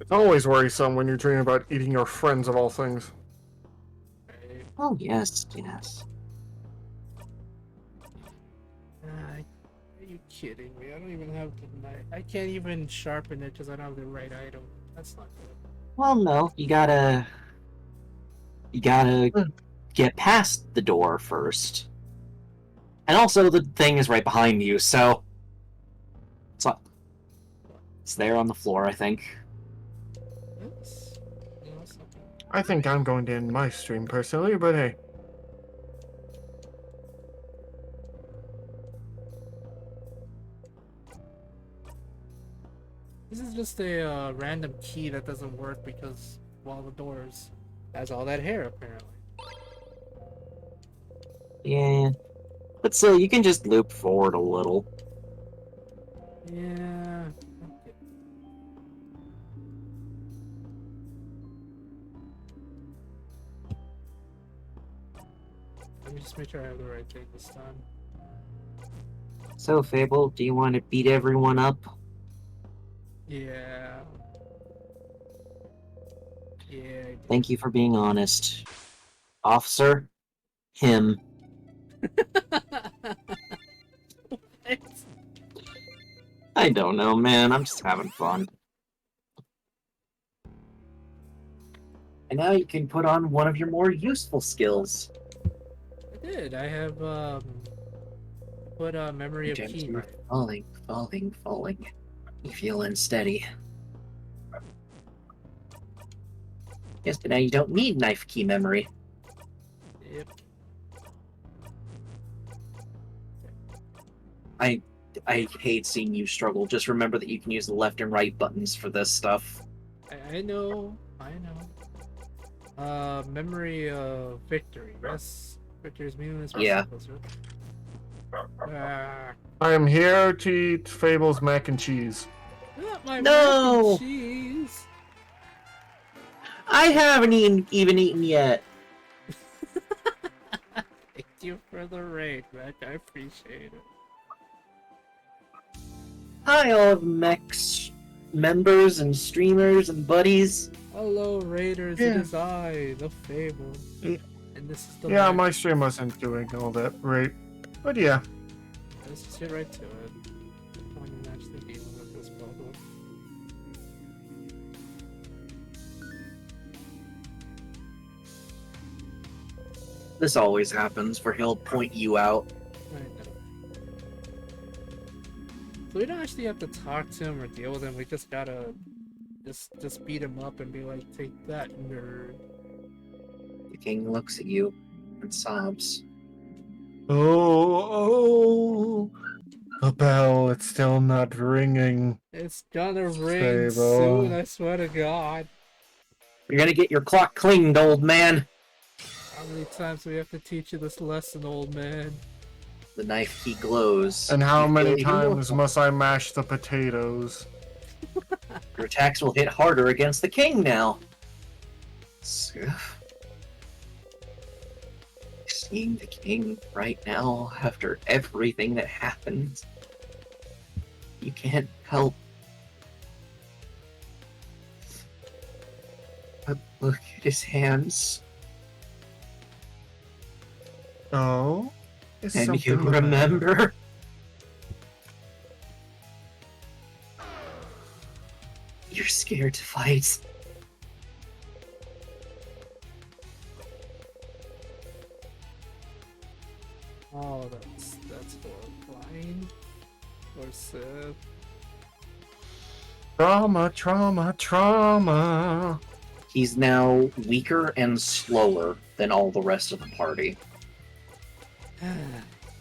It's always worrisome when you're dreaming about eating your friends of all things. Right? Oh, yes, yes. Are you kidding me? I don't even have the knife. I can't even sharpen it because I don't have the right item. That's not good. Well, no, you gotta get past the door first. And also, the thing is right behind you, so... It's there on the floor, I think. Oops. No, that's not good. I think I'm going to end my stream personally, but hey. This is just a random key that doesn't work because one of the doors has all that hair, apparently. Yeah. But still, you can just loop forward a little. Yeah. Okay. Let me just make sure I have the right thing this time. So, Fable, do you want to beat everyone up? Yeah. Yeah. Thank you for being honest. Officer, him. I don't know, man. I'm just having fun. And now you can put on one of your more useful skills. I did. I have put a memory of Gems key. are falling, falling, falling. You feel unsteady. Yes, but now you don't need knife key memory. Yep. I hate seeing you struggle. Just remember that you can use the left and right buttons for this stuff. I know. I know. Memory of victory. Yes. Victory is meaningless. Yeah. I am here to eat Fable's mac and cheese. Not my No! mac and cheese. I haven't even eaten yet. Thank you for the raid, Mac. I appreciate it. Hi, all of Mech's members and streamers and buddies. Hello, Raiders. Yeah. It is I, the Fable. Yeah. And this is the Yeah, Mac. my stream wasn't doing all that great. But yeah. Let's just get right to it. When you actually dealing with this problem. This always happens, where he'll point you out. I know. So we don't actually have to talk to him or deal with him. We just gotta just beat him up and be like, "Take that, nerd." The king looks at you and sobs. Oh, the bell, it's still not ringing. It's gonna ring Fable. soon. I swear to God. You're gonna get your clock cleaned, old man. How many times do we have to teach you this lesson, old man? The knife key glows. And how You feel many even more times must I mash the potatoes? Your attacks will hit harder against the king now. So, seeing the king right now after everything that happened, you can't help but look at his hands, Oh, is and you something the matter? remember. You're scared to fight. Oh, that's horrifying. Or Sith. Trauma, trauma, trauma. He's now weaker and slower than all the rest of the party.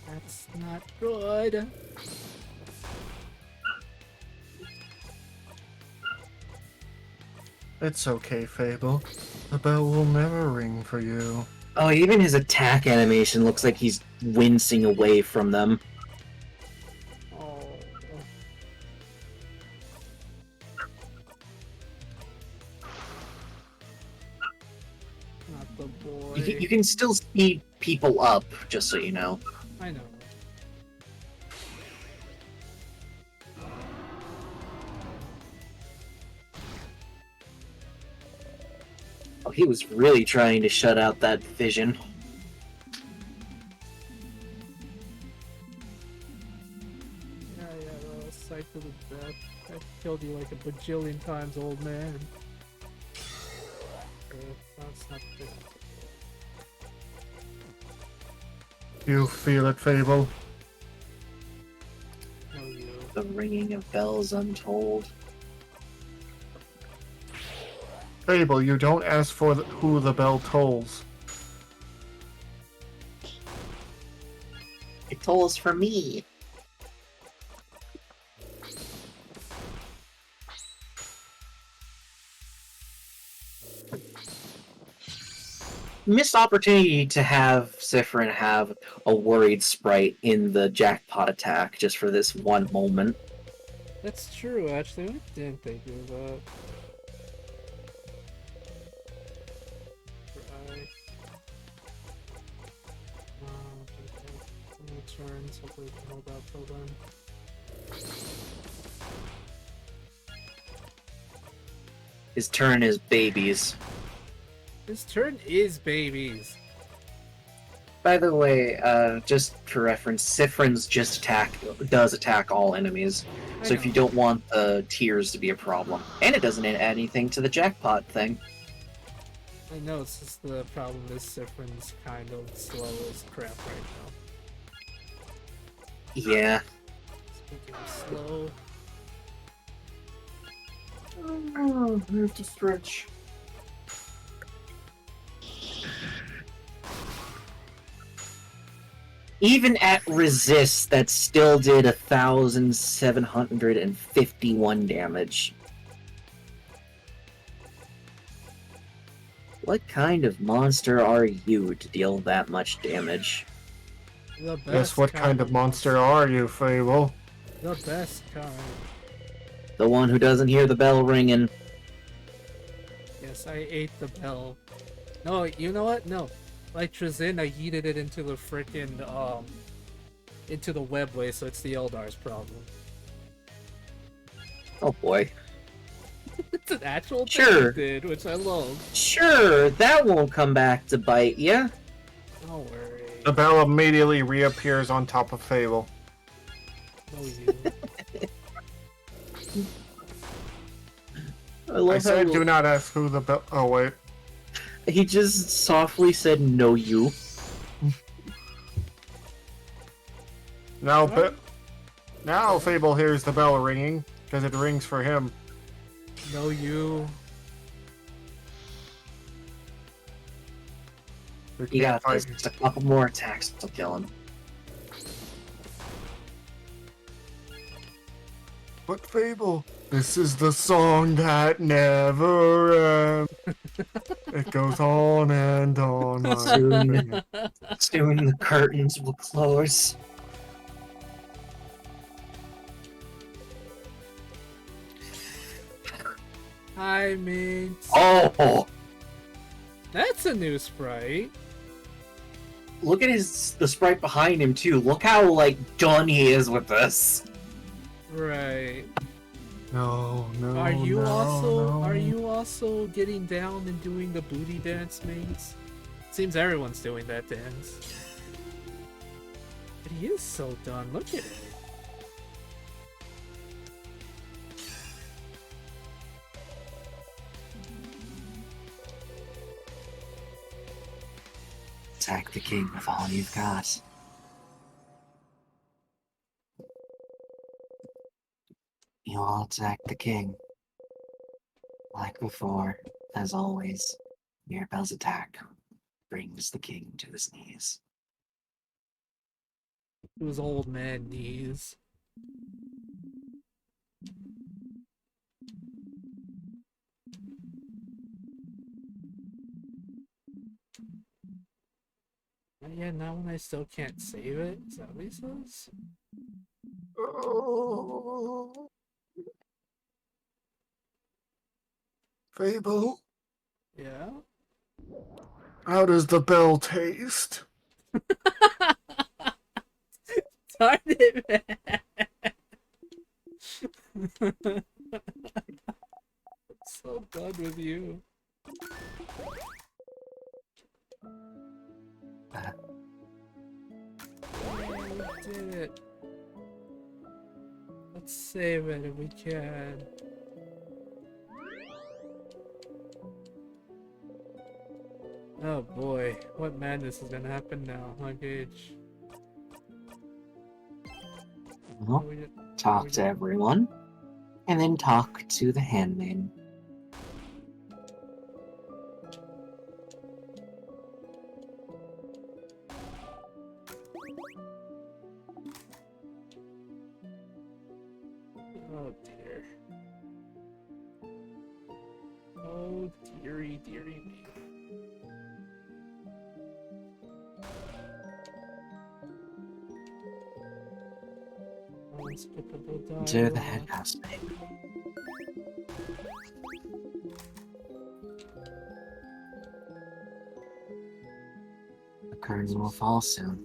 That's not good. It's okay, Fable. The bell will never ring for you. Oh, even his attack animation looks like he's wincing away from them. Oh. Not the boy. You can still speed people up, just so you know. I know. Oh, he was really trying to shut out that vision. Yeah, well, sight to the death. I killed you like a bajillion times, old man. That's not good. You feel it, Fable? No, you. The ringing of bells untold. Fable, you don't ask for who the bell tolls. It tolls for me. Missed opportunity to have Sifrin have a worried sprite in the jackpot attack just for this one moment. That's true, actually. I didn't think of that. Right. Turns. Hopefully, we can hold out till then. His turn is babies. His turn is babies. By the way, just for reference, Sifrin's does attack all enemies. I So if know. you don't want the tears to be a problem. And it doesn't add anything to the jackpot thing. I know, it's just the problem is Sifrin's kind of slow as crap right now. Yeah. Speaking of slow, Oh, I have to stretch. Even at resist, that still did 1,751 damage. What kind of monster are you to deal that much damage? the best Yes, what kind of monster are you, Fable? The best kind. The one who doesn't hear the bell ringing. Yes, I ate the bell. No, you know what? No. Like Trizin, I yeeted it into the frickin' into the webway, so it's the Eldar's problem. Oh boy. It's an actual thing Sure. I did, which I love. Sure, that won't come back to bite ya. Don't worry. The bell immediately reappears on top of Fable. No, you. I love I said how do not ask who the bell... Oh, wait. he just softly said no you. Now, What? now Fable hears the bell ringing, because it rings for him. No, you. You You got can't fight this. Just a couple more attacks to kill him. But Fable, this is the song that never ends. It goes on and on. my Soon. friend. Soon the curtains will close. I mean, Oh! That's a new sprite. Look at the sprite behind him too. Look how like done he is with this. Right. No, no, Are you no, also no. are you also getting down and doing the booty dance, mates? Seems everyone's doing that dance. But he is so done. Look at it. Attack the king with all you've got. You all attack the king. Like before, as always, Mirabelle's attack brings the king to his knees. To his old man knees. Yeah, now when I still can't save it, is that what he says? Oh. Fable, Yeah? how does the bell taste? Darn it, man! So done with you. We did it. Let's save it if we can. Oh boy, what madness is gonna happen now, huh, Gage? Well, talk to everyone, and then talk to the handmaiden. Oh dear. Oh dearie, dearie me. Unspeakable To the dialogue. head housemaid. The curtain will fall soon.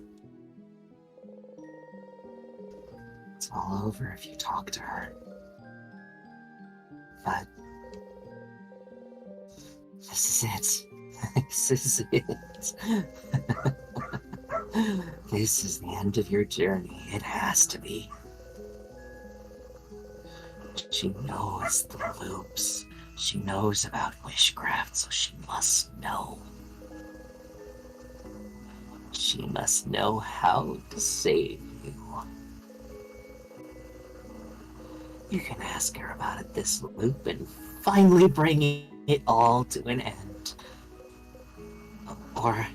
It's all over if you talk to her. But this is it. This is it. This is the end of your journey. It has to be. She knows the loops. She knows about witchcraft, so she must know. She must know how to save you. You can ask her about it this loop and finally bring it all to an end. Or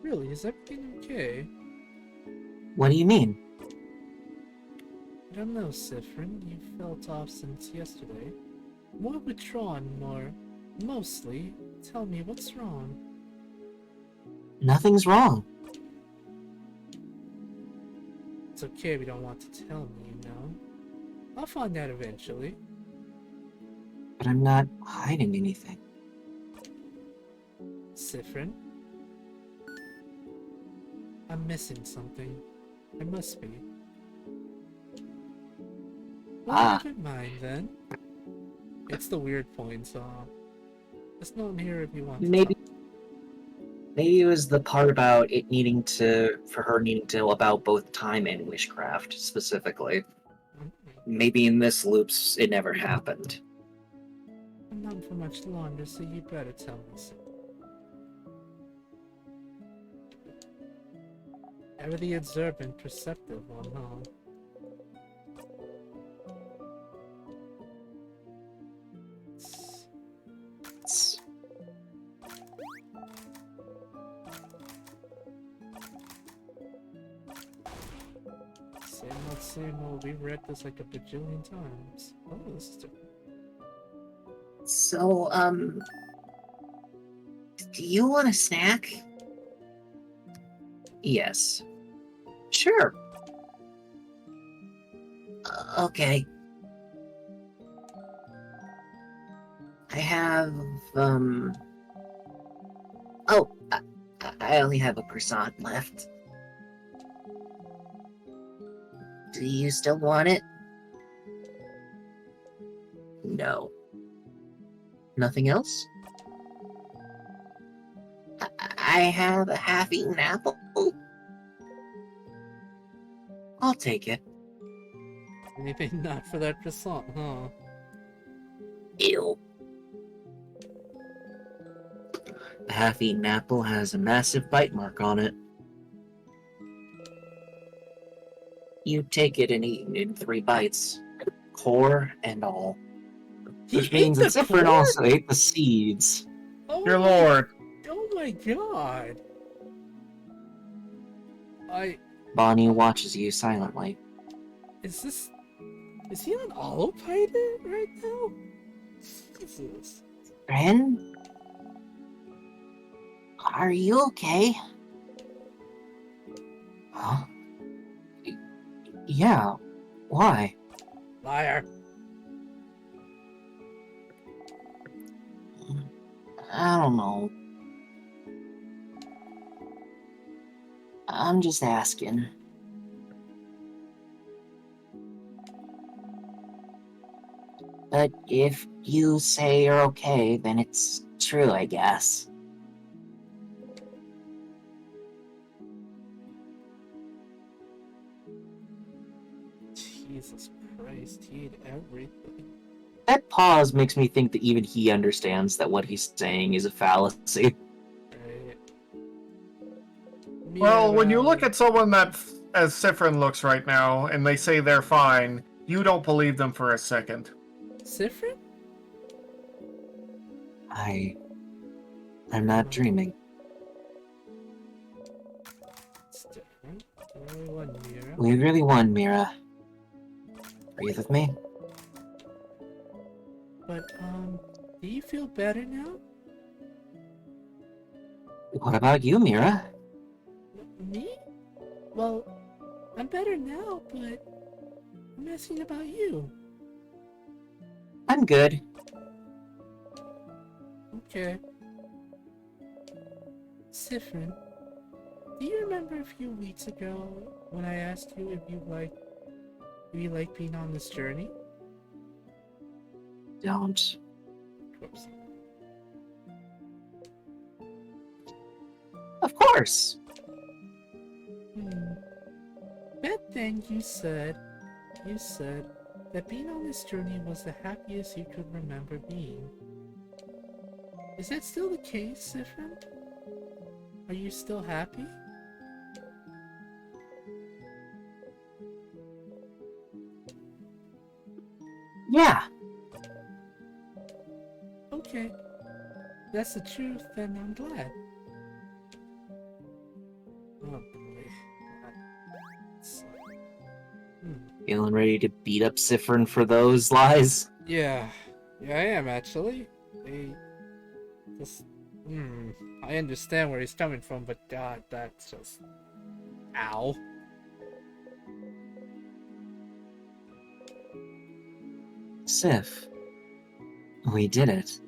Really, is everything okay? what do you mean? I don't know, Sifrin. You felt off since yesterday. More withdrawn, more. Mostly. Tell me what's wrong. Nothing's wrong. It's okay if you don't want to tell me, you know. I'll find out eventually. But I'm not hiding anything. Sifrin? I'm missing something. I must be. Well, never mind then. It's the weird point, so there's no one here if you want to Maybe talk. Maybe it was the part about it needing to, for her needing to know about both time and witchcraft, specifically. Maybe in this loops, it never happened. I'm not for much longer, so you better tell me something. Ever the observant, perceptive one, huh? It's Same old, we've read this like a bajillion times. Oh, this is different. So, do you want a snack? Yes. Sure. Okay. I have, Oh, I only have a croissant left. Do you still want it? No. Nothing else? I have a half-eaten apple. I'll take it. Anything not for that croissant, huh? Ew. The half-eaten apple has a massive bite mark on it. You take it and eat it in 3 bites, core and all. He Which ate means the that Ziprin core? also ate the seeds. Oh Dear my- Lord. Oh my god. Bonnie watches you silently. Is he on autopilot right now? Jesus. Ren? Are you okay? Huh? Yeah. Why? Liar. I don't know. I'm just asking. But if you say you're okay, then it's true, I guess. Jesus Christ, he ate everything. That pause makes me think that even he understands that what he's saying is a fallacy. Right. Well, when you look Meow. at someone that, as Sifrin looks right now, and they say they're fine, you don't believe them for a second. Sifrin? I'm not dreaming. It's different. Only one mirror. We really won, Mira. Breathe with me. But, do you feel better now? What about you, Mira? Me? Well, I'm better now, but I'm asking about you. I'm good. Okay. Sifrin, do you remember a few weeks ago when I asked you if you like being on this journey? Don't. Whoops. Of course. Back then you said that being on this journey was the happiest you could remember being. Is that still the case, Sifrin? Are you still happy? Yeah. Okay. If that's the truth, then I'm glad. Oh boy. That's- Feeling ready to beat up Sifrin for those lies? Yeah, I am actually. They just, I understand where he's coming from, but God, that's just, ow. Sif. We did it.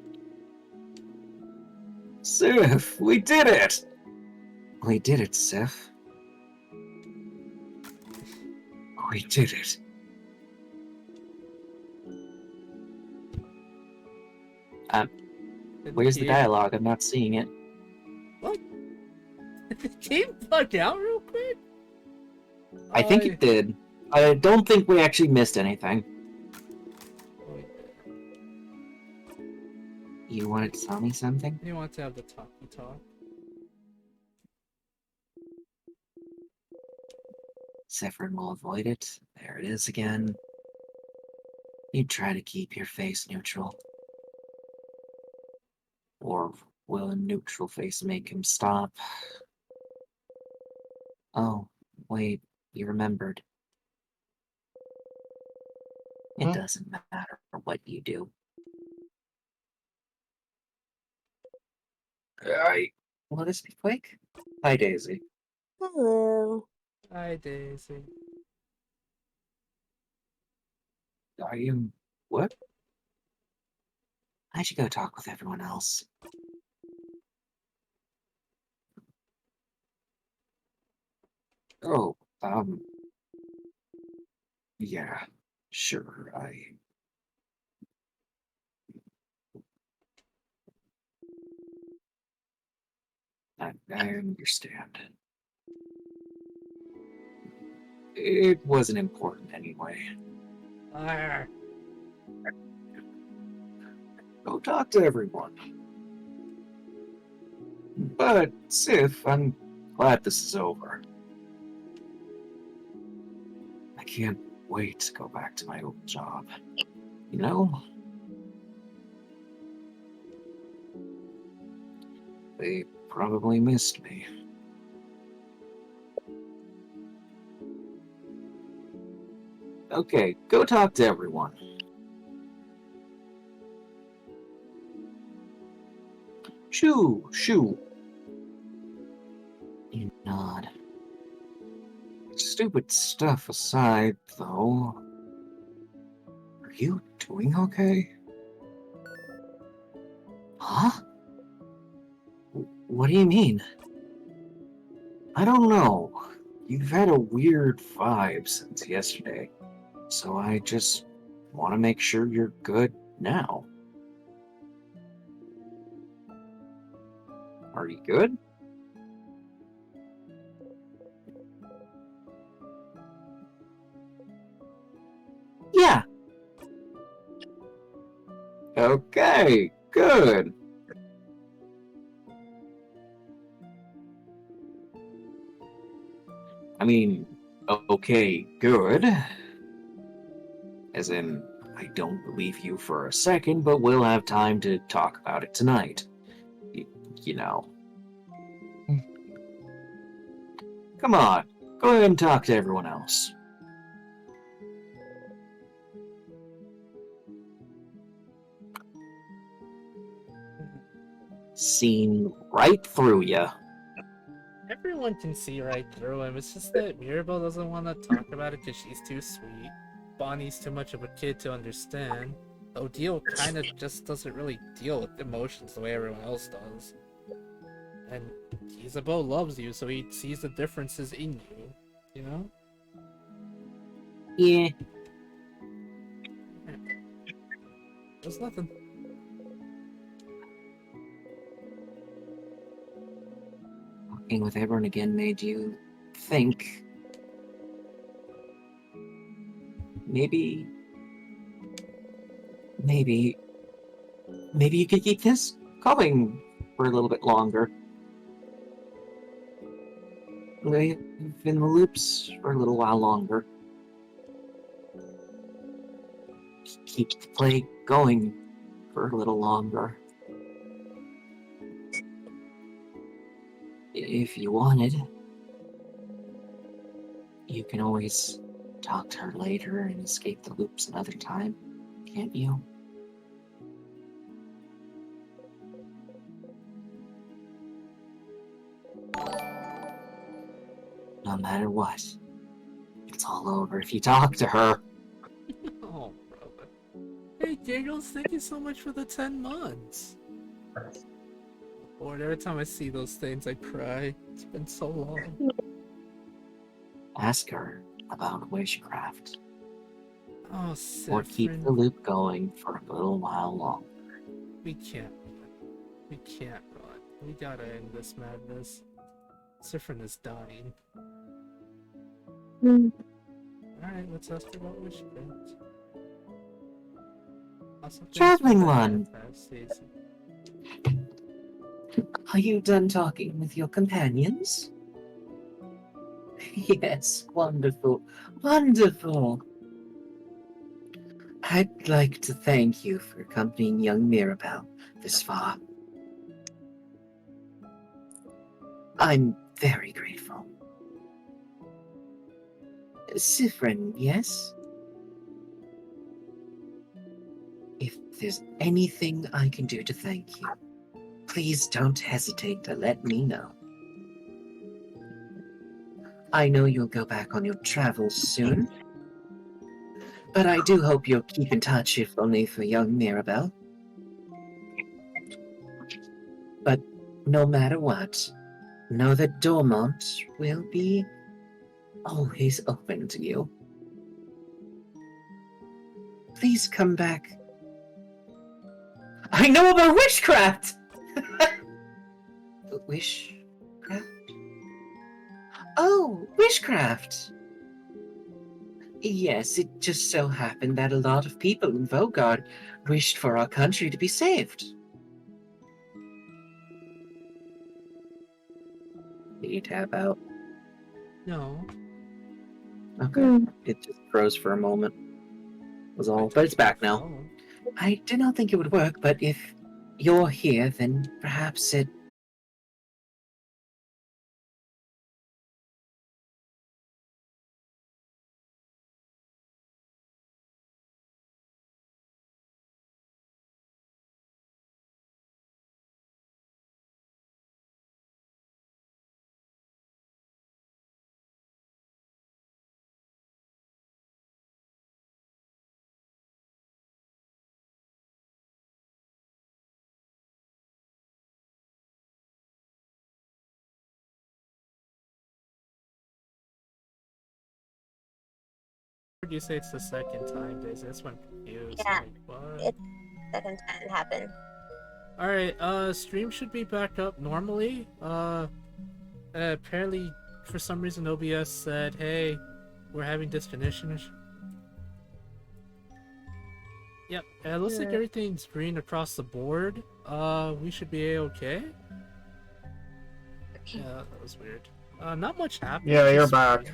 Sif, we did it! We did it, Sif. We did it. Where's the dialogue? I'm not seeing it. What? Did the game bug out real quick? I think it did. I don't think we actually missed anything. You wanted to tell me something? You want to have the talkie talk? Sifrin will avoid it. There it is again. You try to keep your face neutral. Or will a neutral face make him stop? Oh, wait, you remembered. It Huh? doesn't matter what you do. Will this be quick? Hi, Daisy. Hello. Hi, Daisy. Are you... What? I should go talk with everyone else. Oh, yeah, sure, I understand. It wasn't important anyway. Arr. Go talk to everyone. But, Sif, I'm glad this is over. I can't wait to go back to my old job. You know? They probably missed me. Okay, go talk to everyone. Shoo! You nod. Stupid stuff aside, though. Are you doing okay? Huh? What do you mean? I don't know. You've had a weird vibe since yesterday, so I just want to make sure you're good now. Are you good? Yeah. Okay, good. I mean, okay, good. As in, I don't believe you for a second, but we'll have time to talk about it tonight. You know. Come on, go ahead and talk to everyone else. Seen right through ya. Everyone can see right through him. It's just that Mirabelle doesn't want to talk about it because she's too sweet. Bonnie's too much of a kid to understand. Odile kind of just doesn't really deal with emotions the way everyone else does. And Isabeau loves you, so he sees the differences in you. You know? Yeah. There's nothing. Talking with everyone again made you think. Maybe you could keep this going for a little bit longer. Live in the loops for a little while longer. Keep the play going for a little longer. If you wanted, you can always talk to her later and escape the loops another time, can't you? No matter what, it's all over if you talk to her. Oh, brother. Hey, Giggles, thank you so much for the 10 months. Lord, every time I see those things, I cry. It's been so long. Ask her about witchcraft, Oh, or keep the Siffrin. loop going for a little while longer. We can't run. We can't run. We gotta end this madness. Siffrin is dying. Alright, let's ask her about witchcraft. Also, thanks for Traveling the one. Stacy. Are you done talking with your companions? Yes, wonderful, wonderful. I'd like to thank you for accompanying young Mirabelle this far. I'm very grateful. Siffrin, yes? If there's anything I can do to thank you, please don't hesitate to let me know. I know you'll go back on your travels soon, but I do hope you'll keep in touch, if only for young Mirabelle. But no matter what, know that Dormont will be always open to you. Please come back. I know about witchcraft! Wishcraft? Oh, witchcraft! Yes, it just so happened that a lot of people in Vogard wished for our country to be saved. Did you tap out? No. Okay. It just froze for a moment. Was all. But it's back now. Oh. I did not think it would work, but if you're here, then perhaps it... Would you say it's the second time, Daisy? That's why I'm confused. Yeah, Like, what? it's second time it happened. Alright, stream should be back up normally. Apparently, for some reason, OBS said, hey, we're having disconnection. Yep, it looks like everything's green across the board. We should be a-okay. Yeah, that was weird. Not much happened. Yeah, you're just- back.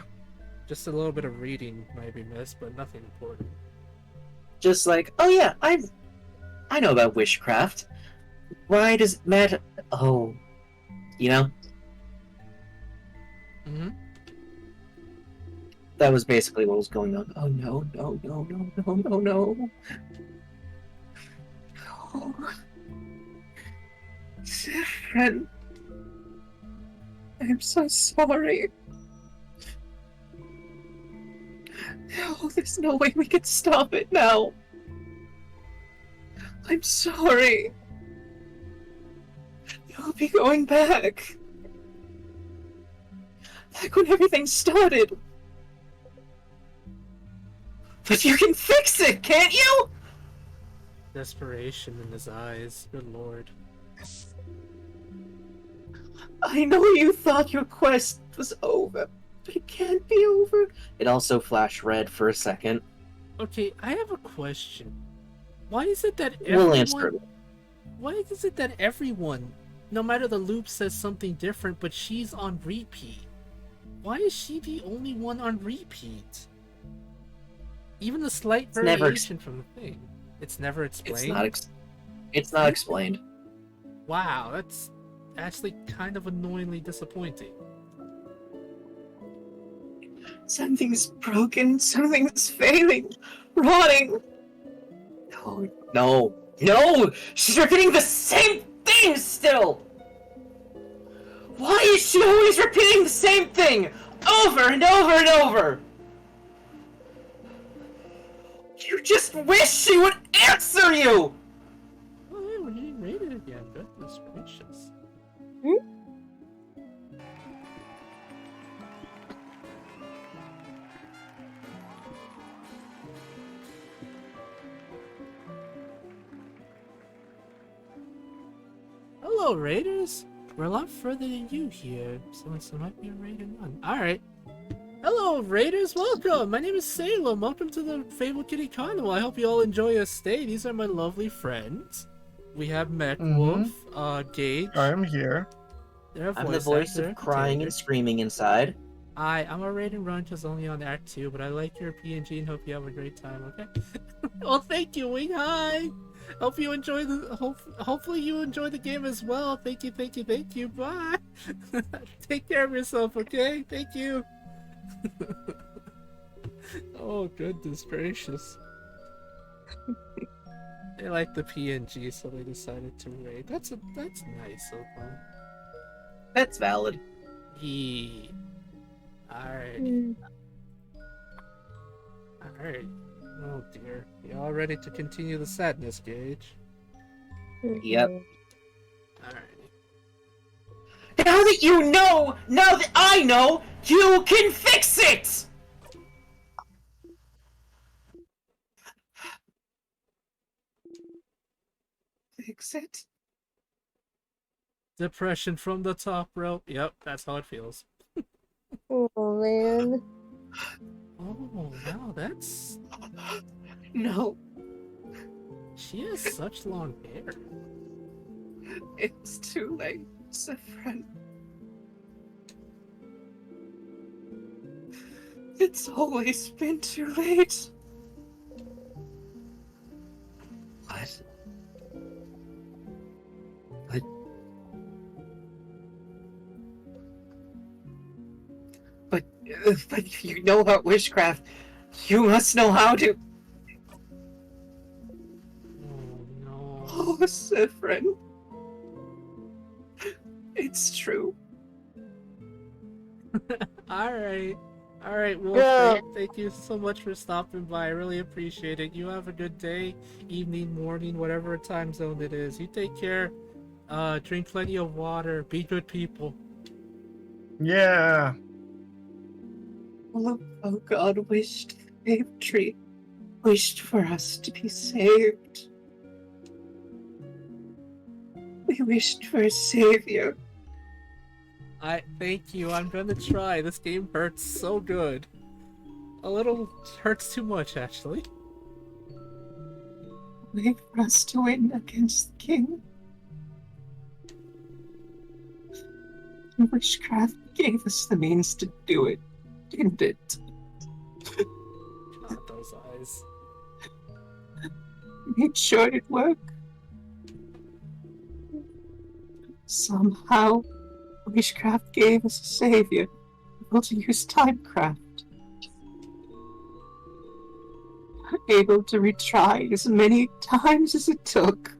Just a little bit of reading might be missed, but nothing important. Just like, oh yeah, I know about witchcraft. Why does it matter? Oh, you know? Mm-hmm. That was basically what was going on. Oh no, no, no, no, no, no, no. Oh. Friend. I'm so sorry. No, there's no way we can stop it now. I'm sorry. You'll be going back. Back when everything started. But you can fix it, can't you? Desperation in his eyes. Good lord. I know you thought your quest was over, but it can't be over. It also flashed red for a second. Okay, I have a question. Why is it that We'll answer it. Why is it that everyone, no matter the loop, says something different, but she's on repeat? Why is she the only one on repeat? Even the slight It's never variation from the thing. It's never explained? It's not explained. Wow, that's actually kind of annoyingly disappointing. Something's broken, something's failing, rotting. No, no, no! She's repeating the same thing still! Why is she always repeating the same thing? Over and over and over! You just wish she would answer you! Oh yeah, we're getting rated again. Goodness gracious. Hello, Raiders! We're a lot further than you here, so it might be a Raider run. Alright. Hello, Raiders! Welcome! My name is Salem. Welcome to the Fable Kitty Carnival. I hope you all enjoy your stay. These are my lovely friends. We have Mech Wolf, Gage. I am here. Their I'm the voice actor, of crying and screaming inside. I'm a raid and run just only on Act 2, but I like your PNG and hope you have a great time, okay? Well, thank you, Wing. Hi! Hope you enjoy hopefully you enjoy the game as well. Thank you, thank you, thank you. Bye! Take care of yourself, okay? Thank you! Oh, goodness gracious. They like the PNG, so they decided to raid. That's nice of them. That's valid. Yeah. Alright. Hmm. Alright. Oh dear. Y'all ready to continue the sadness, Gage? Yep. Mhm. Alright. Now that you know, now that I know, you can fix it! Fix it? Depression from the top rope. Yep, that's how it feels. Oh man. Oh, wow, that's... No, She has such long hair. it's too late, Zephyrin. It's always been too late. What? But, but if you know about witchcraft, you must know how to. Oh no. Oh, Zephyrin. It's true. Alright. Alright, Wolf, Yeah. thank you so much for stopping by. I really appreciate it. You have a good day, evening, morning, whatever time zone it is. You take care. Drink plenty of water. Be good people. Yeah. Oh, God wished the fig tree, wished for us to be saved. We wished for a savior. I thank you. I'm gonna try. This game hurts so good. A little hurts too much, actually. Wait for us to win against the king. And witchcraft gave us the means to do it, didn't it? God, those eyes. Made sure it'd work. Somehow, witchcraft gave us a savior, able to use timecraft. Able to retry as many times as it took.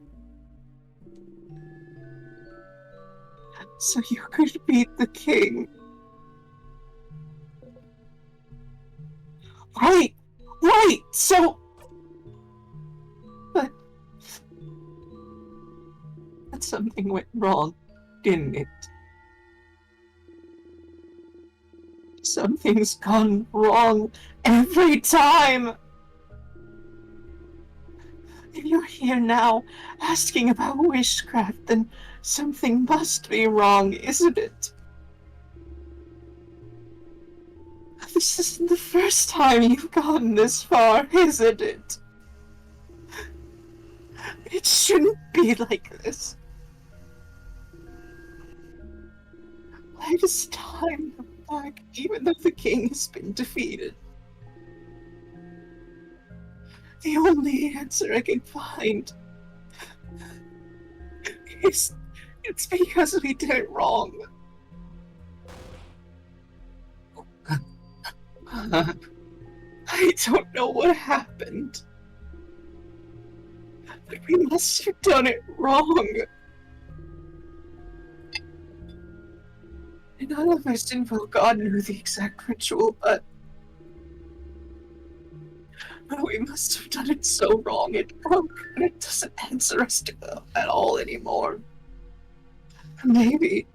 So you could beat the king. Right! Right! So... But something went wrong, didn't it? Something's gone wrong every time! If you're here now asking about witchcraft, then something must be wrong, isn't it? This isn't the first time you've gotten this far, isn't it? It shouldn't be like this. Why does time go back even though the king has been defeated? The only answer I can find is it's because we did it wrong. I don't know what happened, but we must have done it wrong. And none of us invoke God knew the exact ritual, but we must have done it so wrong it broke, and it doesn't answer us at all anymore. Maybe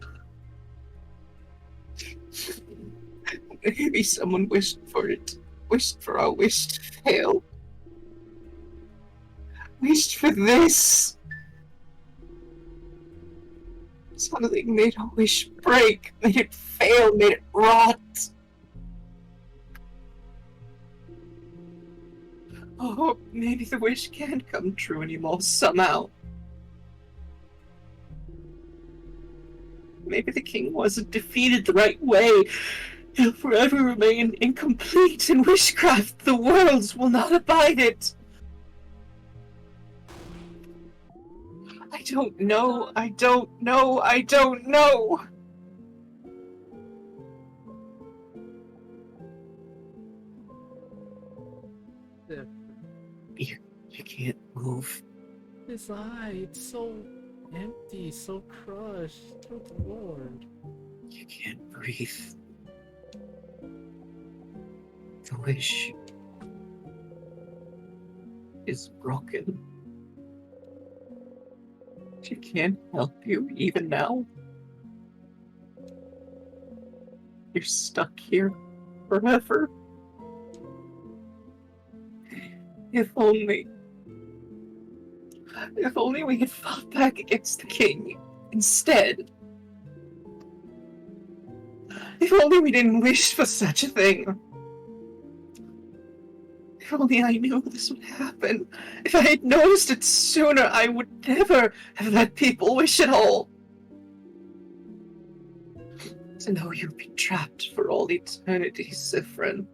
someone wished for it, wished for our wish to fail, wished for this. Something made a wish break, made it fail, made it rot. Oh, maybe the wish can't come true anymore somehow. Maybe the king wasn't defeated the right way. He'll forever remain incomplete in witchcraft. The worlds will not abide it. I don't know. I don't know. I don't know. You can't move. his eye. It's so empty, so crushed. Good lord. You can't breathe. The wish is broken. She can't help you even now. You're stuck here forever. If only. If only we had fought back against the king instead. If only we didn't wish for such a thing. If only I knew this would happen. If I had noticed it sooner, I would never have let people wish at all. To know you'd be trapped for all eternity, Sifrin.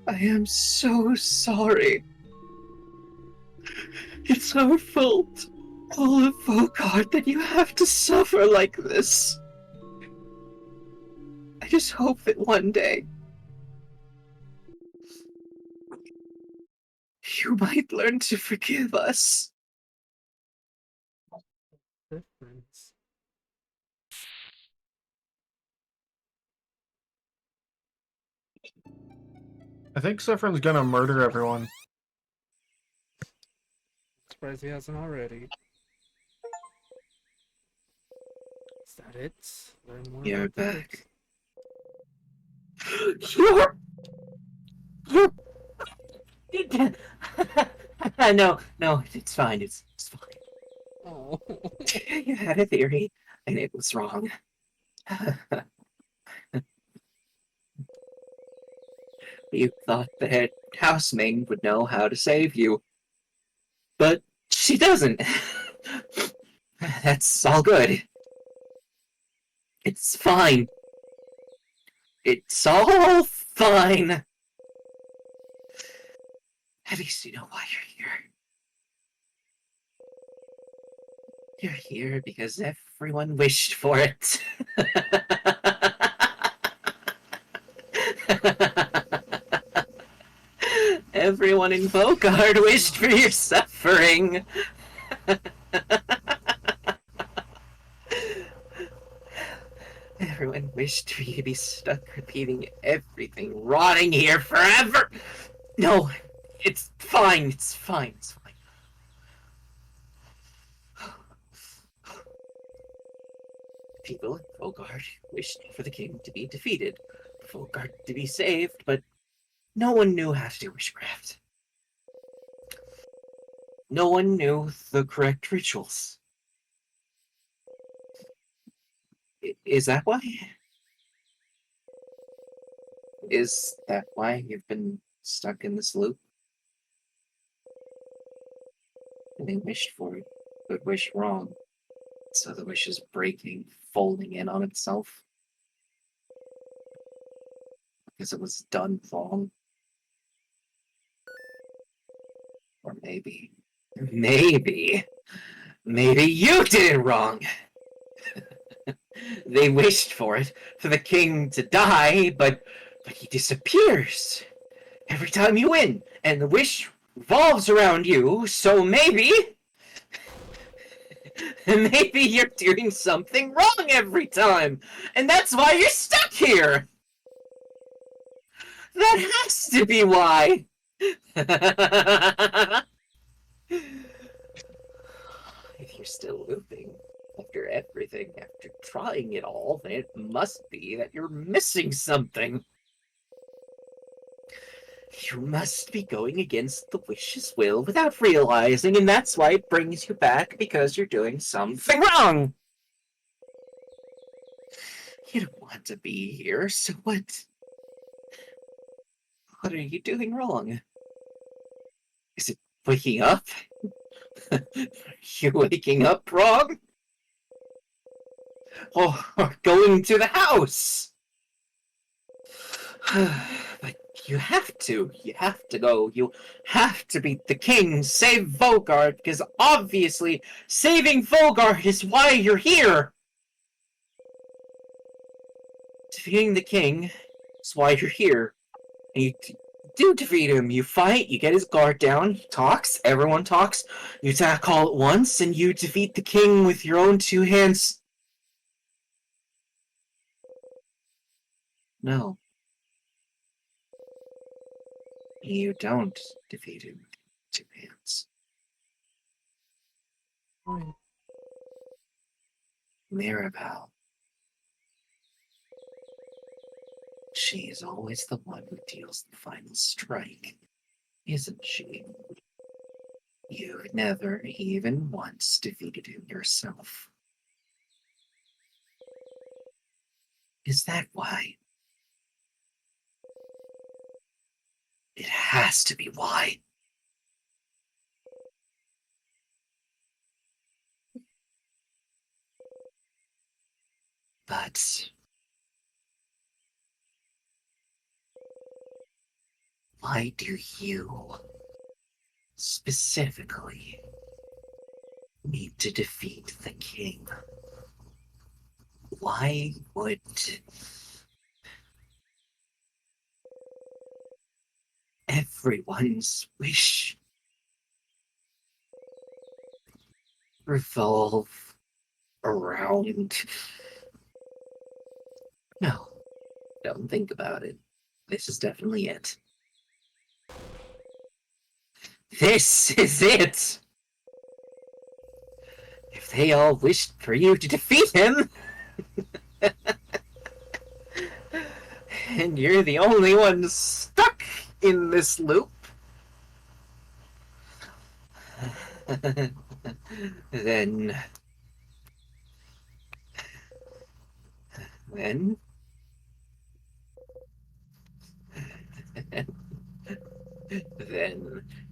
I am so sorry. It's our fault, all of Vogard, that you have to suffer like this. I just hope that one day you might learn to forgive us. Difference. I think Sifrin's gonna murder everyone. Surprised he hasn't already. Is that it? Learn more You're about the back. books. You're... no, it's fine. It's fine. Oh. You had a theory, and it was wrong. You thought that housemaid would know how to save you. But she doesn't. That's all good. It's fine. It's all fine. At least you know why you're here. You're here because everyone wished for it. Everyone in Vogard wished for your suffering. Everyone wished for you to be stuck repeating everything, rotting here forever. No, it's fine. It's fine. It's fine. People in Vogard wished for the king to be defeated, Vogard to be saved, but no one knew how to do witchcraft. No one knew the correct rituals. Is that why? Is that why you've been stuck in this loop? And they wished for it, but wished wrong. So the wish is breaking, folding in on itself. Because it was done wrong. Or maybe you did it wrong! They wished for it, for the king to die, but he disappears every time you win, and the wish revolves around you, so maybe you're doing something wrong every time, and that's why you're stuck here! That has to be why! If you're still looping after everything, after trying it all, then it must be that you're missing something. You must be going against the wish's will without realizing, and that's why it brings you back, because you're doing something wrong! You don't want to be here, so what? What are you doing wrong? Is it waking up? You waking up wrong? Or going to the house? But you have to go. You have to beat the king, save Vogard, because obviously saving Vogard is why you're here. Defeating the king is why you're here. And do defeat him. You fight, you get his guard down, he talks, everyone talks, you attack all at once, and you defeat the king with your own 2 hands. No. You don't defeat him with 2 hands. Fine. Mirabelle. She is always the one who deals the final strike, isn't she? You've never even once defeated him yourself. Is that why? It has to be why. But why do you specifically need to defeat the king? Why would everyone's wish revolve around? No, don't think about it. This is definitely it. This is it! If they all wished for you to defeat him, and you're the only one stuck in this loop, then then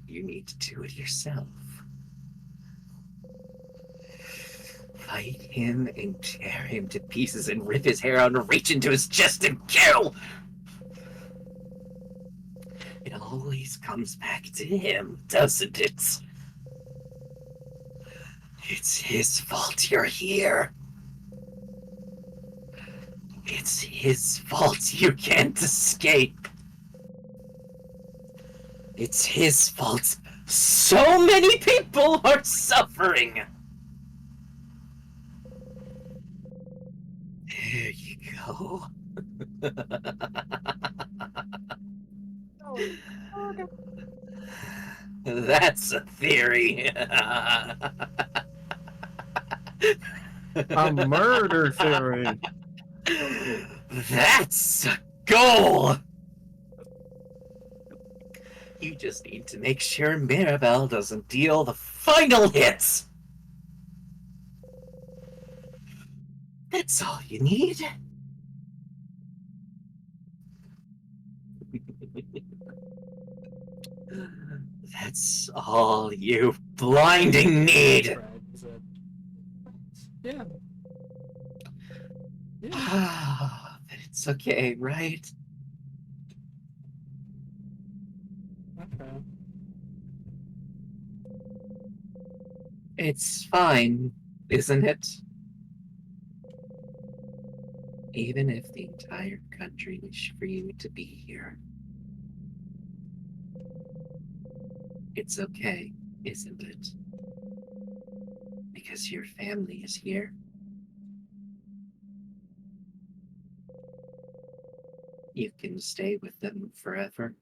you need to do it yourself. Fight him and tear him to pieces and rip his hair out and reach into his chest and kill! It always comes back to him, doesn't it? It's his fault you're here. It's his fault you can't escape. It's his fault so many people are suffering. There you go. That's a theory. A murder theory. That's a goal. You just need to make sure Mirabelle doesn't deal the final hits. That's all you need. That's all you blinding need. Friends and... Yeah. Yeah. But it's okay, right? Okay. It's fine, isn't it? Even if the entire country wished for you to be here. It's okay, isn't it? Because your family is here. You can stay with them forever.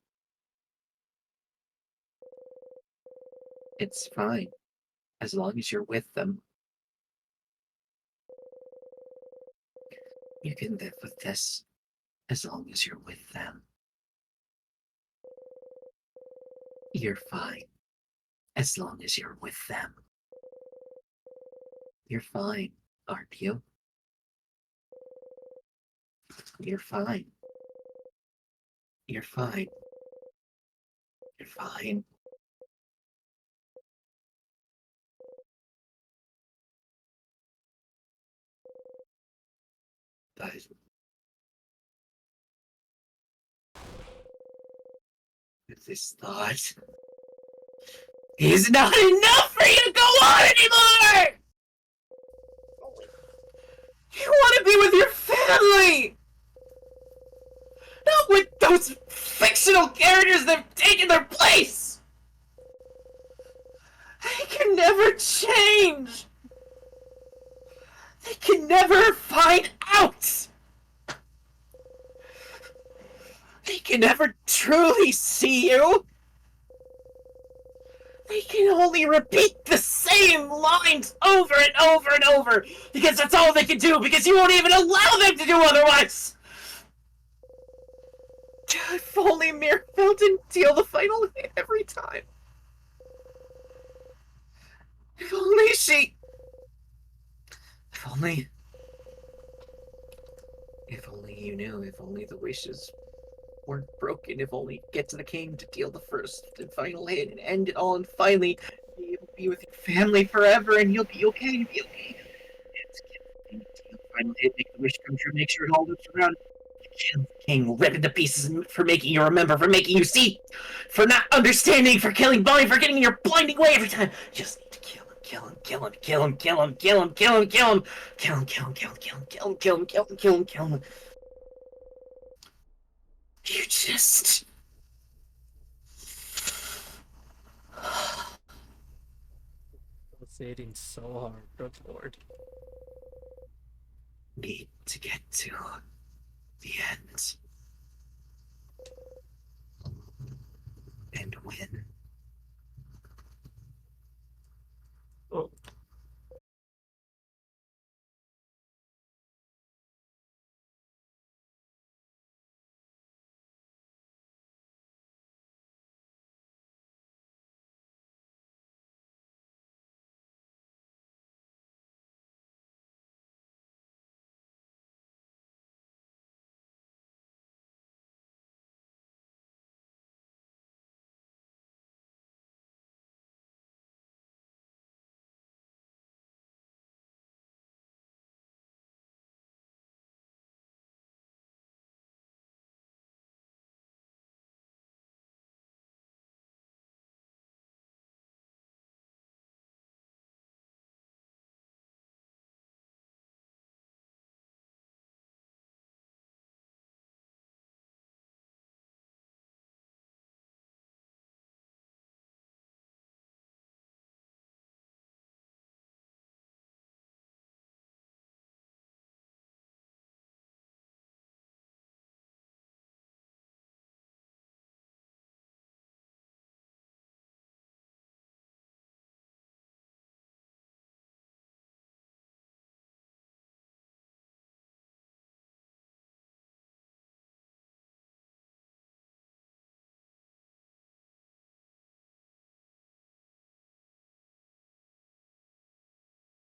It's fine, as long as you're with them. You can live with this, as long as you're with them. You're fine, as long as you're with them. You're fine, aren't you? You're fine. You're fine. You're fine. But this thought is not enough for you to go on anymore! You want to be with your family! Not with those fictional characters that have taken their place! They can never change! They can never find out! They can never truly see you! They can only repeat the same lines over and over and over because that's all they can do because you won't even allow them to do otherwise! If only Mirabelle didn't deal the final hit every time. If only she... If only... If only you knew, if only the wishes weren't broken, if only you get to the king to deal the first and final hit and end it all and finally be able to be with your family forever and you'll be okay, you'll be okay. Deal the final hit, make the wish come true, make sure it all loops around. Kill the king, rip into pieces for making you remember, for making you see, for not understanding, for killing Bonnie, for getting in your blinding way every time. You just need to kill him, kill him, kill him, kill him, kill him, kill him, kill him, kill him, kill him, kill him, kill him, kill him, kill him, kill him, kill him, kill him, kill him. You just Pulsating so hard, good lord. need to get to the end. And win.